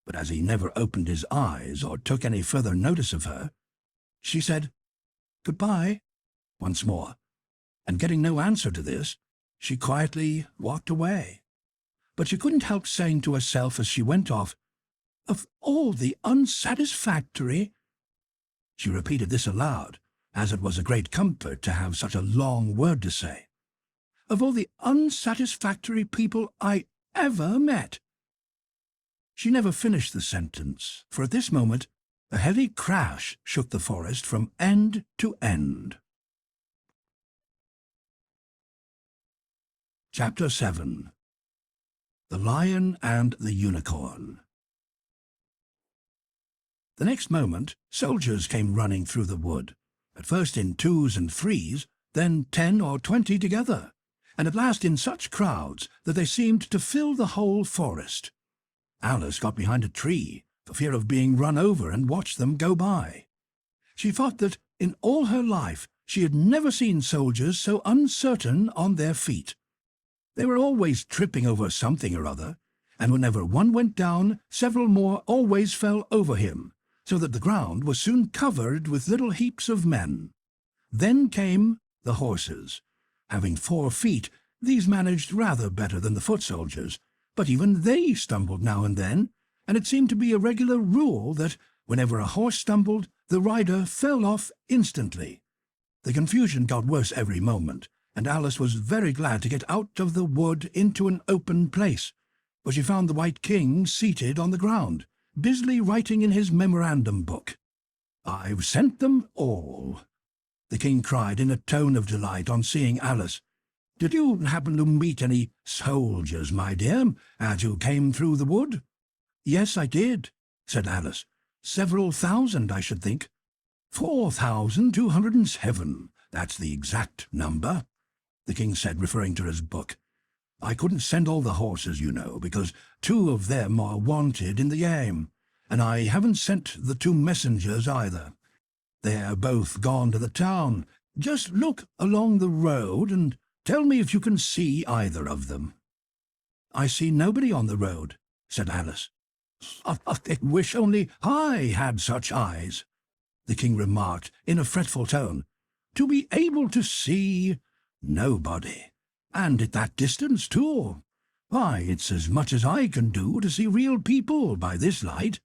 But as he never opened his eyes or took any further notice of her, she said, Goodbye, once more, and getting no answer to this, she quietly walked away. But she couldn't help saying to herself as she went off, Of all the unsatisfactory... She repeated this aloud, as it was a great comfort to have such a long word to say. Of all the unsatisfactory people I ever met. She never finished the sentence, for at this moment a heavy crash shook the forest from end to end. Chapter 7. The Lion and the Unicorn. The next moment soldiers came running through the wood, at first in 2s and 3s, then 10 or 20 together, and at last in such crowds that they seemed to fill the whole forest. Alice got behind a tree, for fear of being run over, and watched them go by. She thought that in all her life she had never seen soldiers so uncertain on their feet. They were always tripping over something or other, and whenever one went down, several more always fell over him, so that the ground was soon covered with little heaps of men. Then came the horses. Having 4 feet, these managed rather better than the foot soldiers, but even they stumbled now and then, and it seemed to be a regular rule that whenever a horse stumbled, the rider fell off instantly. The confusion got worse every moment, and Alice was very glad to get out of the wood into an open place, where she found the White King seated on the ground, busily writing in his memorandum book. "I've sent them all," the king cried in a tone of delight on seeing Alice. "Did you happen to meet any soldiers, my dear, as you came through the wood?" "Yes, I did," said Alice. "Several thousand, I should think." 4,207, that's the exact number, the king said, referring to his book. "I couldn't send all the horses, you know, because 2 of them are wanted in the game, and I haven't sent the 2 messengers either. They're both gone to the town. Just look along the road and tell me if you can see either of them." "I see nobody on the road," said Alice. "I wish only I had such eyes," the king remarked in a fretful tone, "to be able to see nobody, and at that distance too. Why, it's as much as I can do to see real people by this light."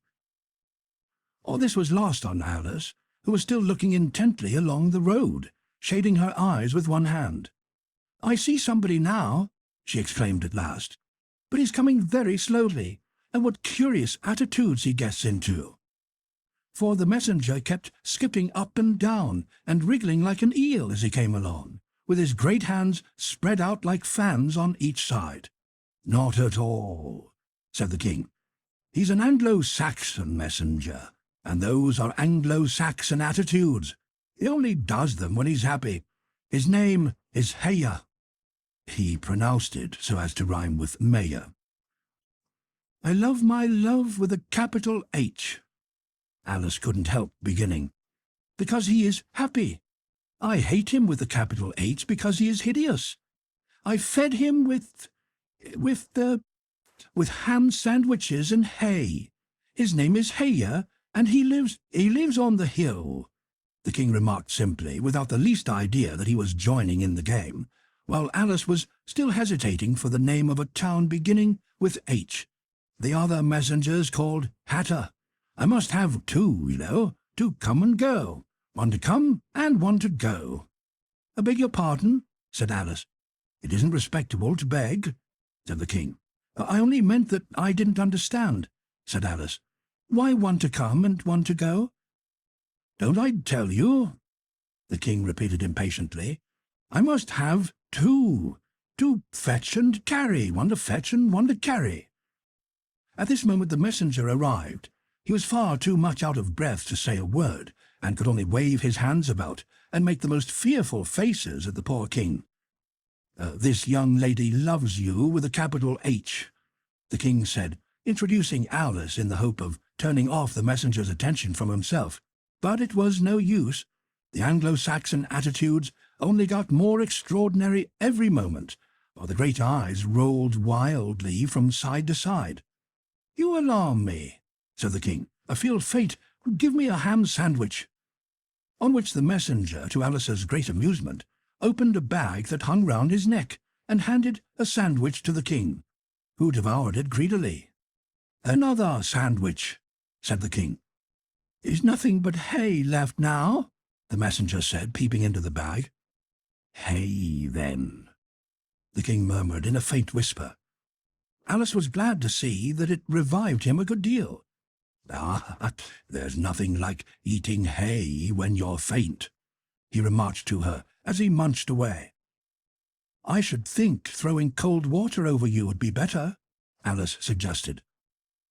All this was lost on Alice, who was still looking intently along the road, shading her eyes with one hand. "I see somebody now," she exclaimed at last, "but he's coming very slowly, and what curious attitudes he gets into." For the messenger kept skipping up and down and wriggling like an eel as he came along, with his great hands spread out like fans on each side. "Not at all," said the king. "He's an Anglo-Saxon messenger, and those are Anglo-Saxon attitudes. He only does them when he's happy. His name is Heya." He pronounced it so as to rhyme with mayor. "I love my love with a capital H," Alice couldn't help beginning, "because he is happy. I hate him with a capital H because he is hideous. I fed him with ham sandwiches and hay. His name is Heya, and he lives on the hill," the king remarked simply, without the least idea that he was joining in the game, while Alice was still hesitating for the name of a town beginning with H. "The other messenger's called Hatter. I must have 2, you know, to come and go. One to come and one to go." "I beg your pardon," said Alice. "It isn't respectable to beg," said the king. "I only meant that I didn't understand," said Alice. "Why one to come and one to go?" "Don't I tell you?" the king repeated impatiently. "I must have 2, to fetch and carry, one to fetch and one to carry." At this moment the messenger arrived. He was far too much out of breath to say a word, and could only wave his hands about and make the most fearful faces at the poor king. "This young lady loves you with a capital H," the king said, introducing Alice in the hope of turning off the messenger's attention from himself. But it was no use. The Anglo-Saxon attitudes only got more extraordinary every moment, while the great eyes rolled wildly from side to side. "You alarm me," said the king. "I feel fate would give me a ham sandwich." On which the messenger, to Alice's great amusement, opened a bag that hung round his neck, and handed a sandwich to the king, who devoured it greedily. "Another sandwich," said the king. "Is nothing but hay left now?" the messenger said, peeping into the bag. "Hay, then," the king murmured in a faint whisper. Alice was glad to see that it revived him a good deal. "Ah, there's nothing like eating hay when you're faint," he remarked to her as he munched away. "I should think throwing cold water over you would be better," Alice suggested.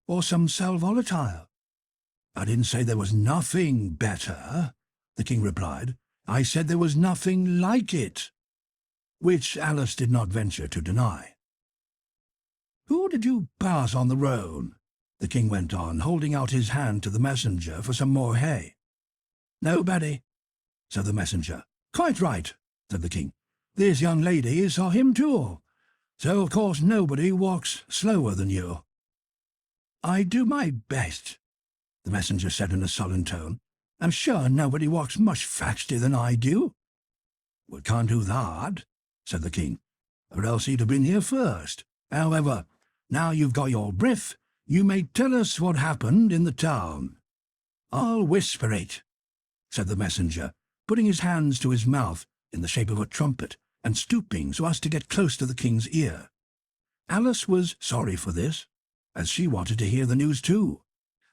"Or some sal volatile." "I didn't say there was nothing better," the king replied. "I said there was nothing like it," which Alice did not venture to deny. "Who did you pass on the road?" the king went on, holding out his hand to the messenger for some more hay. "Nobody," said the messenger. "Quite right," said the king. "This young lady saw him too. So, of course, nobody walks slower than you." "I do my best," the messenger said in a sullen tone. "I'm sure nobody walks much faster than I do." "We can't do that," said the king, "or else he'd have been here first. However, now you've got your breath, you may tell us what happened in the town." "I'll whisper it," said the messenger, putting his hands to his mouth in the shape of a trumpet and stooping so as to get close to the king's ear. Alice was sorry for this, as she wanted to hear the news too.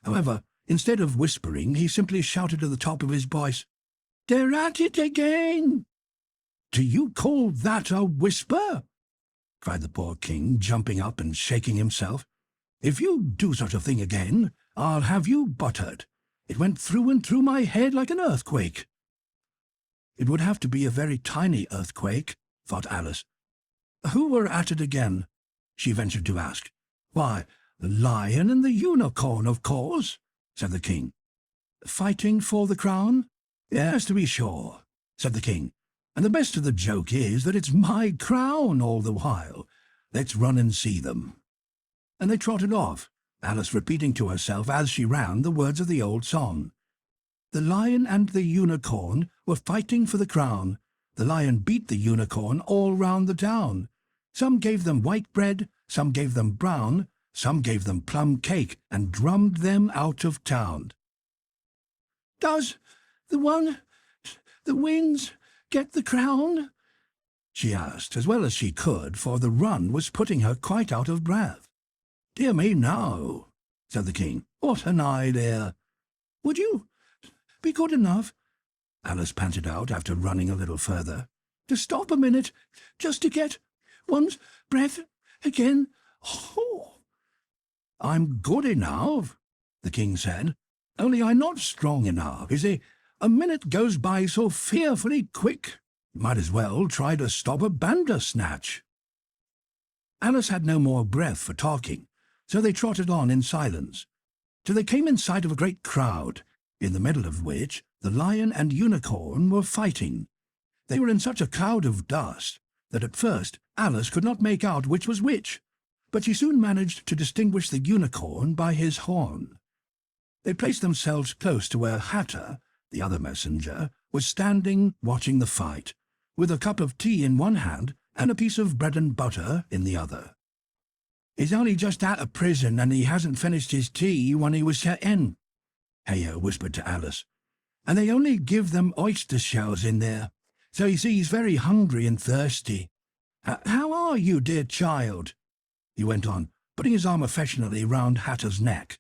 However, instead of whispering, he simply shouted at the top of his voice, "They're at it again!" "Do you call that a whisper?" cried the poor king, jumping up and shaking himself. "If you do such a thing again, I'll have you buttered. It went through and through my head like an earthquake." It would have to be a very tiny earthquake, thought Alice. Who were at it again? She ventured to ask. "Why, the lion and the unicorn, of course," said the king. "Fighting for the crown?" "Yes, to be sure," said the king. "And the best of the joke is that it's my crown all the while. Let's run and see them." And they trotted off, Alice repeating to herself as she ran the words of the old song. The lion and the unicorn were fighting for the crown. The lion beat the unicorn all round the town. Some gave them white bread, some gave them brown, some gave them plum cake and drummed them out of town. "Does the one that wins get the crown?" she asked, as well as she could, for the run was putting her quite out of breath. "Dear me, no," said the king. "What an idea!" "Would you be good enough," Alice panted out after running a little further, "to stop a minute, just to get one's breath again? Oh!" "I'm good enough," the king said, "only I'm not strong enough. You see, a minute goes by so fearfully quick. Might as well try to stop a bandersnatch." Alice had no more breath for talking, so they trotted on in silence, till they came in sight of a great crowd, in the middle of which the lion and unicorn were fighting. They were in such a cloud of dust that at first Alice could not make out which was which, but she soon managed to distinguish the unicorn by his horn. They placed themselves close to where Hatter, the other messenger, was standing watching the fight, with a cup of tea in one hand and a piece of bread and butter in the other. "He's only just out of prison, and he hasn't finished his tea when he was set in," Heya whispered to Alice, "and they only give them oyster shells in there, so you see he's very hungry and thirsty. How are you, dear child?" he went on, putting his arm affectionately round Hatter's neck.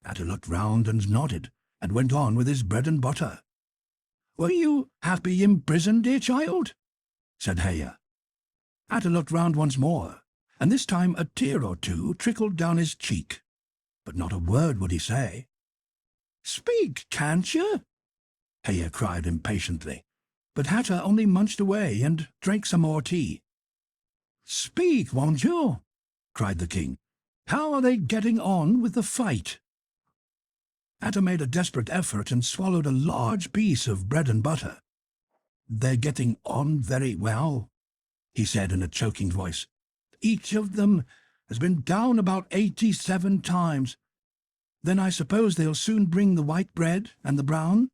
Hatter looked round and nodded, and went on with his bread and butter. "Were you happy in prison, dear child?" said Heya. Hatter looked round once more, and this time a tear or two trickled down his cheek, but not a word would he say. "Speak, can't you?" Heya cried impatiently, but Hatter only munched away and drank some more tea. "Speak, won't you?" cried the king. "How are they getting on with the fight?" Hatter made a desperate effort and swallowed a large piece of bread and butter. "They're getting on very well," he said in a choking voice. "Each of them has been down about 87 times. Then I suppose they'll soon bring the white bread and the brown?"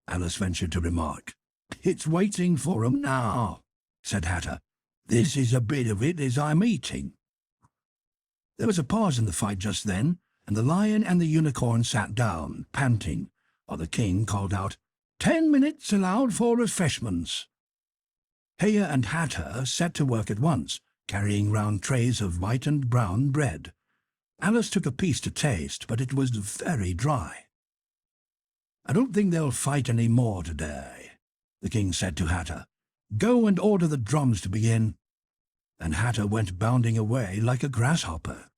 Alice ventured to remark. "It's waiting for 'em now," said Hatter. "This is a bit of it as I'm eating." There was a pause in the fight just then, and the lion and the unicorn sat down, panting, while the king called out, "10 minutes allowed for refreshments." Heya and Hatter set to work at once, carrying round trays of white and brown bread. Alice took a piece to taste, but it was very dry. "I don't think they'll fight any more today," the king said to Hatter. "Go and order the drums to begin." And Hatter went bounding away like a grasshopper.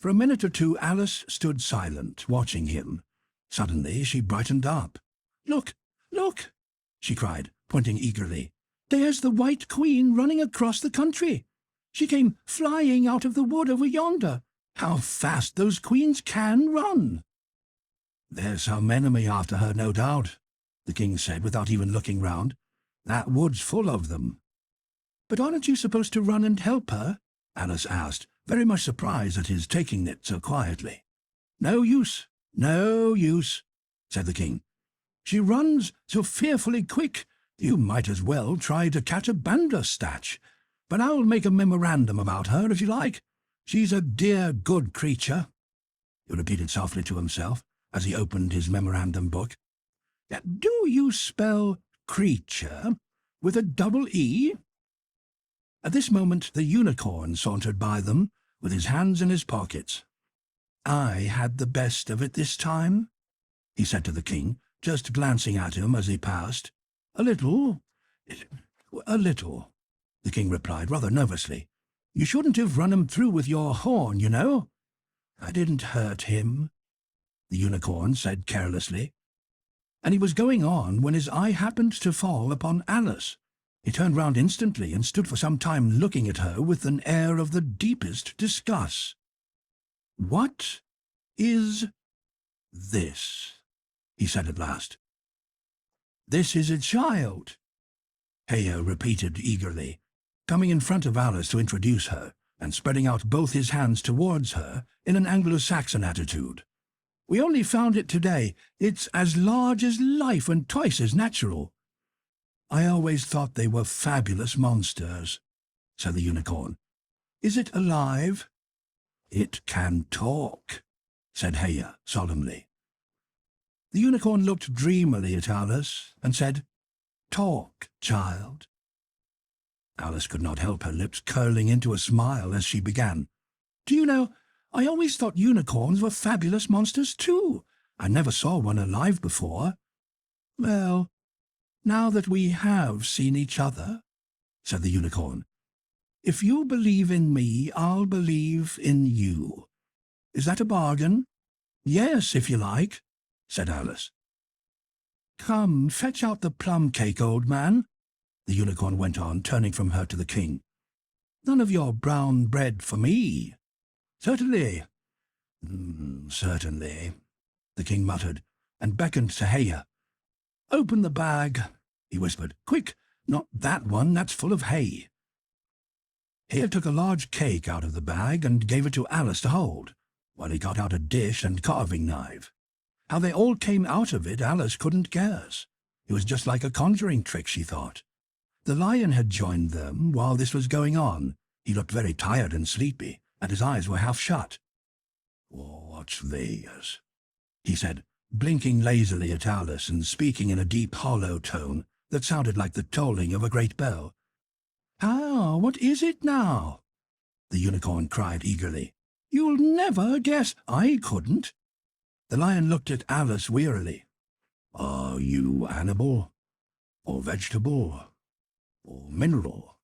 For a minute or two Alice stood silent, watching him. Suddenly she brightened up. "Look, look!" she cried, pointing eagerly. "There's the White Queen running across the country. She came flying out of the wood over yonder. How fast those queens can run!" "There's some enemy after her, no doubt," the king said without even looking round. "That wood's full of them." "But aren't you supposed to run and help her?" Alice asked, very much surprised at his taking it so quietly. "No use, no use," said the king. "She runs so fearfully quick, you might as well try to catch a bandersnatch. But I'll make a memorandum about her, if you like. She's a dear good creature," he repeated softly to himself, as he opened his memorandum book. Do you spell creature with a double E? At this moment the unicorn sauntered by them, with his hands in his pockets. I had the best of it this time, he said to the king, just glancing at him as he passed. A little, the king replied rather nervously. You shouldn't have run him through with your horn, you know. I didn't hurt him, the unicorn said carelessly. And he was going on when his eye happened to fall upon Alice. He turned round instantly and stood for some time looking at her with an air of the deepest disgust. What is this? He said at last. This is a child, Heya repeated eagerly, coming in front of Alice to introduce her, and spreading out both his hands towards her in an Anglo-Saxon attitude. We only found it today. It's as large as life and twice as natural. I always thought they were fabulous monsters, said the unicorn. Is it alive? It can talk, said Heya solemnly. The unicorn looked dreamily at Alice and said, Talk, child. Alice could not help her lips curling into a smile as she began. Do you know, I always thought unicorns were fabulous monsters too. I never saw one alive before. Well, now that we have seen each other, said the unicorn, if you believe in me, I'll believe in you. Is that a bargain? Yes, if you like, said Alice. Come, fetch out the plum cake, old man, the unicorn went on, turning from her to the king. None of your brown bread for me. Certainly. Certainly, the king muttered, and beckoned to Heya. Open the bag, he whispered. Quick, not that one, that's full of hay. Heya took a large cake out of the bag and gave it to Alice to hold, while he got out a dish and carving knife. How they all came out of it, Alice couldn't guess. It was just like a conjuring trick, she thought. The lion had joined them while this was going on. He looked very tired and sleepy, and his eyes were half shut. What's this? He said, blinking lazily at Alice and speaking in a deep, hollow tone that sounded like the tolling of a great bell. Ah, what is it now? The unicorn cried eagerly. You'll never guess. I couldn't. The lion looked at Alice wearily. Are you animal, or vegetable, or mineral?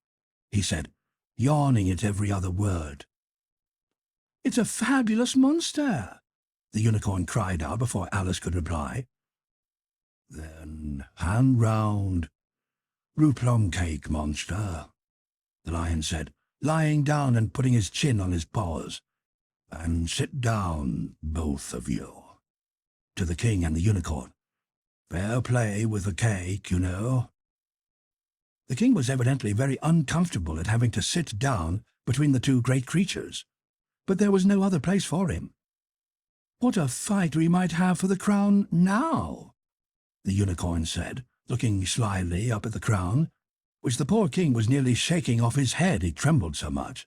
He said, yawning at every other word. It's a fabulous monster, the unicorn cried out before Alice could reply. Then hand round, plum cake monster, the lion said, lying down and putting his chin on his paws. And sit down, both of you. To the king and the unicorn. Fair play with the cake, you know. The king was evidently very uncomfortable at having to sit down between the two great creatures, but there was no other place for him. What a fight we might have for the crown now, the unicorn said, looking slyly up at the crown, which the poor king was nearly shaking off his head, he trembled so much.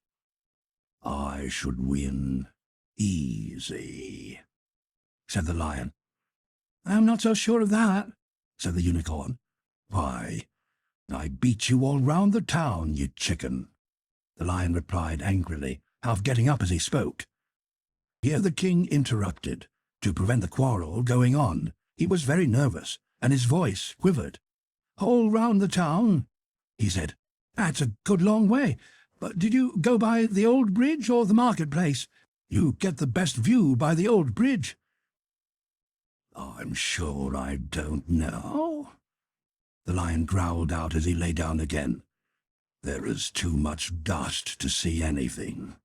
I should win easy, said the lion. I'm not so sure of that, said the unicorn. Why, I beat you all round the town, you chicken, the lion replied angrily, half getting up as he spoke. Here the king interrupted, to prevent the quarrel going on. He was very nervous, and his voice quivered. All round the town, he said. That's a good long way. But did you go by the old bridge or the marketplace? You get the best view by the old bridge. I'm sure I don't know, the lion growled out as he lay down again. There is too much dust to see anything.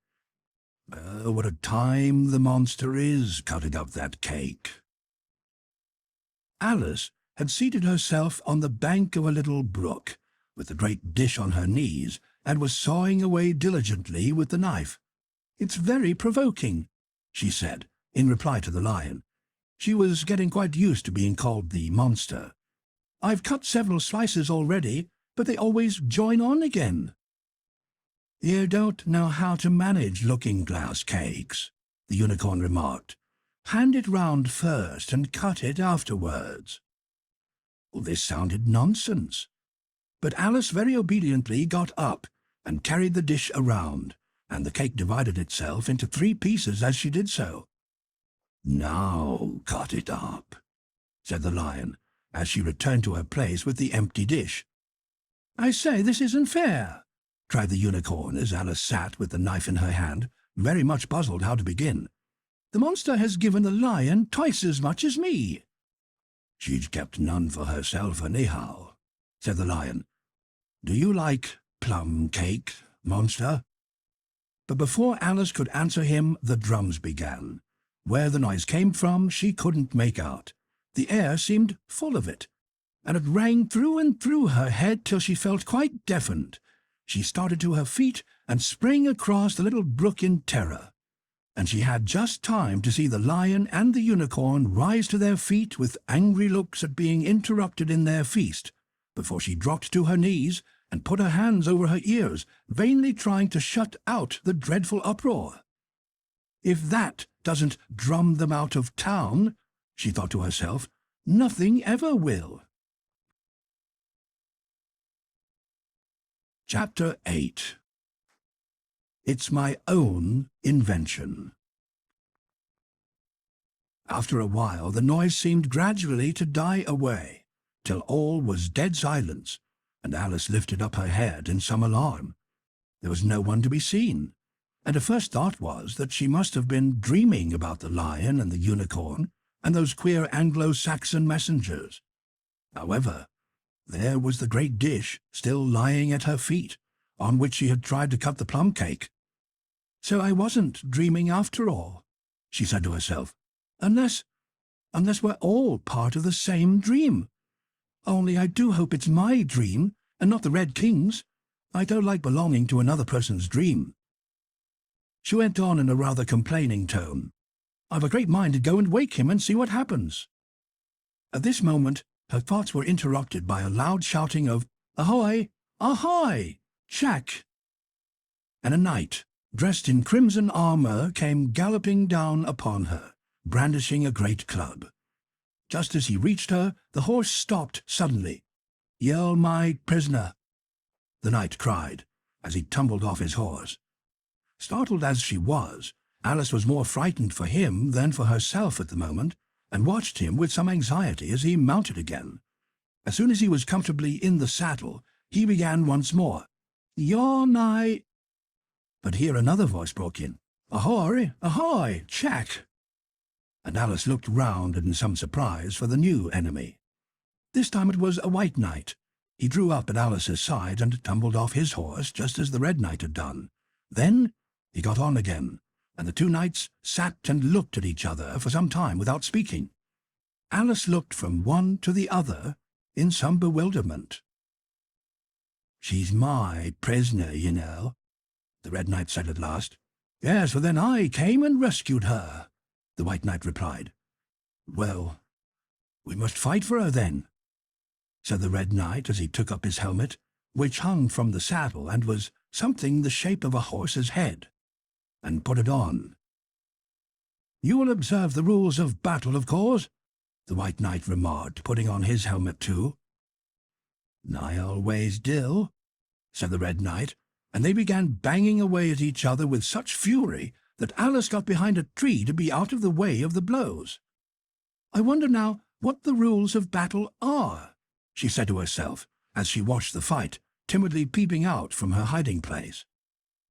What a time the monster is cutting up that cake. Alice had seated herself on the bank of a little brook, with the great dish on her knees, and was sawing away diligently with the knife. It's very provoking, she said, in reply to the lion. She was getting quite used to being called the monster. I've cut several slices already, but they always join on again. You don't know how to manage looking-glass cakes, the unicorn remarked. Hand it round first and cut it afterwards. This sounded nonsense. But Alice very obediently got up and carried the dish around, and the cake divided itself into 3 pieces as she did so. "Now cut it up," said the lion, as she returned to her place with the empty dish. "I say, this isn't fair," cried the unicorn as Alice sat with the knife in her hand, very much puzzled how to begin. "The monster has given the lion twice as much as me." "She's kept none for herself anyhow," said the lion. "Do you like plum cake, monster?" But before Alice could answer him, the drums began. Where the noise came from, she couldn't make out. The air seemed full of it, and it rang through and through her head till she felt quite deafened. She started to her feet and sprang across the little brook in terror, and she had just time to see the lion and the unicorn rise to their feet with angry looks at being interrupted in their feast, before she dropped to her knees and put her hands over her ears, vainly trying to shut out the dreadful uproar. "If that doesn't drum them out of town," she thought to herself, "nothing ever will." Chapter 8. It's My Own Invention. After a while the noise seemed gradually to die away, till all was dead silence, and Alice lifted up her head in some alarm. There was no one to be seen, and her first thought was that she must have been dreaming about the lion and the unicorn and those queer Anglo-Saxon messengers. However, there was the great dish still lying at her feet, on which she had tried to cut the plum cake. "So I wasn't dreaming after all," she said to herself, unless we're all part of the same dream. Only I do hope it's my dream, and not the Red King's. I don't like belonging to another person's dream." She went on in a rather complaining tone. "I've a great mind to go and wake him and see what happens." At this moment her thoughts were interrupted by a loud shouting of "Ahoy! Ahoy! Jack!" And a knight, dressed in crimson armour, came galloping down upon her, brandishing a great club. Just as he reached her, the horse stopped suddenly. "You're my prisoner," the knight cried, as he tumbled off his horse. Startled as she was, Alice was more frightened for him than for herself at the moment, and watched him with some anxiety as he mounted again. As soon as he was comfortably in the saddle, he began once more, "You're my—" But here another voice broke in, "Ahoy! Ahoy! Jack!" And Alice looked round in some surprise for the new enemy. This time it was a white knight. He drew up at Alice's side and tumbled off his horse just as the red knight had done. Then he got on again, and the 2 knights sat and looked at each other for some time without speaking. Alice looked from one to the other in some bewilderment. "She's my prisoner, you know," the red knight said at last. "Yes, well then I came and rescued her," the white knight replied. "Well, we must fight for her then," said the red knight as he took up his helmet, which hung from the saddle and was something the shape of a horse's head, and put it on. "You will observe the rules of battle, of course," the white knight remarked, putting on his helmet too. "I always do," said the red knight, and they began banging away at each other with such fury that Alice got behind a tree to be out of the way of the blows. "I wonder now what the rules of battle are," she said to herself, as she watched the fight, timidly peeping out from her hiding-place.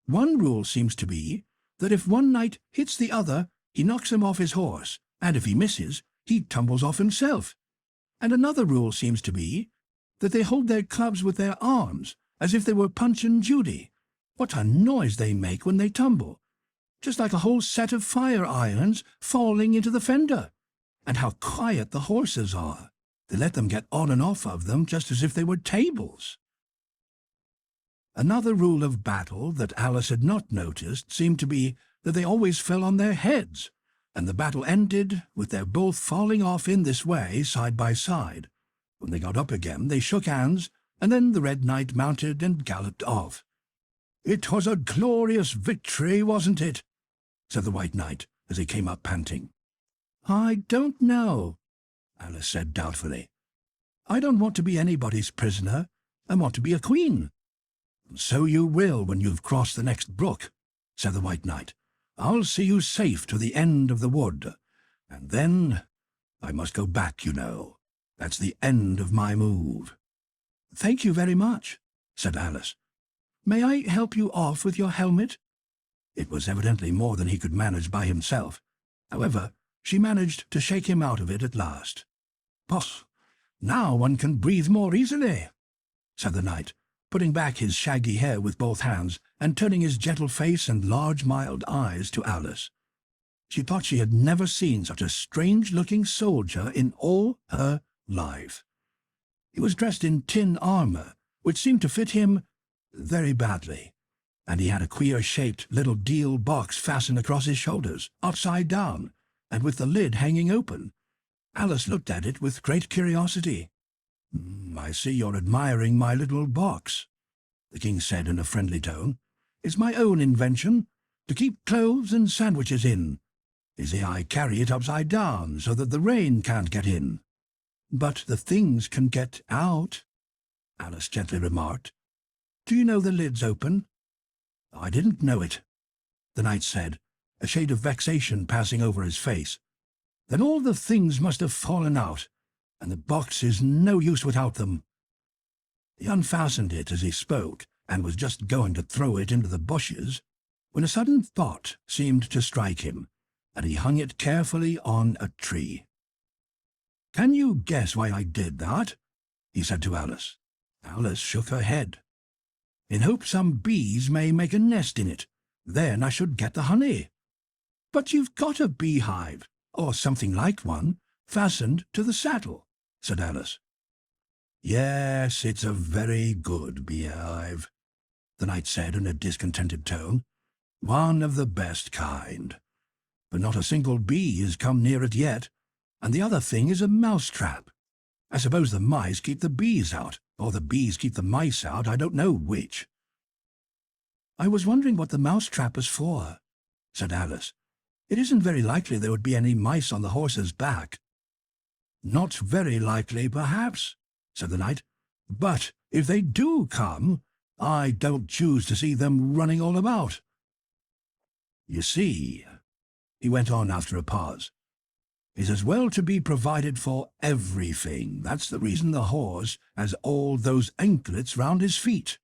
"One rule seems to be that if one knight hits the other, he knocks him off his horse, and if he misses, he tumbles off himself. And another rule seems to be that they hold their clubs with their arms, as if they were Punch and Judy. What a noise they make when they tumble! Just like a whole set of fire-irons falling into the fender. And how quiet the horses are! They let them get on and off of them just as if they were tables." Another rule of battle that Alice had not noticed seemed to be that they always fell on their heads, and the battle ended with their both falling off in this way side by side. When they got up again, they shook hands, and then the red knight mounted and galloped off. "It was a glorious victory, wasn't it?" said the white knight, as he came up panting. "I don't know," Alice said doubtfully. I don't want to be anybody's prisoner. I want to be a queen." "So you will when you've crossed the next brook," said the White Knight. "I'll see you safe to the end of the wood, and then I must go back, you know. That's the end of my move." "Thank you very much," said Alice. "May I help you off with your helmet?" It was evidently more than he could manage by himself. However, she managed to shake him out of it at last. "Poh! Now one can breathe more easily," said the knight, putting back his shaggy hair with both hands and turning his gentle face and large mild eyes to Alice. She thought she had never seen such a strange-looking soldier in all her life. He was dressed in tin armour, which seemed to fit him very badly, and he had a queer-shaped little deal box fastened across his shoulders, upside down, and with the lid hanging open. Alice looked at it with great curiosity. "I see you're admiring my little box," the king said in a friendly tone. "It's my own invention, to keep cloves and sandwiches in. You see, I carry it upside down so that the rain can't get in." "But the things can get out," Alice gently remarked. "Do you know the lid's open?" "I didn't know it," the knight said, a shade of vexation passing over his face. "Then all the things must have fallen out, and the box is no use without them." He unfastened it as he spoke, and was just going to throw it into the bushes, when a sudden thought seemed to strike him, and he hung it carefully on a tree. "Can you guess why I did that?" he said to Alice. Alice shook her head. "In hope some bees may make a nest in it. Then I should get the honey." "But you've got a beehive, or something like one, fastened to the saddle," said Alice. "Yes, it's a very good beehive," the knight said in a discontented tone. "One of the best kind. But not a single bee has come near it yet, and the other thing is a mouse-trap. I suppose the mice keep the bees out, or the bees keep the mice out, I don't know which." "I was wondering what the mouse-trap is for," said Alice. "It isn't very likely there would be any mice on the horse's back." "Not very likely, perhaps," said the knight. "But if they do come, I don't choose to see them running all about. You see," he went on after a pause, "it's as well to be provided for everything. That's the reason the horse has all those anklets round his feet."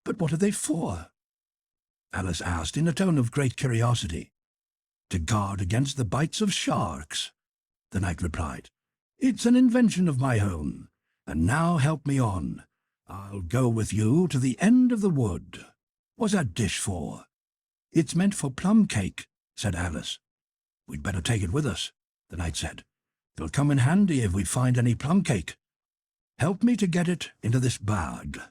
"But what are they for?" Alice asked in a tone of great curiosity. "To guard against the bites of sharks," the knight replied. "It's an invention of my own. And now help me on. I'll go with you to the end of the wood. What's that dish for?" "It's meant for plum cake," said Alice. "We'd better take it with us," the knight said. "It'll come in handy if we find any plum cake. Help me to get it into this bag."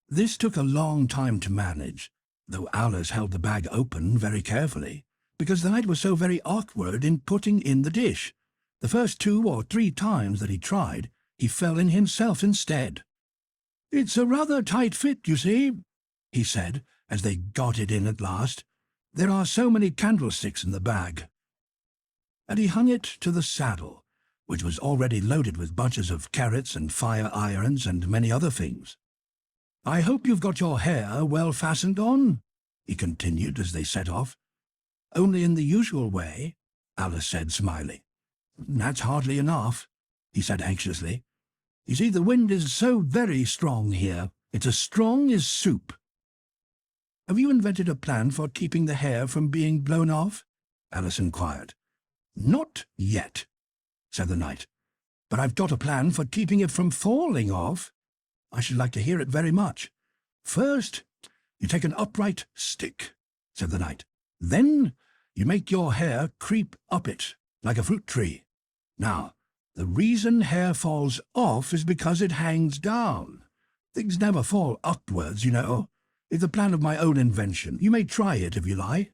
This took a long time to manage, though Alice held the bag open very carefully, because the knight was so very awkward in putting in the dish. The first 2 or 3 times that he tried, he fell in himself instead. "It's a rather tight fit, you see," he said, as they got it in at last. "There are so many candlesticks in the bag." And he hung it to the saddle, which was already loaded with bunches of carrots and fire-irons and many other things. "I hope you've got your hair well fastened on," he continued as they set off. "Only in the usual way," Alice said, smiling. "That's hardly enough," he said anxiously. "You see, the wind is so very strong here. It's as strong as soup." "Have you invented a plan for keeping the hair from being blown off?" Alice inquired. "Not yet," said the knight. "But I've got a plan for keeping it from falling off. I should like to hear it very much. First, you take an upright stick," said the knight. "Then you make your hair creep up it, like a fruit tree. Now, the reason hair falls off is because it hangs down. Things never fall upwards, you know. It's a plan of my own invention. You may try it if you like."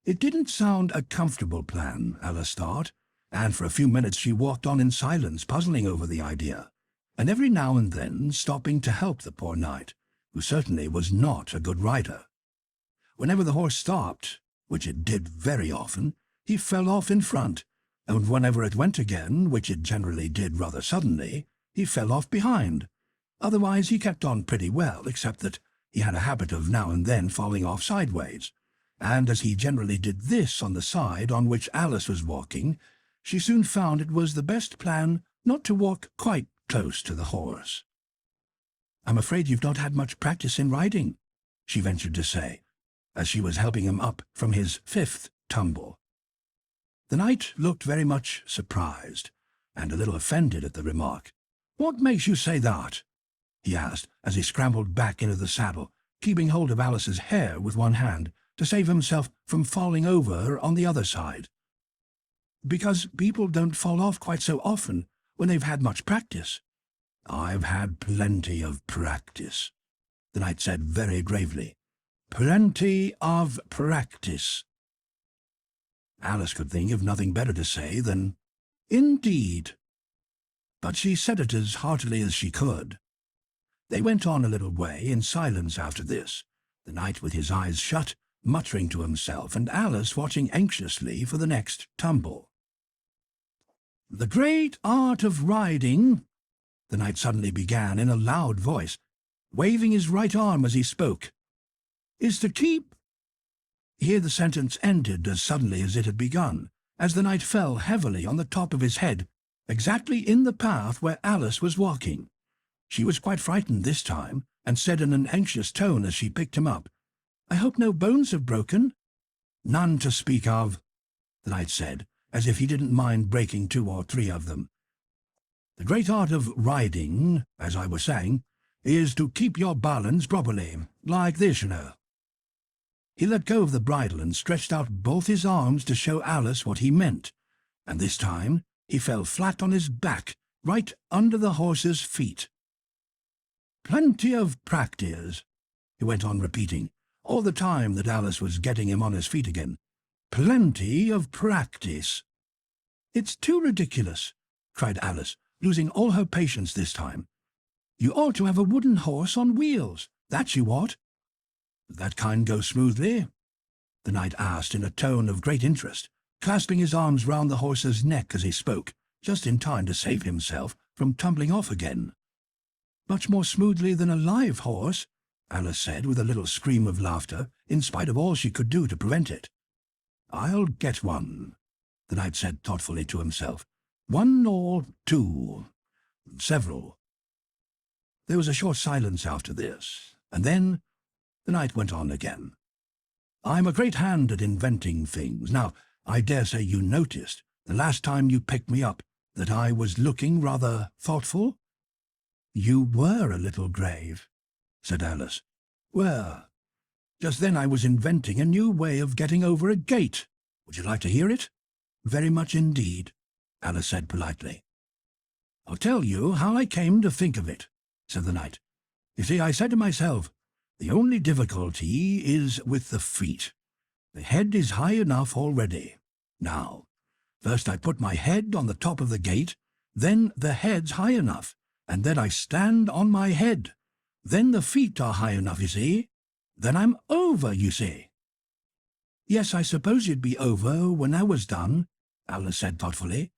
It didn't sound a comfortable plan, Alice thought, and for a few minutes she walked on in silence, puzzling over the idea, and every now and then stopping to help the poor knight, who certainly was not a good rider. Whenever the horse stopped, which it did very often, he fell off in front, and whenever it went again, which it generally did rather suddenly, he fell off behind. Otherwise he kept on pretty well, except that he had a habit of now and then falling off sideways, and as he generally did this on the side on which Alice was walking, she soon found it was the best plan not to walk quite close to the horse. "I'm afraid you've not had much practice in riding," she ventured to say, as she was helping him up from his 5th tumble. The knight looked very much surprised, and a little offended at the remark. "What makes you say that?" he asked, as he scrambled back into the saddle, keeping hold of Alice's hair with one hand, to save himself from falling over on the other side. "Because people don't fall off quite so often when they've had much practice." "I've had plenty of practice," the knight said very gravely. "Plenty of practice." Alice could think of nothing better to say than, "Indeed." But she said it as heartily as she could. They went on a little way in silence after this, the knight with his eyes shut, muttering to himself, and Alice watching anxiously for the next tumble. "The great art of riding," the knight suddenly began in a loud voice, waving his right arm as he spoke, "is to keep—" Here the sentence ended as suddenly as it had begun, as the knight fell heavily on the top of his head, exactly in the path where Alice was walking. She was quite frightened this time, and said in an anxious tone as she picked him up, "I hope no bones have broken?" "None to speak of," the knight said, as if he didn't mind breaking 2 or 3 of them. "The great art of riding, as I was saying, is to keep your balance properly, like this, you know." He let go of the bridle and stretched out both his arms to show Alice what he meant, and this time he fell flat on his back, right under the horse's feet. "Plenty of practice," he went on repeating, all the time that Alice was getting him on his feet again. "Plenty of practice." "It's too ridiculous," cried Alice, losing all her patience this time. "You ought to have a wooden horse on wheels, that you ought." "That kind go smoothly?" the knight asked in a tone of great interest, clasping his arms round the horse's neck as he spoke, just in time to save himself from tumbling off again. "Much more smoothly than a live horse," Alice said with a little scream of laughter, in spite of all she could do to prevent it. "I'll get one," the knight said thoughtfully to himself. "1 or 2. Several." There was a short silence after this, and then the knight went on again. "I'm a great hand at inventing things. Now, I dare say you noticed, the last time you picked me up, that I was looking rather thoughtful?" "You were a little grave," said Alice. "Well, just then I was inventing a new way of getting over a gate. Would you like to hear it?" "Very much indeed," Alice said politely. "I'll tell you how I came to think of it," said the knight. "You see, I said to myself, the only difficulty is with the feet. The head is high enough already. Now, first I put my head on the top of the gate, then the head's high enough, and then I stand on my head. Then the feet are high enough, you see. Then I'm over, you see." "Yes, I suppose you'd be over when I was done," Alice said thoughtfully.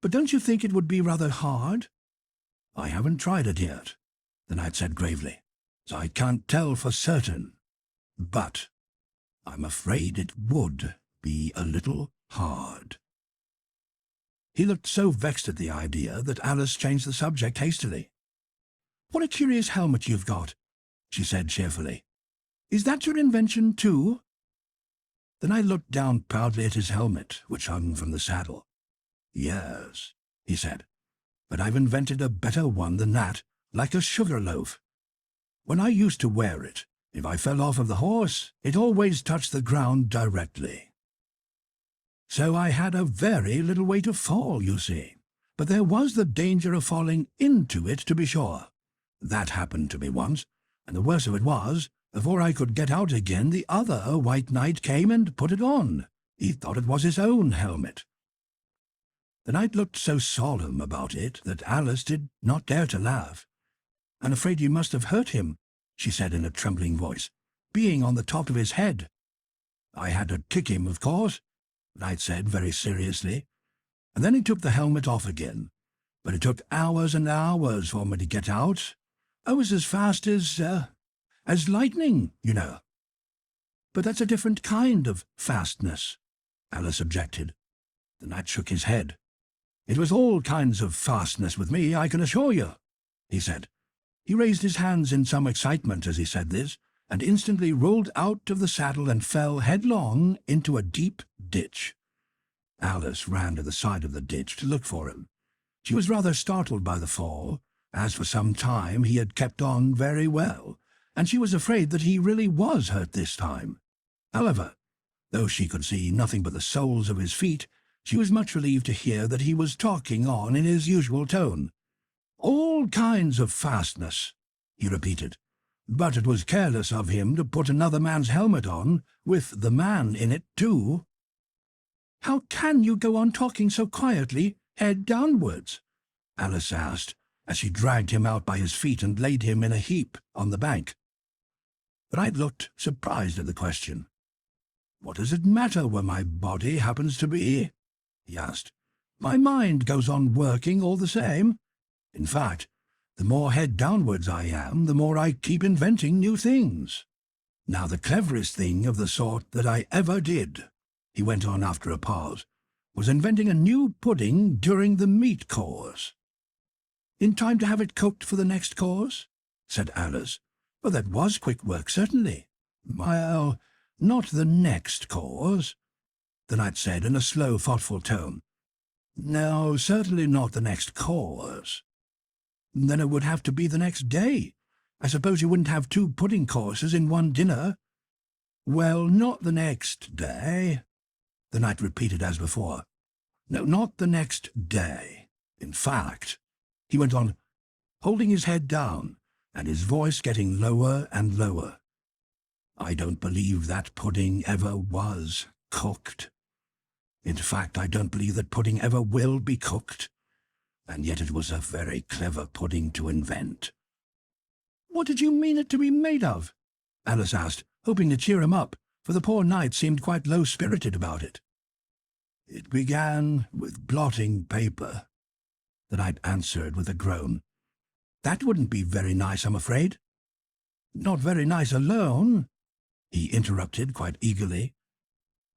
"But don't you think it would be rather hard?" "I haven't tried it yet," the knight said gravely, "so I can't tell for certain. But I'm afraid it would be a little hard." He looked so vexed at the idea that Alice changed the subject hastily. "What a curious helmet you've got," she said cheerfully. "Is that your invention too?" The knight looked down proudly at his helmet, which hung from the saddle. "Yes," he said, "but I've invented a better one than that, like a sugar loaf. When I used to wear it, if I fell off of the horse, it always touched the ground directly. So I had a very little way to fall, you see. But there was the danger of falling into it, to be sure. That happened to me once, and the worst of it was, before I could get out again, the other white knight came and put it on. He thought it was his own helmet." The knight looked so solemn about it that Alice did not dare to laugh. "I'm afraid you must have hurt him," she said in a trembling voice, "being on the top of his head." "I had to kick him, of course," the knight said very seriously. and then he took the helmet off again. But it took hours and hours for me to get out. I was as fast as lightning, you know." "But that's a different kind of fastness," Alice objected. The knight shook his head. "It was all kinds of fastness with me, I can assure you," he said. He raised his hands in some excitement as he said this, and instantly rolled out of the saddle and fell headlong into a deep ditch. Alice ran to the side of the ditch to look for him. She was rather startled by the fall, as for some time he had kept on very well, and she was afraid that he really was hurt this time. However, though she could see nothing but the soles of his feet, she was much relieved to hear that he was talking on in his usual tone. "All kinds of fastness," he repeated. "But it was careless of him to put another man's helmet on, with the man in it too." "How can you go on talking so quietly, head downwards?" Alice asked, as she dragged him out by his feet and laid him in a heap on the bank. But I looked surprised at the question. "What does it matter where my body happens to be?" he asked. "My mind goes on working all the same. In fact, the more head downwards I am, the more I keep inventing new things. Now the cleverest thing of the sort that I ever did," he went on after a pause, "was inventing a new pudding during the meat course." "In time to have it cooked for the next course?" said Alice. "Well, that was quick work, certainly." "Well, not the next course," the knight said in a slow, thoughtful tone. "No, certainly not the next course." "Then it would have to be the next day. I suppose you wouldn't have 2 pudding courses in one dinner?" "Well, not the next day," the knight repeated as before. "No, not the next day. In fact," he went on, holding his head down, and his voice getting lower and lower, "I don't believe that pudding ever was cooked. In fact, I don't believe that pudding ever will be cooked. And yet it was a very clever pudding to invent." "What did you mean it to be made of?" Alice asked, hoping to cheer him up, for the poor knight seemed quite low-spirited about it. "It began with blotting paper," the knight answered with a groan. "That wouldn't be very nice, I'm afraid." "Not very nice alone," he interrupted quite eagerly.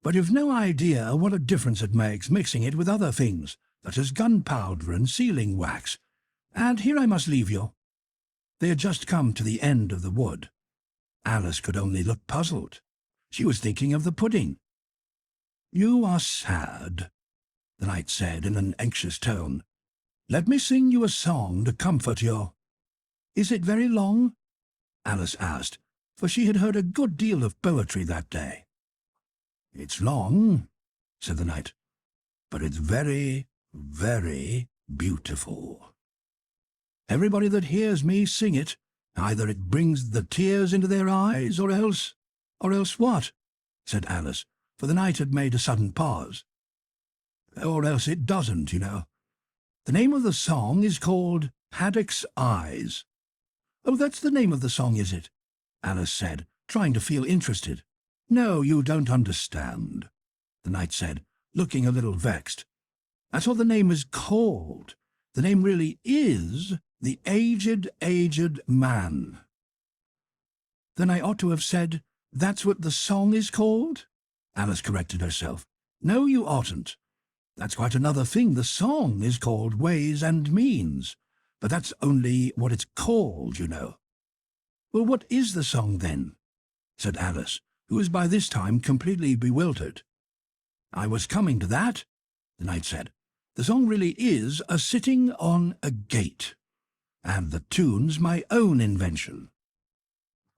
"But you've no idea what a difference it makes mixing it with other things, such as gunpowder and sealing wax. And here I must leave you." They had just come to the end of the wood. Alice could only look puzzled. She was thinking of the pudding. "You are sad," the knight said in an anxious tone. "Let me sing you a song to comfort you." "Is it very long?" Alice asked, for she had heard a good deal of poetry that day. "It's long," said the knight, "but it's very, very beautiful. Everybody that hears me sing it, either it brings the tears into their eyes, or else—" "Or else what?" said Alice, for the knight had made a sudden pause. "Or else it doesn't, you know. The name of the song is called Haddock's Eyes." "Oh, that's the name of the song, is it?" Alice said, trying to feel interested. "No, you don't understand," the knight said, looking a little vexed. "That's what the name is called. The name really is The Aged Man." "Then I ought to have said, that's what the song is called?" Alice corrected herself. "No, you oughtn't. That's quite another thing. The song is called Ways and Means, but that's only what it's called, you know." "Well, what is the song, then?" said Alice, who was by this time completely bewildered. "I was coming to that," the knight said. "The song really is A Sitting on a Gate, and the tune's my own invention."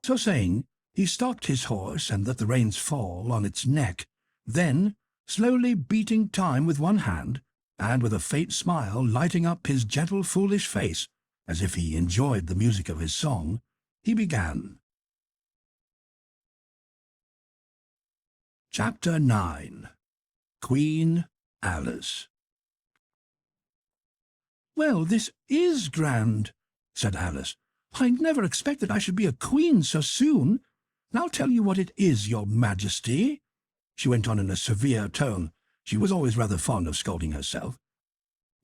So saying, he stopped his horse and let the reins fall on its neck, then, slowly beating time with one hand, and with a faint smile lighting up his gentle, foolish face, as if he enjoyed the music of his song, he began. Chapter 9. Queen Alice. "Well, this is grand," said Alice. "I never expected I should be a queen so soon. And I'll tell you what it is, your majesty," she went on in a severe tone. She was always rather fond of scolding herself.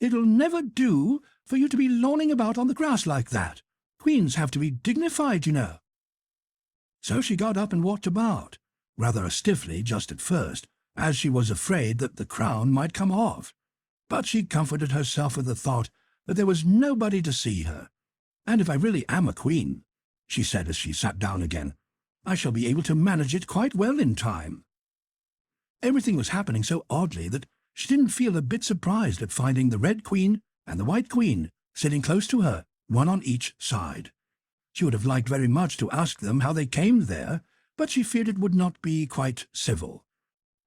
It'll never do for you to be lolling about on the grass like that. Queens have to be dignified, you know." So she got up and walked about, rather stiffly just at first, as she was afraid that the crown might come off. But she comforted herself with the thought that there was nobody to see her. "And if I really am a queen," she said as she sat down again, "I shall be able to manage it quite well in time." Everything was happening so oddly that she didn't feel a bit surprised at finding the Red Queen and the White Queen sitting close to her, one on each side. She would have liked very much to ask them how they came there, but she feared it would not be quite civil.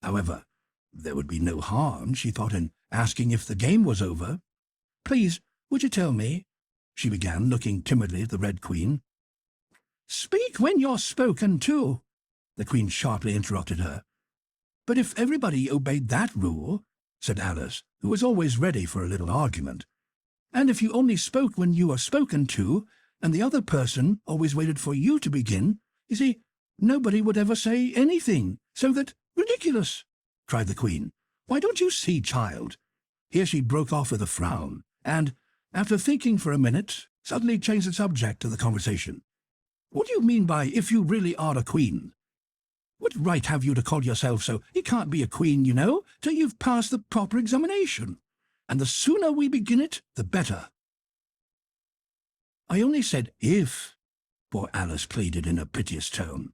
However, there would be no harm, she thought, in asking if the game was over. "Please, would you tell me?" she began, looking timidly at the Red Queen. "Speak when you're spoken to," the Queen sharply interrupted her. "But if everybody obeyed that rule," said Alice, who was always ready for a little argument, "and if you only spoke when you were spoken to, and the other person always waited for you to begin, you see, nobody would ever say anything, so that—" "Ridiculous!" cried the Queen. "Why, don't you see, child?" Here she broke off with a frown, and, after thinking for a minute, suddenly changed the subject of the conversation. "What do you mean by 'if you really are a queen'? What right have you to call yourself so? You can't be a queen, you know, till you've passed the proper examination. And the sooner we begin it, the better." "I only said 'if,'" poor Alice pleaded in a piteous tone.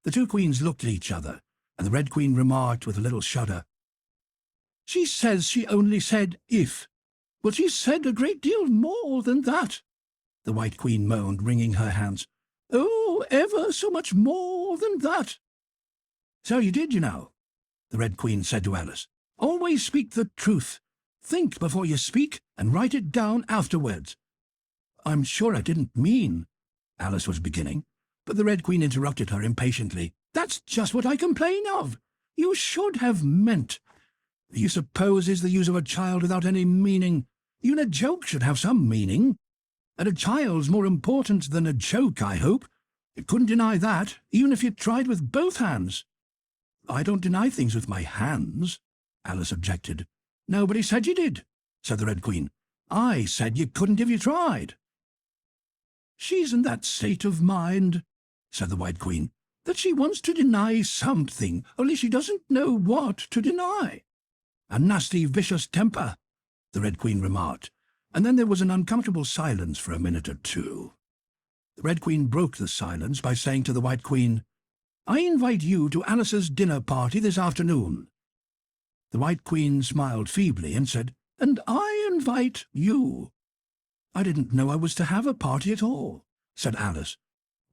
The two queens looked at each other, and the Red Queen remarked with a little shudder, "She says she only said 'if,' but she said a great deal more than that." The White Queen moaned, wringing her hands. "Oh, ever so much more than that." "So you did, you know," the Red Queen said to Alice. "Always speak the truth. Think before you speak, and write it down afterwards." "I'm sure I didn't mean—" Alice was beginning, but the Red Queen interrupted her impatiently. "That's just what I complain of. You should have meant. The use of pose is the use of a child without any meaning. Even a joke should have some meaning. And a child's more important than a joke, I hope. You couldn't deny that, even if you tried with both hands." "I don't deny things with my hands," Alice objected. "Nobody said you did," said the Red Queen. "I said you couldn't if you tried." "She's in that state of mind," said the White Queen, "that she wants to deny something, only she doesn't know what to deny." "A nasty, vicious temper," the Red Queen remarked, and then there was an uncomfortable silence for a minute or two. The Red Queen broke the silence by saying to the White Queen, "I invite you to Alice's dinner party this afternoon." The White Queen smiled feebly and said, "And I invite you." "I didn't know I was to have a party at all," said Alice.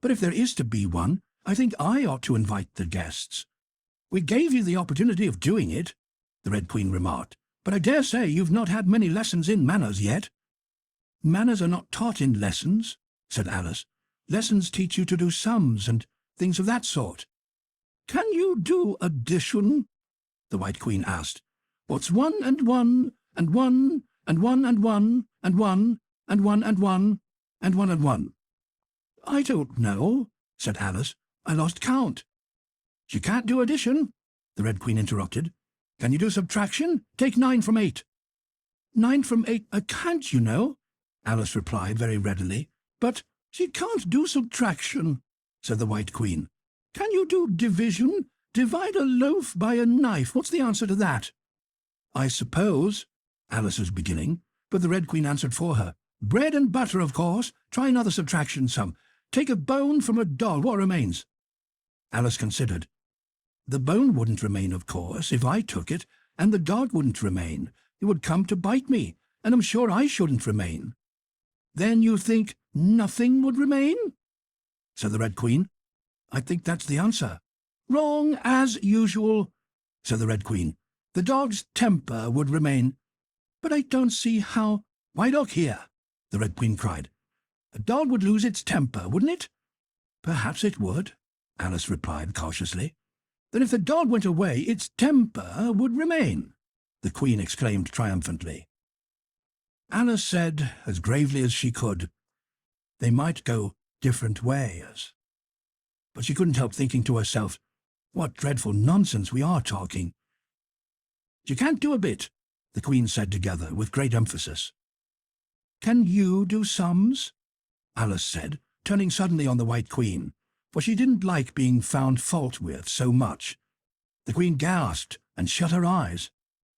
"But if there is to be one, I think I ought to invite the guests." "We gave you the opportunity of doing it," the Red Queen remarked, "but I dare say you've not had many lessons in manners yet." "Manners are not taught in lessons," said Alice. "Lessons teach you to do sums and things of that sort." "Can you do addition?" the White Queen asked. "What's 1 and 1, and 1, and 1 and 1, and 1, and 1 and 1, and 1 and 1? "I don't know," said Alice. "I lost count." "You can't do addition," the Red Queen interrupted. "Can you do subtraction? Take 9 from 8. 9 from 8 I can't, you know," Alice replied very readily. "But she can't do subtraction," said the White Queen. "Can you do division? Divide a loaf by a knife. What's the answer to that?" "I suppose," Alice was beginning, but the Red Queen answered for her. "Bread and butter, of course. Try another subtraction sum. Take a bone from a dog. What remains?" Alice considered. "The bone wouldn't remain, of course, if I took it, and the dog wouldn't remain. It would come to bite me, and I'm sure I shouldn't remain." "Then you think nothing would remain?" said the Red Queen. "I think that's the answer." "Wrong, as usual," said the Red Queen. "The dog's temper would remain." "But I don't see how—" "Why, look here," the Red Queen cried. "A dog would lose its temper, wouldn't it?" "Perhaps it would," Alice replied cautiously. "Then if the dog went away, its temper would remain," the Queen exclaimed triumphantly. Alice said, as gravely as she could, "They might go different ways." But she couldn't help thinking to herself, "What dreadful nonsense we are talking." "You can't do a bit," the Queen said together with great emphasis. "Can you do sums?" Alice said, turning suddenly on the White Queen, for she didn't like being found fault with so much. The Queen gasped and shut her eyes.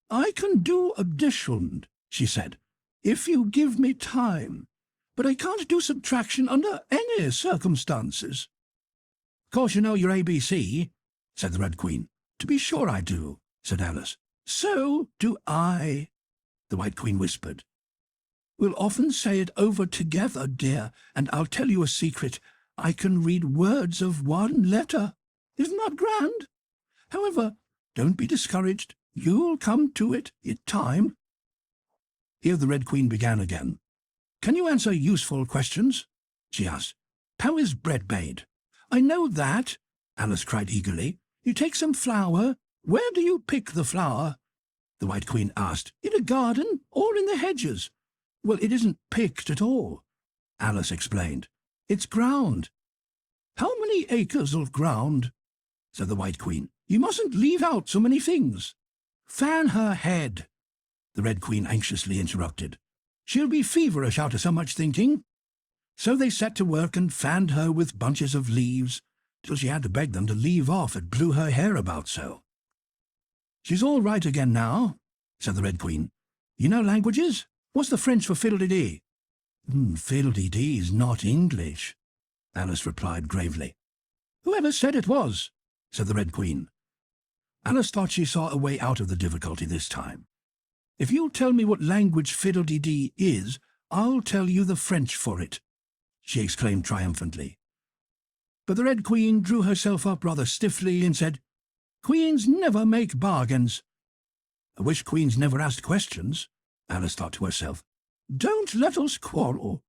"I can do addition," she said, "if you give me time, but I can't do subtraction under any circumstances." "Of course you know your ABC," said the Red Queen. "To be sure I do," said Alice. "So do I," the White Queen whispered. "We'll often say it over together, dear, and I'll tell you a secret. I can read words of one letter. Isn't that grand? However, don't be discouraged. You'll come to it in time." Here the Red Queen began again. "Can you answer useful questions?" she asked. "How is bread made?" "I know that," Alice cried eagerly. "You take some flour. Where do you pick the flour?" the White Queen asked. "In a garden or in the hedges?" "Well, it isn't picked at all," Alice explained. "It's ground." "How many acres of ground?" said the White Queen. "You mustn't leave out so many things." "Fan her head," the Red Queen anxiously interrupted. "She'll be feverish out of so much thinking." So they set to work and fanned her with bunches of leaves, till she had to beg them to leave off, it blew her hair about so. "She's all right again now," said the Red Queen. "You know languages? What's the French for fiddle-de-dee?" "Fiddle-de-dee's not English," Alice replied gravely. "Whoever said it was?" said the Red Queen. Alice thought she saw a way out of the difficulty this time. "If you'll tell me what language fiddle-de-dee is, I'll tell you the French for it," she exclaimed triumphantly. But the Red Queen drew herself up rather stiffly and said, "Queens never make bargains." "I wish queens never asked questions," Alice thought to herself. "Don't let us quarrel,"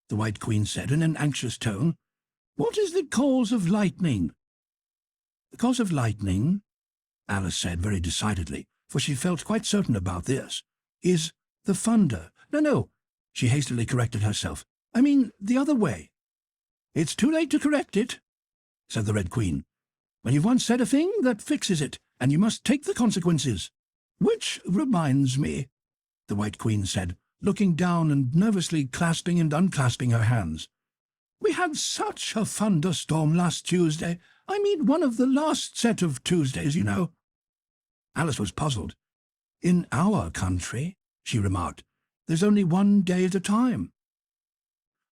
the White Queen said in an anxious tone. "What is the cause of lightning?" "The cause of lightning," Alice said very decidedly, for she felt quite certain about this, "is the thunder. No, she hastily corrected herself. "I mean the other way." "It's too late to correct it," said the Red Queen. "When you've once said a thing, that fixes it, and you must take the consequences." "Which reminds me," the White Queen said, looking down and nervously clasping and unclasping her hands. "We had such a thunderstorm last Tuesday. I mean one of the last set of Tuesdays, you know." Alice was puzzled. "In our country," she remarked, "there's only one day at a time."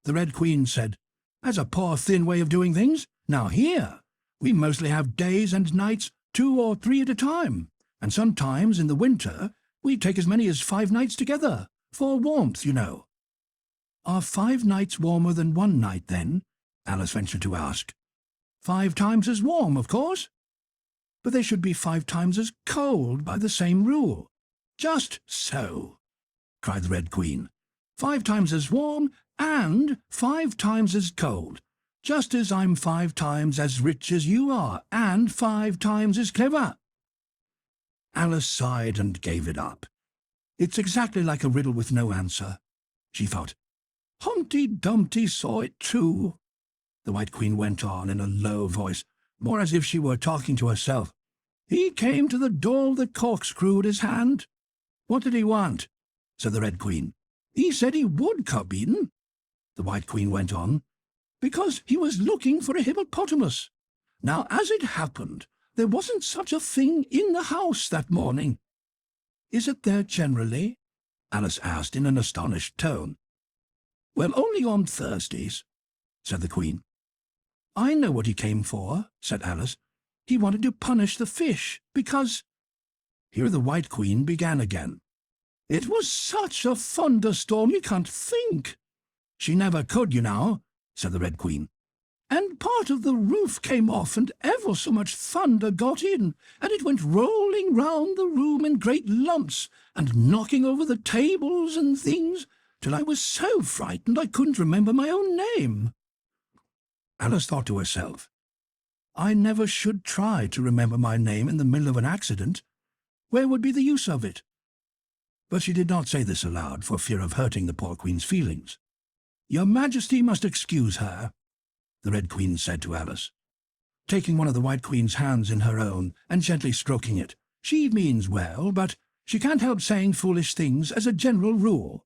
The Red Queen said, "That's a poor thin way of doing things. Now here, we mostly have days and nights 2 or 3 at a time, and sometimes in the winter we take as many as 5 nights together, for warmth, you know." "Are 5 nights warmer than 1 night, then?" Alice ventured to ask. 5 times as warm, of course. But they should be 5 times as cold by the same rule." "Just so," cried the Red Queen. 5 times as warm and 5 times as cold, just as I'm 5 times as rich as you are, and 5 times as clever." Alice sighed and gave it up. "It's exactly like a riddle with no answer," she thought. "Humpty Dumpty saw it too," the White Queen went on in a low voice, more as if she were talking to herself. "He came to the door with a corkscrew in his hand." "What did he want?" said the Red Queen. "He said he would come in," the White Queen went on, "because he was looking for a hippopotamus. Now, as it happened, there wasn't such a thing in the house that morning." "Is it there generally?" Alice asked in an astonished tone. "Well, only on Thursdays," said the Queen. "I know what he came for," said Alice. "He wanted to punish the fish, because—" Here the White Queen began again. "It was such a thunderstorm you can't think." "She never could, you know," said the Red Queen. "And part of the roof came off, and ever so much thunder got in, and it went rolling round the room in great lumps, and knocking over the tables and things, till I was so frightened I couldn't remember my own name." Alice thought to herself, "I never should try to remember my name in the middle of an accident. Where would be the use of it?" But she did not say this aloud, for fear of hurting the poor Queen's feelings. "Your Majesty must excuse her," the Red Queen said to Alice, taking one of the White Queen's hands in her own and gently stroking it. "She means well, but She can't help saying foolish things as a general rule."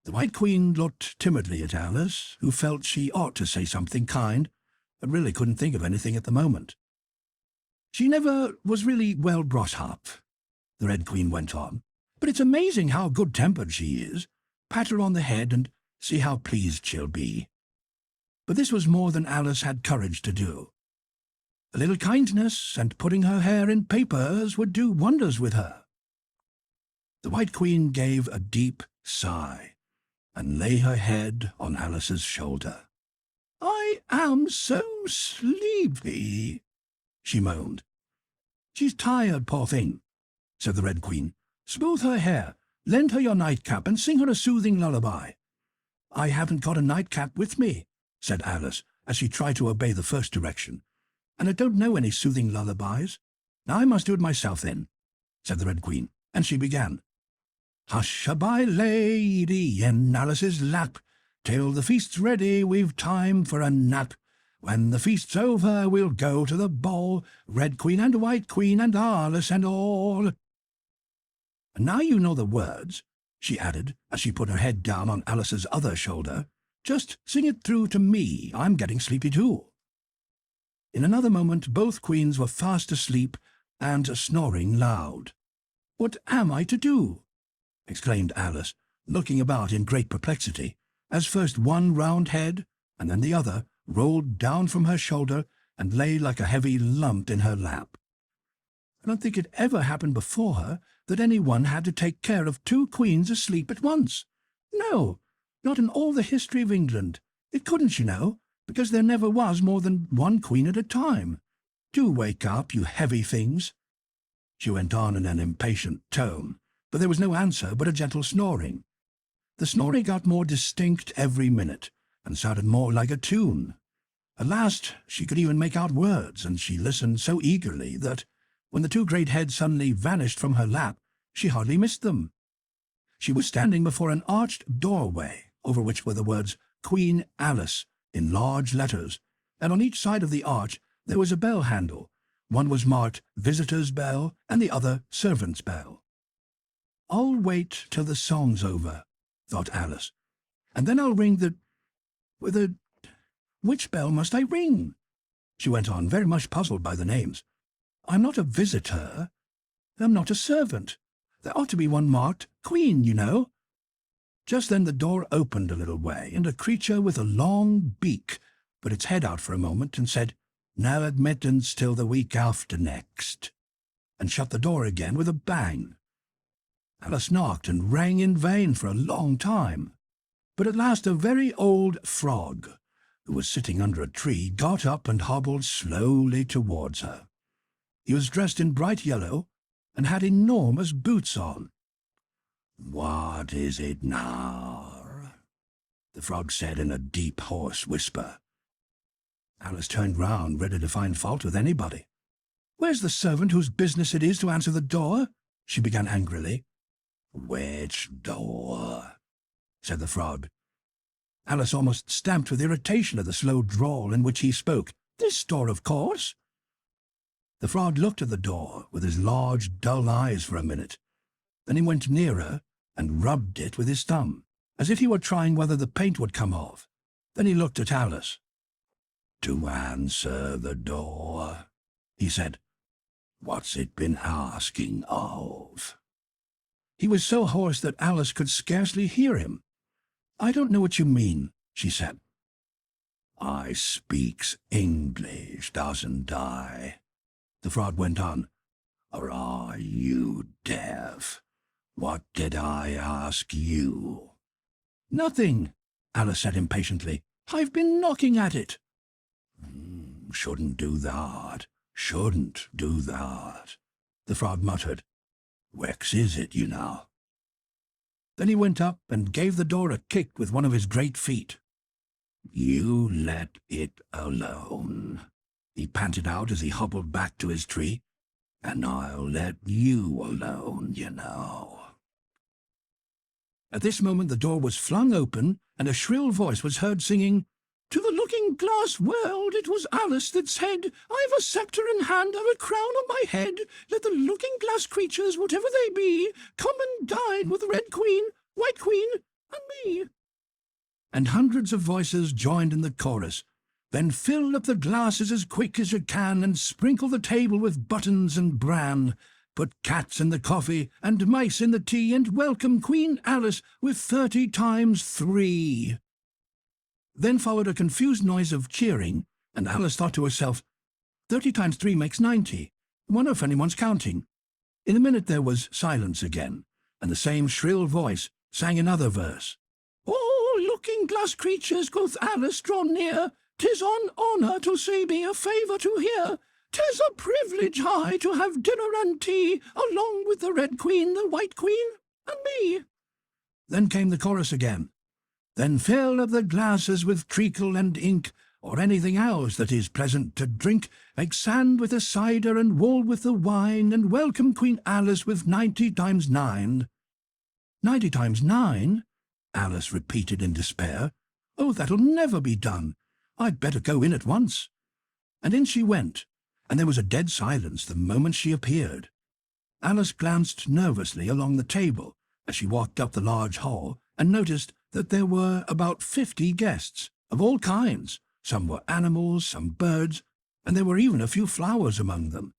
The White Queen looked timidly at Alice, who felt she ought to say something kind, but really couldn't think of anything at the moment. "She never was really well brought up," the Red Queen went on, "but it's amazing how good-tempered she is. Pat her on the head and see how pleased she'll be." But this was more than Alice had courage to do. A little kindness and putting her hair in papers would do wonders with her. The White Queen gave a deep sigh and lay her head on Alice's shoulder. "I am so sleepy," she moaned. "She's tired, poor thing," said the Red Queen. "Smooth her hair, lend her your nightcap, and sing her a soothing lullaby." "I haven't got a nightcap with me," said Alice, as she tried to obey the first direction, "and I don't know any soothing lullabies." "I must do it myself, then," said the Red Queen, and she began. "Hush-a-bye, lady, in Alice's lap, till the feast's ready, we've time for a nap. When the feast's over, we'll go to the ball, Red Queen and White Queen and Alice and all." "And now you know the words," she added, as she put her head down on Alice's other shoulder, "just sing it through to me. I'm getting sleepy too." In another moment both queens were fast asleep and snoring loud. "What am I to do?" exclaimed Alice, looking about in great perplexity, as first one round head and then the other rolled down from her shoulder and lay like a heavy lump in her lap. I don't think it ever happened before her that any one had to take care of two queens asleep at once. No, not in all the history of England. It couldn't, you know, because there never was more than one queen at a time. Do wake up, you heavy things," she went on in an impatient tone, but there was no answer but a gentle snoring. The snoring got more distinct every minute, and sounded more like a tune. At last she could even make out words, and she listened so eagerly that, when the two great heads suddenly vanished from her lap, she hardly missed them. She was standing before an arched doorway, over which were the words "Queen Alice" in large letters, and on each side of the arch there was a bell handle. One was marked "Visitor's Bell" and the other "Servant's Bell." "I'll wait till the song's over," thought Alice, "and then I'll ring the... Which bell must I ring?" she went on, very much puzzled by the names. "I'm not a visitor. I'm not a servant. There ought to be one marked Queen, you know." Just then the door opened a little way, and a creature with a long beak put its head out for a moment and said, "No admittance till the week after next," and shut the door again with a bang. Alice knocked and rang in vain for a long time, but at last a very old frog, who was sitting under a tree, got up and hobbled slowly towards her. He was dressed in bright yellow, and had enormous boots on. "What is it now?" the frog said in a deep, hoarse whisper. Alice turned round, ready to find fault with anybody. "Where's the servant whose business it is to answer the door?" she began angrily. "Which door?" said the frog. Alice almost stamped with irritation at the slow drawl in which he spoke. "This door, of course." The frog looked at the door with his large, dull eyes for a minute. Then he went nearer and rubbed it with his thumb, as if he were trying whether the paint would come off. Then he looked at Alice. "To answer the door," he said. "What's it been asking of?" He was so hoarse that Alice could scarcely hear him. "I don't know what you mean," she said. "I speaks English, doesn't I?" the frog went on. "Or are you deaf? What did I ask you?" "Nothing," Alice said impatiently. "I've been knocking at it." Shouldn't do that, the frog muttered. "Wex is it, you know?" Then he went up and gave the door a kick with one of his great feet. "You let it alone," he panted out as he hobbled back to his tree, "and I'll let you alone, you know." At this moment the door was flung open, and a shrill voice was heard singing, To the looking-glass world it was Alice that said, I've a sceptre in hand, I've a crown on my head. Let the looking-glass creatures, whatever they be, come and dine with the Red Queen, White Queen, and me. And hundreds of voices joined in the chorus. Then fill up the glasses as quick as you can, and sprinkle the table with buttons and bran. Put cats in the coffee, and mice in the tea, and welcome Queen Alice with 30 times 3. Then followed a confused noise of cheering, and Alice thought to herself, 30 times 3 makes 90. Wonder if anyone's counting. In a minute there was silence again, and the same shrill voice sang another verse. Oh, looking-glass creatures, quoth Alice, draw near. 'Tis on honour to say me a favour to hear. 'Tis a privilege high to have dinner and tea, along with the Red Queen, the White Queen, and me. Then came the chorus again. Then fill up the glasses with treacle and ink, or anything else that is pleasant to drink. Make sand with the cider and wool with the wine, and welcome Queen Alice with 90 times 9. 90 times 9? Alice repeated in despair. Oh, that'll never be done. I'd better go in at once. And in she went, and there was a dead silence the moment she appeared. Alice glanced nervously along the table as she walked up the large hall, and noticed that there were about 50 guests, of all kinds. Some were animals, some birds, and there were even a few flowers among them.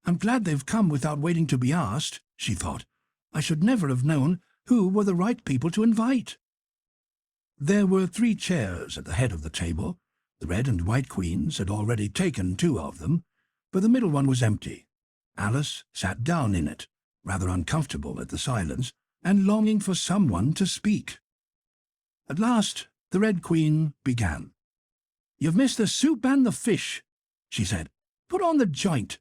I'm glad they've come without waiting to be asked, she thought. I should never have known who were the right people to invite. There were 3 chairs at the head of the table. The Red and White Queens had already taken 2 of them, but the middle one was empty. Alice sat down in it, rather uncomfortable at the silence, and longing for someone to speak. At last the Red Queen began. You've missed the soup and the fish, she said. Put on the joint.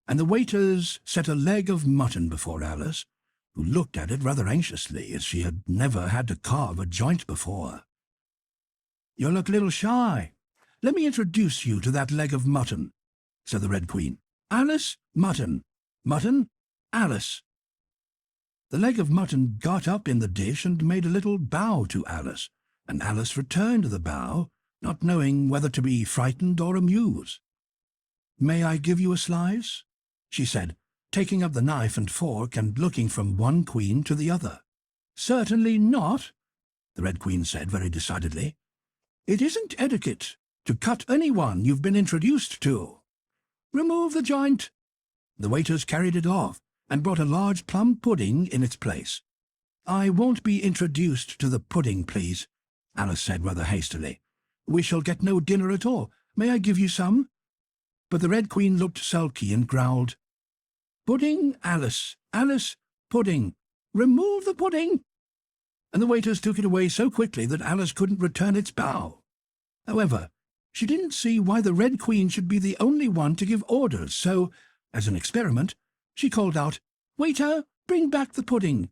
And the waiters set a leg of mutton before Alice, who looked at it rather anxiously, as she had never had to carve a joint before. You look a little shy. Let me introduce you to that leg of mutton, said the Red Queen. Alice, mutton. Mutton, Alice. The leg of mutton got up in the dish and made a little bow to Alice, and Alice returned the bow, not knowing whether to be frightened or amused. May I give you a slice? She said, taking up the knife and fork and looking from one queen to the other. Certainly not, the Red Queen said very decidedly. It isn't etiquette to cut anyone you've been introduced to. Remove the joint. The waiters carried it off, and brought a large plum pudding in its place. I won't be introduced to the pudding, please, Alice said rather hastily. We shall get no dinner at all. May I give you some? But the Red Queen looked sulky and growled, Pudding, Alice, Alice, pudding. Remove the pudding. And the waiters took it away so quickly that Alice couldn't return its bow. However, she didn't see why the Red Queen should be the only one to give orders, so, as an experiment, she called out, Waiter, bring back the pudding.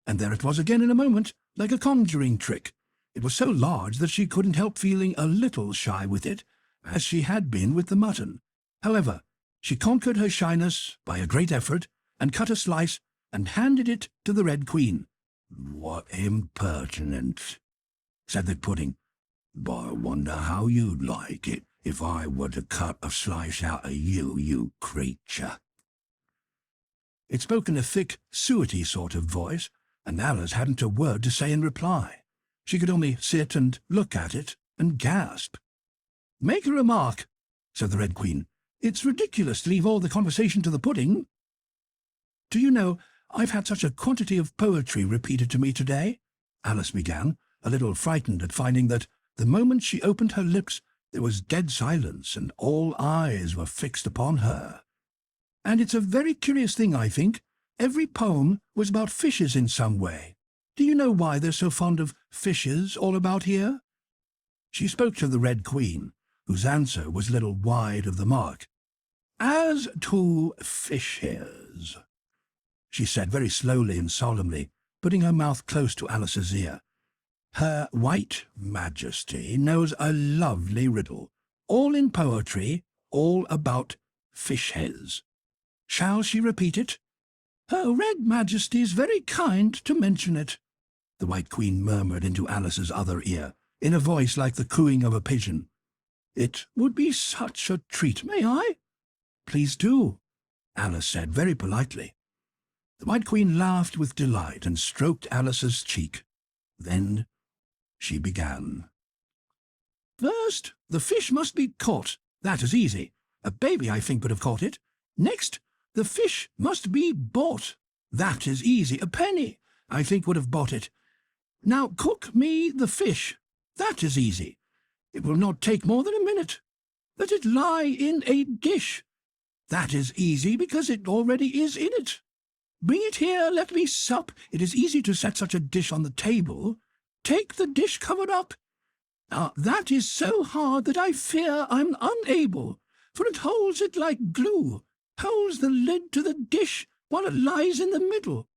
And there it was again in a moment, like a conjuring trick. It was so large that she couldn't help feeling a little shy with it, as she had been with the mutton. However, she conquered her shyness by a great effort, and cut a slice, and handed it to the Red Queen. What impertinence, said the pudding. But I wonder how you'd like it if I were to cut a slice out of you, you creature. It spoke in a thick, suety sort of voice, and Alice hadn't a word to say in reply. She could only sit and look at it and gasp. Make a remark, said the Red Queen. It's ridiculous to leave all the conversation to the pudding. Do you know, I've had such a quantity of poetry repeated to me today, Alice began, a little frightened at finding that, the moment she opened her lips, there was dead silence, and all eyes were fixed upon her. And it's a very curious thing, I think. Every poem was about fishes in some way. Do you know why they're so fond of fishes all about here? She spoke to the Red Queen, whose answer was a little wide of the mark. As to fishes, she said very slowly and solemnly, putting her mouth close to Alice's ear. Her White Majesty knows a lovely riddle, all in poetry, all about fishes. Shall she repeat it? Her Red Majesty's very kind to mention it, the White Queen murmured into Alice's other ear, in a voice like the cooing of a pigeon. "It would be such a treat, may I?" "Please do," Alice said very politely. The White Queen laughed with delight and stroked Alice's cheek. Then she began. "First, the fish must be caught. That is easy. A baby, I think, would have caught it. Next, the fish must be bought. That is easy. A penny, I think, would have bought it. Now cook me the fish. That is easy. It will not take more than a minute. Let it lie in a dish. That is easy, because it already is in it. Bring it here, let me sup. It is easy to set such a dish on the table. Take the dish cover up. That is so hard that I fear I'm unable, for it holds it like glue, holds the lid to the dish while it lies in the middle.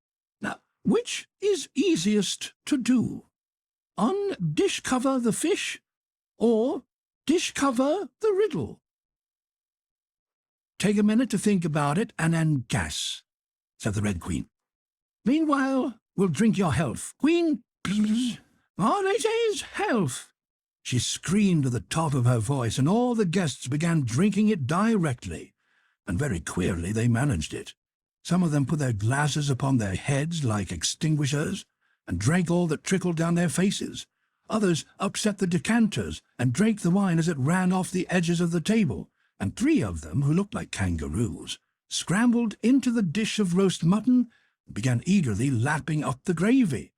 Now, which is easiest to do? Undish cover the fish, or dish cover the riddle?" "Take a minute to think about it, and then guess," said the Red Queen. "Meanwhile, we'll drink your health. Queen, Arlete's health!" She screamed at the top of her voice, and all the guests began drinking it directly, and very queerly they managed it. Some of them put their glasses upon their heads like extinguishers, and drank all that trickled down their faces. Others upset the decanters, and drank the wine as it ran off the edges of the table, and 3 of them, who looked like kangaroos, scrambled into the dish of roast mutton and began eagerly lapping up the gravy.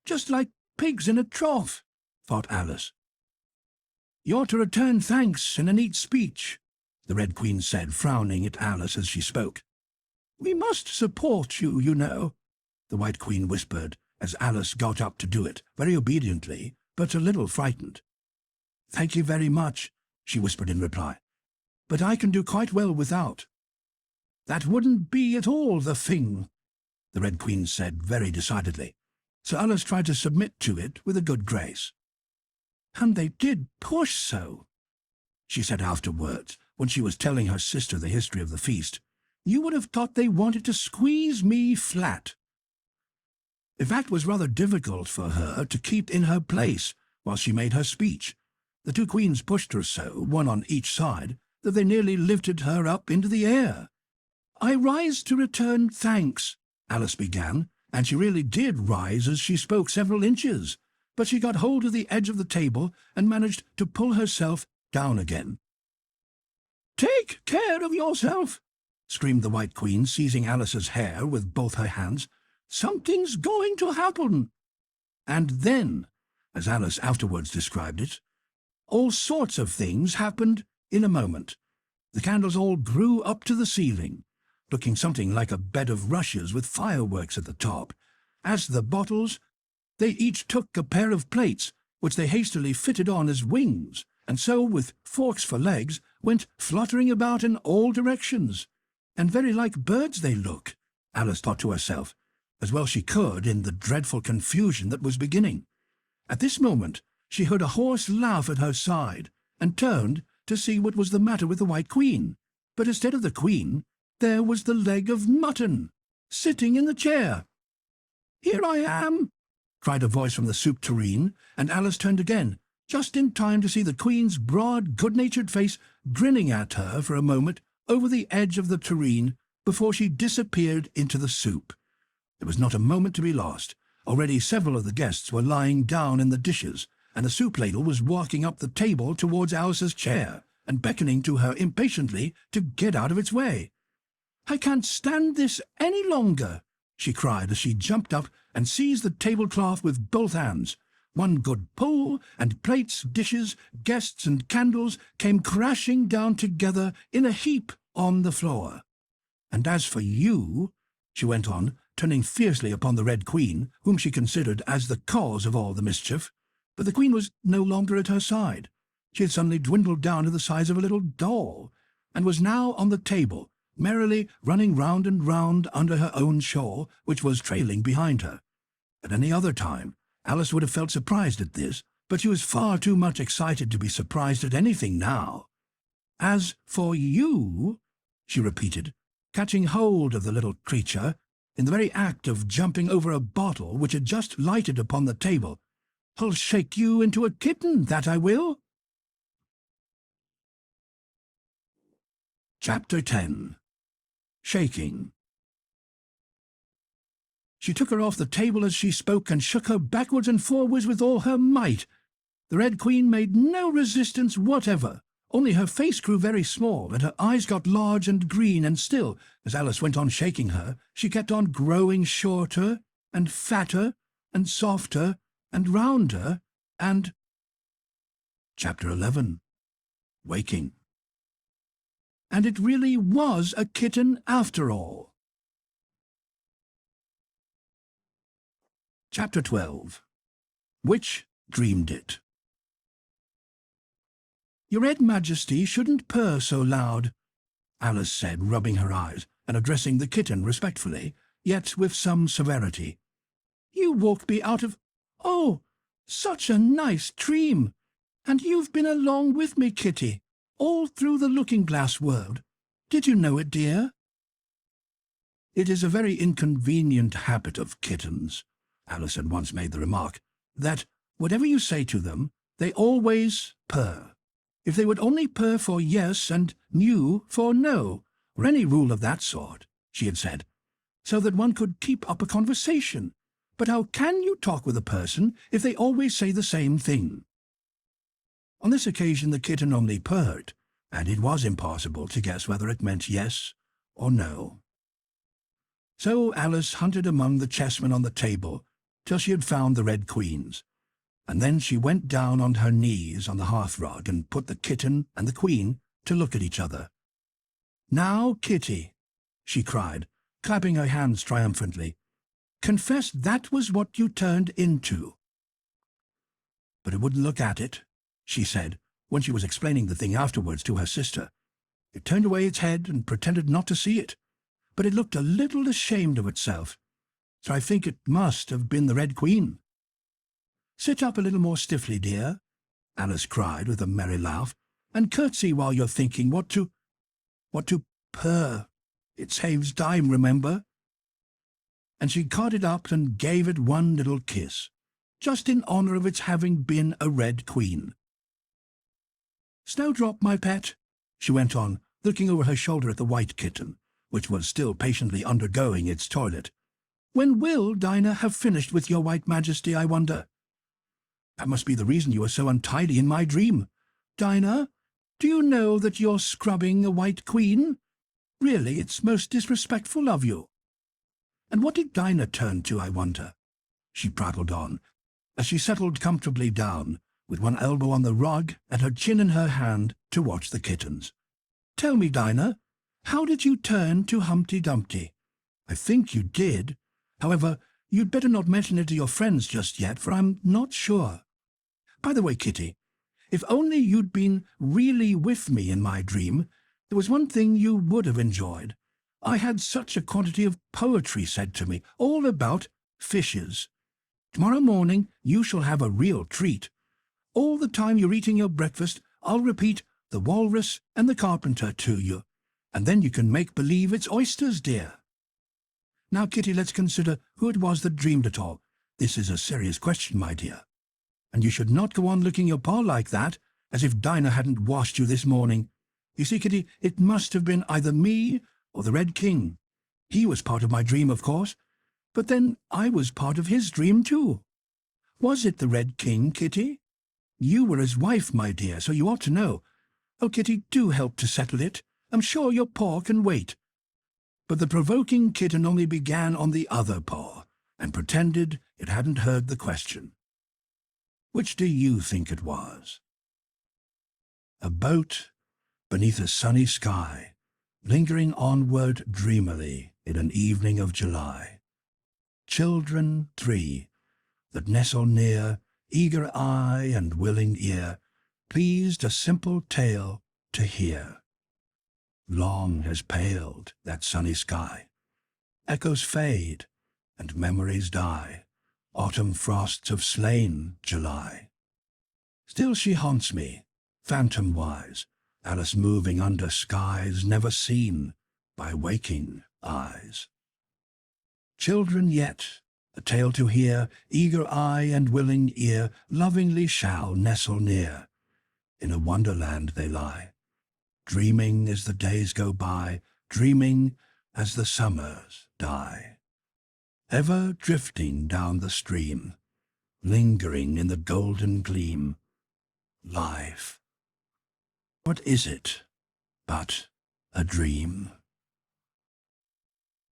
"Just like pigs in a trough," thought Alice. "You're to return thanks in a neat speech," the Red Queen said, frowning at Alice as she spoke. "We must support you, you know," the White Queen whispered, as Alice got up to do it, very obediently, but a little frightened. "Thank you very much," she whispered in reply, "but I can do quite well without." "That wouldn't be at all the thing," the Red Queen said very decidedly, so Alice tried to submit to it with a good grace. "And they did push so," she said afterwards, when she was telling her sister the history of the feast. "You would have thought they wanted to squeeze me flat." In fact, it was rather difficult for her to keep in her place while she made her speech. The 2 queens pushed her so, one on each side, that they nearly lifted her up into the air. "I rise to return thanks," Alice began, and she really did rise as she spoke several inches, but she got hold of the edge of the table and managed to pull herself down again. "Take care of yourself," screamed the White Queen, seizing Alice's hair with both her hands. "Something's going to happen." And then, as Alice afterwards described it, all sorts of things happened in a moment. The candles all grew up to the ceiling, looking something like a bed of rushes with fireworks at the top. As the bottles, they each took a pair of plates, which they hastily fitted on as wings, and so, with forks for legs, went fluttering about in all directions. And very like birds they look, Alice thought to herself, as well she could in the dreadful confusion that was beginning. At this moment she heard a hoarse laugh at her side, and turned to see what was the matter with the White Queen. But instead of the Queen, there was the leg of mutton, sitting in the chair. "Here I am," cried a voice from the soup tureen, and Alice turned again, just in time to see the Queen's broad, good-natured face grinning at her for a moment over the edge of the tureen before she disappeared into the soup. There was not a moment to be lost. Already several of the guests were lying down in the dishes, and the soup ladle was walking up the table towards Alice's chair, and beckoning to her impatiently to get out of its way. "I can't stand this any longer," she cried as she jumped up and seized the tablecloth with both hands. One good pull, and plates, dishes, guests, and candles came crashing down together in a heap on the floor. "And as for you," she went on, turning fiercely upon the Red Queen, whom she considered as the cause of all the mischief. But the Queen was no longer at her side. She had suddenly dwindled down to the size of a little doll, and was now on the table, merrily running round and round under her own shawl, which was trailing behind her. At any other time, Alice would have felt surprised at this, but she was far too much excited to be surprised at anything now. "As for you," she repeated, catching hold of the little creature, in the very act of jumping over a bottle which had just lighted upon the table, I'll shake you into a kitten, that I will." Chapter 10. Shaking. She took her off the table as she spoke and shook her backwards and forwards with all her might. The Red Queen made no resistance whatever, only her face grew very small and her eyes got large and green, and still, as Alice went on shaking her, she kept on growing shorter and fatter and softer and rounder and... Chapter 11. Waking. And it really was a kitten after all. Chapter 12. Which dreamed it? "Your Red Majesty shouldn't purr so loud," Alice said, rubbing her eyes and addressing the kitten respectfully, yet with some severity. "You woke me out of... Oh, such a nice dream! And you've been along with me, Kitty, all through the looking-glass world. Did you know it, dear?" "It is a very inconvenient habit of kittens," Alice had once made the remark, "that whatever you say to them, they always purr. If they would only purr for yes and mew for no, or any rule of that sort," she had said, "so that one could keep up a conversation. But how can you talk with a person if they always say the same thing?" On this occasion the kitten only purred, and it was impossible to guess whether it meant yes or no. So Alice hunted among the chessmen on the table till she had found the Red Queen's, and then she went down on her knees on the hearthrug and put the kitten and the Queen to look at each other. "Now, Kitty," she cried, clapping her hands triumphantly, "confess that was what you turned into." But it wouldn't look at it, she said, when she was explaining the thing afterwards to her sister. It turned away its head and pretended not to see it, but it looked a little ashamed of itself, so I think it must have been the Red Queen. "Sit up a little more stiffly, dear," Alice cried with a merry laugh, "and curtsy while you're thinking what to purr. It saves time, remember." And she caught it up and gave it one little kiss, just in honour of its having been a Red Queen. "Snowdrop, my pet," she went on, looking over her shoulder at the white kitten, which was still patiently undergoing its toilet. "When will Dinah have finished with your White Majesty, I wonder? That must be the reason you were so untidy in my dream. Dinah, do you know that you're scrubbing a White Queen? Really, it's most disrespectful of you. And what did Dinah turn to, I wonder?" she prattled on, as she settled comfortably down, with one elbow on the rug and her chin in her hand, to watch the kittens. "Tell me, Dinah, how did you turn to Humpty Dumpty? I think you did. However, you'd better not mention it to your friends just yet, for I'm not sure. By the way, Kitty, if only you'd been really with me in my dream, there was one thing you would have enjoyed. I had such a quantity of poetry said to me, all about fishes. Tomorrow morning you shall have a real treat. All the time you're eating your breakfast, I'll repeat the walrus and the carpenter to you, and then you can make believe it's oysters, dear. Now, Kitty, let's consider who it was that dreamed it all. This is a serious question, my dear. And you should not go on licking your paw like that, as if Dinah hadn't washed you this morning. You see, Kitty, it must have been either me or the Red King. He was part of my dream, of course, but then I was part of his dream too. Was it the Red King, Kitty? You were his wife, my dear, so you ought to know. Oh, Kitty, do help to settle it. I'm sure your paw can wait. But the provoking kitten only began on the other paw, and pretended it hadn't heard the question. Which do you think it was? A boat beneath a sunny sky, lingering onward dreamily in an evening of July. Children 3, that nestle near, eager eye and willing ear, pleased a simple tale to hear. Long has paled that sunny sky. Echoes fade, and memories die. Autumn frosts have slain July. Still she haunts me, phantom-wise, Alice moving under skies never seen by waking eyes. Children yet, A tale to hear, eager eye and willing ear lovingly shall nestle near. In a wonderland they lie, dreaming as the days go by, dreaming as the summers die. Ever drifting down the stream, lingering in the golden gleam. Life, what is it but a dream?